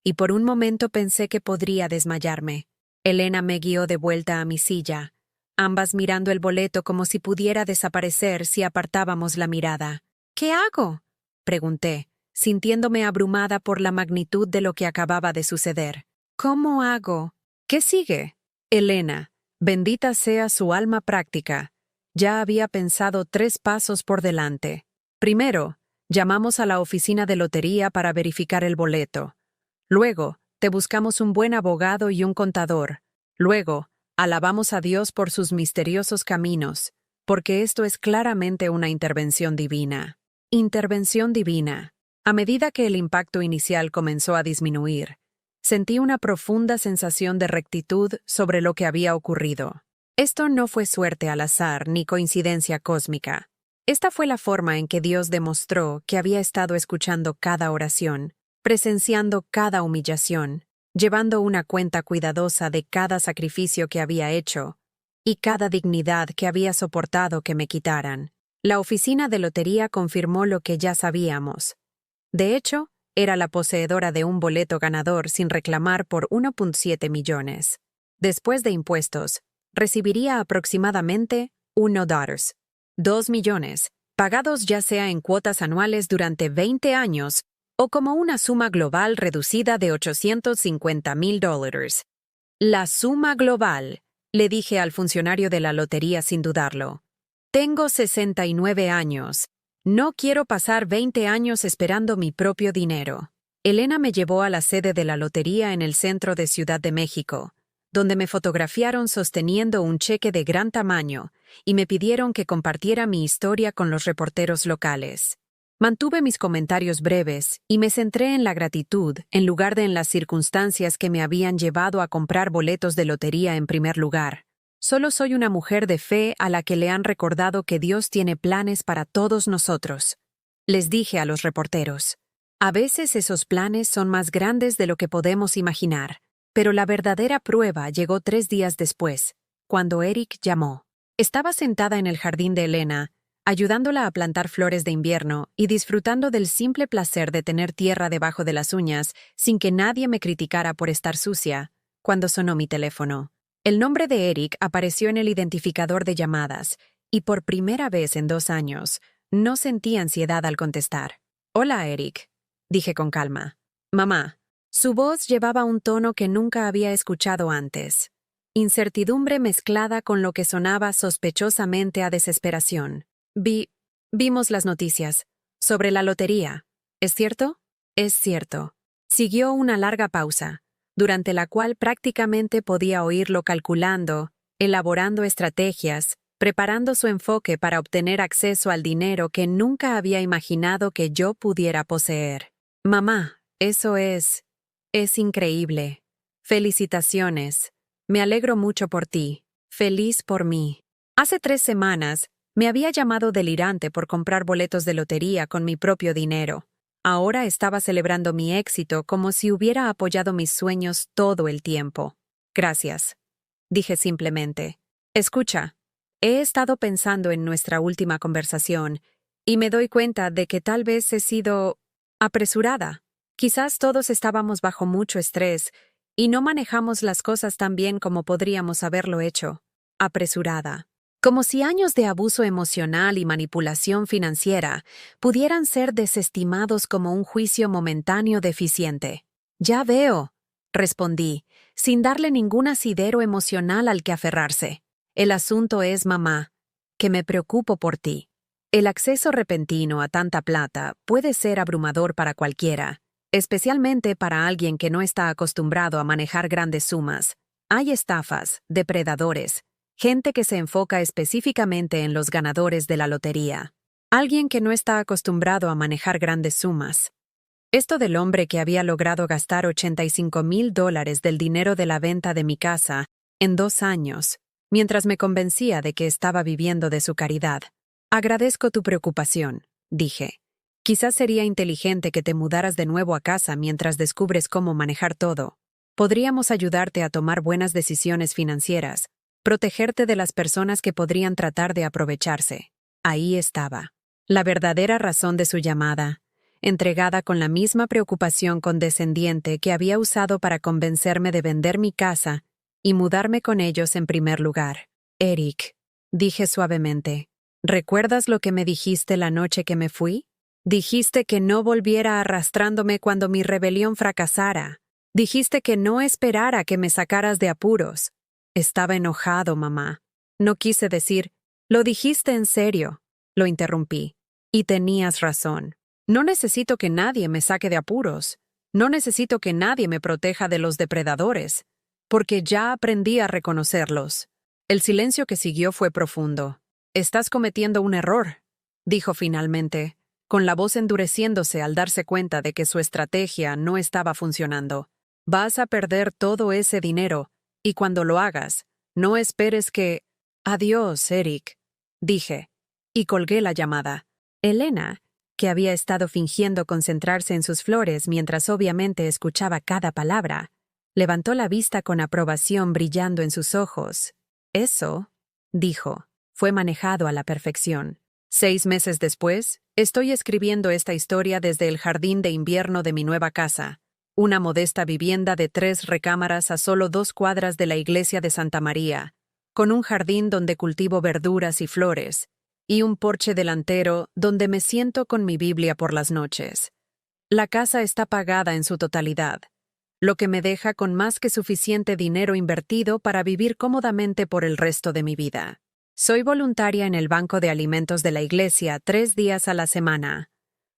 y por un momento pensé que podría desmayarme. Elena me guió de vuelta a mi silla, ambas mirando el boleto como si pudiera desaparecer si apartábamos la mirada. «¿Qué hago?», pregunté, sintiéndome abrumada por la magnitud de lo que acababa de suceder. «¿Cómo hago? ¿Qué sigue?» Elena, bendita sea su alma práctica, ya había pensado 3 pasos por delante. Primero, llamamos a la oficina de lotería para verificar el boleto. Luego, te buscamos un buen abogado y un contador. Luego, alabamos a Dios por sus misteriosos caminos, porque esto es claramente una intervención divina. Intervención divina. A medida que el impacto inicial comenzó a disminuir, sentí una profunda sensación de rectitud sobre lo que había ocurrido. Esto no fue suerte al azar ni coincidencia cósmica. Esta fue la forma en que Dios demostró que había estado escuchando cada oración, presenciando cada humillación, llevando una cuenta cuidadosa de cada sacrificio que había hecho, y cada dignidad que había soportado que me quitaran. La oficina de lotería confirmó lo que ya sabíamos. De hecho, era la poseedora de un boleto ganador sin reclamar por 1.7 millones. Después de impuestos, recibiría aproximadamente $1, 2 millones, pagados ya sea en cuotas anuales durante 20 años o como una suma global reducida de $850,000. La suma global, le dije al funcionario de la lotería sin dudarlo. Tengo 69 años. No quiero pasar 20 años esperando mi propio dinero. Elena me llevó a la sede de la lotería en el centro de Ciudad de México, donde me fotografiaron sosteniendo un cheque de gran tamaño y me pidieron que compartiera mi historia con los reporteros locales. Mantuve mis comentarios breves y me centré en la gratitud en lugar de en las circunstancias que me habían llevado a comprar boletos de lotería en primer lugar. Solo soy una mujer de fe a la que le han recordado que Dios tiene planes para todos nosotros. Les dije a los reporteros. A veces esos planes son más grandes de lo que podemos imaginar, pero la verdadera prueba llegó 3 días después, cuando Eric llamó. Estaba sentada en el jardín de Elena, ayudándola a plantar flores de invierno y disfrutando del simple placer de tener tierra debajo de las uñas sin que nadie me criticara por estar sucia, cuando sonó mi teléfono. El nombre de Eric apareció en el identificador de llamadas, y por primera vez en 2 años, no sentí ansiedad al contestar. «Hola, Eric», dije con calma. «Mamá». Su voz llevaba un tono que nunca había escuchado antes. Incertidumbre mezclada con lo que sonaba sospechosamente a desesperación. Vimos las noticias. Sobre la lotería. ¿Es cierto? Es cierto. Siguió una larga pausa, durante la cual prácticamente podía oírlo calculando, elaborando estrategias, preparando su enfoque para obtener acceso al dinero que nunca había imaginado que yo pudiera poseer. Mamá, eso es increíble. Felicitaciones. Me alegro mucho por ti. Feliz por mí. Hace 3 semanas, me había llamado delirante por comprar boletos de lotería con mi propio dinero. Ahora estaba celebrando mi éxito como si hubiera apoyado mis sueños todo el tiempo. Gracias, dije simplemente. Escucha, he estado pensando en nuestra última conversación y me doy cuenta de que tal vez he sido apresurada. Quizás todos estábamos bajo mucho estrés y no manejamos las cosas tan bien como podríamos haberlo hecho. Apresurada. Como si años de abuso emocional y manipulación financiera pudieran ser desestimados como un juicio momentáneo deficiente. Ya veo, respondí, sin darle ningún asidero emocional al que aferrarse. El asunto es, mamá, que me preocupo por ti. El acceso repentino a tanta plata puede ser abrumador para cualquiera, especialmente para alguien que no está acostumbrado a manejar grandes sumas. Hay estafas, depredadores, gente que se enfoca específicamente en los ganadores de la lotería. Alguien que no está acostumbrado a manejar grandes sumas. Esto del hombre que había logrado gastar $85,000 del dinero de la venta de mi casa en 2 años, mientras me convencía de que estaba viviendo de su caridad. Agradezco tu preocupación, dije. Quizás sería inteligente que te mudaras de nuevo a casa mientras descubres cómo manejar todo. Podríamos ayudarte a tomar buenas decisiones financieras, protegerte de las personas que podrían tratar de aprovecharse. Ahí estaba. La verdadera razón de su llamada, entregada con la misma preocupación condescendiente que había usado para convencerme de vender mi casa y mudarme con ellos en primer lugar. Eric, dije suavemente, ¿recuerdas lo que me dijiste la noche que me fui? Dijiste que no volviera arrastrándome cuando mi rebelión fracasara. Dijiste que no esperara que me sacaras de apuros. Estaba enojado, mamá. No quise decir, lo dijiste en serio. Lo interrumpí. Y tenías razón. No necesito que nadie me saque de apuros. No necesito que nadie me proteja de los depredadores, porque ya aprendí a reconocerlos. El silencio que siguió fue profundo. Estás cometiendo un error, dijo finalmente, con la voz endureciéndose al darse cuenta de que su estrategia no estaba funcionando. Vas a perder todo ese dinero, y cuando lo hagas, no esperes que... Adiós, Eric, dije, y colgué la llamada. Elena, que había estado fingiendo concentrarse en sus flores mientras obviamente escuchaba cada palabra, levantó la vista con aprobación brillando en sus ojos. Eso dijo. Fue manejado a la perfección. 6 meses después, estoy escribiendo esta historia desde el jardín de invierno de mi nueva casa, una modesta vivienda de 3 recámaras a solo 2 cuadras de la iglesia de Santa María, con un jardín donde cultivo verduras y flores, y un porche delantero donde me siento con mi Biblia por las noches. La casa está pagada en su totalidad, lo que me deja con más que suficiente dinero invertido para vivir cómodamente por el resto de mi vida. Soy voluntaria en el Banco de Alimentos de la Iglesia 3 días a la semana.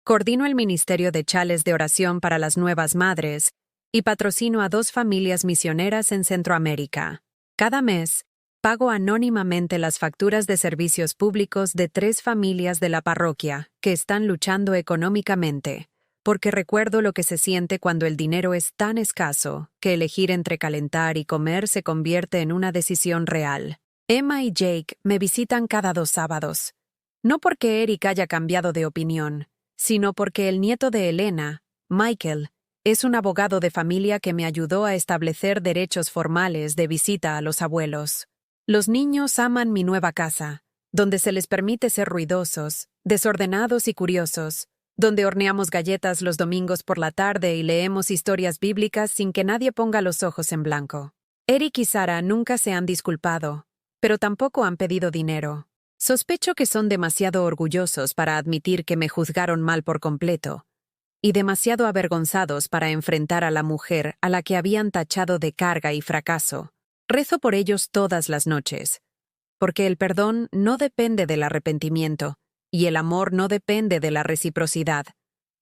Coordino el Ministerio de Chales de Oración para las Nuevas Madres y patrocino a 2 familias misioneras en Centroamérica. Cada mes, pago anónimamente las facturas de servicios públicos de 3 familias de la parroquia que están luchando económicamente, porque recuerdo lo que se siente cuando el dinero es tan escaso que elegir entre calentar y comer se convierte en una decisión real. Emma y Jake me visitan cada 2 sábados. No porque Eric haya cambiado de opinión, sino porque el nieto de Elena, Michael, es un abogado de familia que me ayudó a establecer derechos formales de visita a los abuelos. Los niños aman mi nueva casa, donde se les permite ser ruidosos, desordenados y curiosos, donde horneamos galletas los domingos por la tarde y leemos historias bíblicas sin que nadie ponga los ojos en blanco. Eric y Sara nunca se han disculpado, pero tampoco han pedido dinero. Sospecho que son demasiado orgullosos para admitir que me juzgaron mal por completo, y demasiado avergonzados para enfrentar a la mujer a la que habían tachado de carga y fracaso. Rezo por ellos todas las noches, porque el perdón no depende del arrepentimiento, y el amor no depende de la reciprocidad,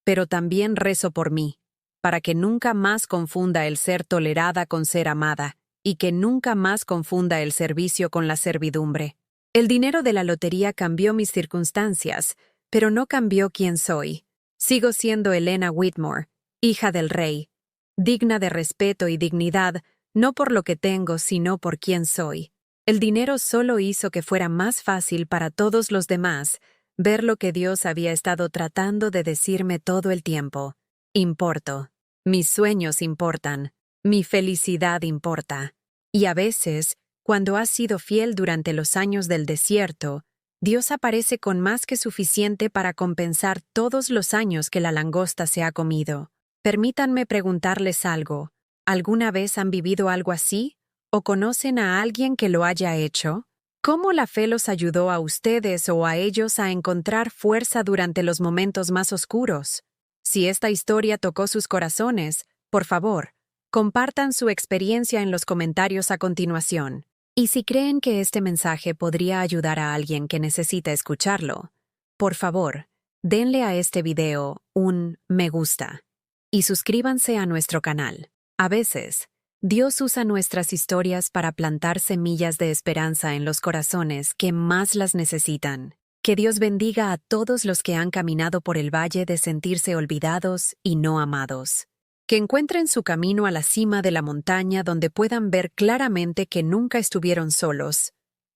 pero también rezo por mí, para que nunca más confunda el ser tolerada con ser amada, y que nunca más confunda el servicio con la servidumbre. El dinero de la lotería cambió mis circunstancias, pero no cambió quién soy. Sigo siendo Elena Whitmore, hija del rey, digna de respeto y dignidad, no por lo que tengo, sino por quién soy. El dinero solo hizo que fuera más fácil para todos los demás ver lo que Dios había estado tratando de decirme todo el tiempo. Importo. Mis sueños importan. Mi felicidad importa. Y a veces, cuando has sido fiel durante los años del desierto, Dios aparece con más que suficiente para compensar todos los años que la langosta se ha comido. Permítanme preguntarles algo. ¿Alguna vez han vivido algo así? ¿O conocen a alguien que lo haya hecho? ¿Cómo la fe los ayudó a ustedes o a ellos a encontrar fuerza durante los momentos más oscuros? Si esta historia tocó sus corazones, por favor, compartan su experiencia en los comentarios a continuación. Y si creen que este mensaje podría ayudar a alguien que necesita escucharlo, por favor, denle a este video un me gusta y suscríbanse a nuestro canal. A veces, Dios usa nuestras historias para plantar semillas de esperanza en los corazones que más las necesitan. Que Dios bendiga a todos los que han caminado por el valle de sentirse olvidados y no amados. Que encuentren su camino a la cima de la montaña donde puedan ver claramente que nunca estuvieron solos,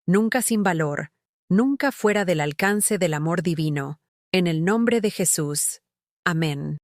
nunca sin valor, nunca fuera del alcance del amor divino. En el nombre de Jesús. Amén.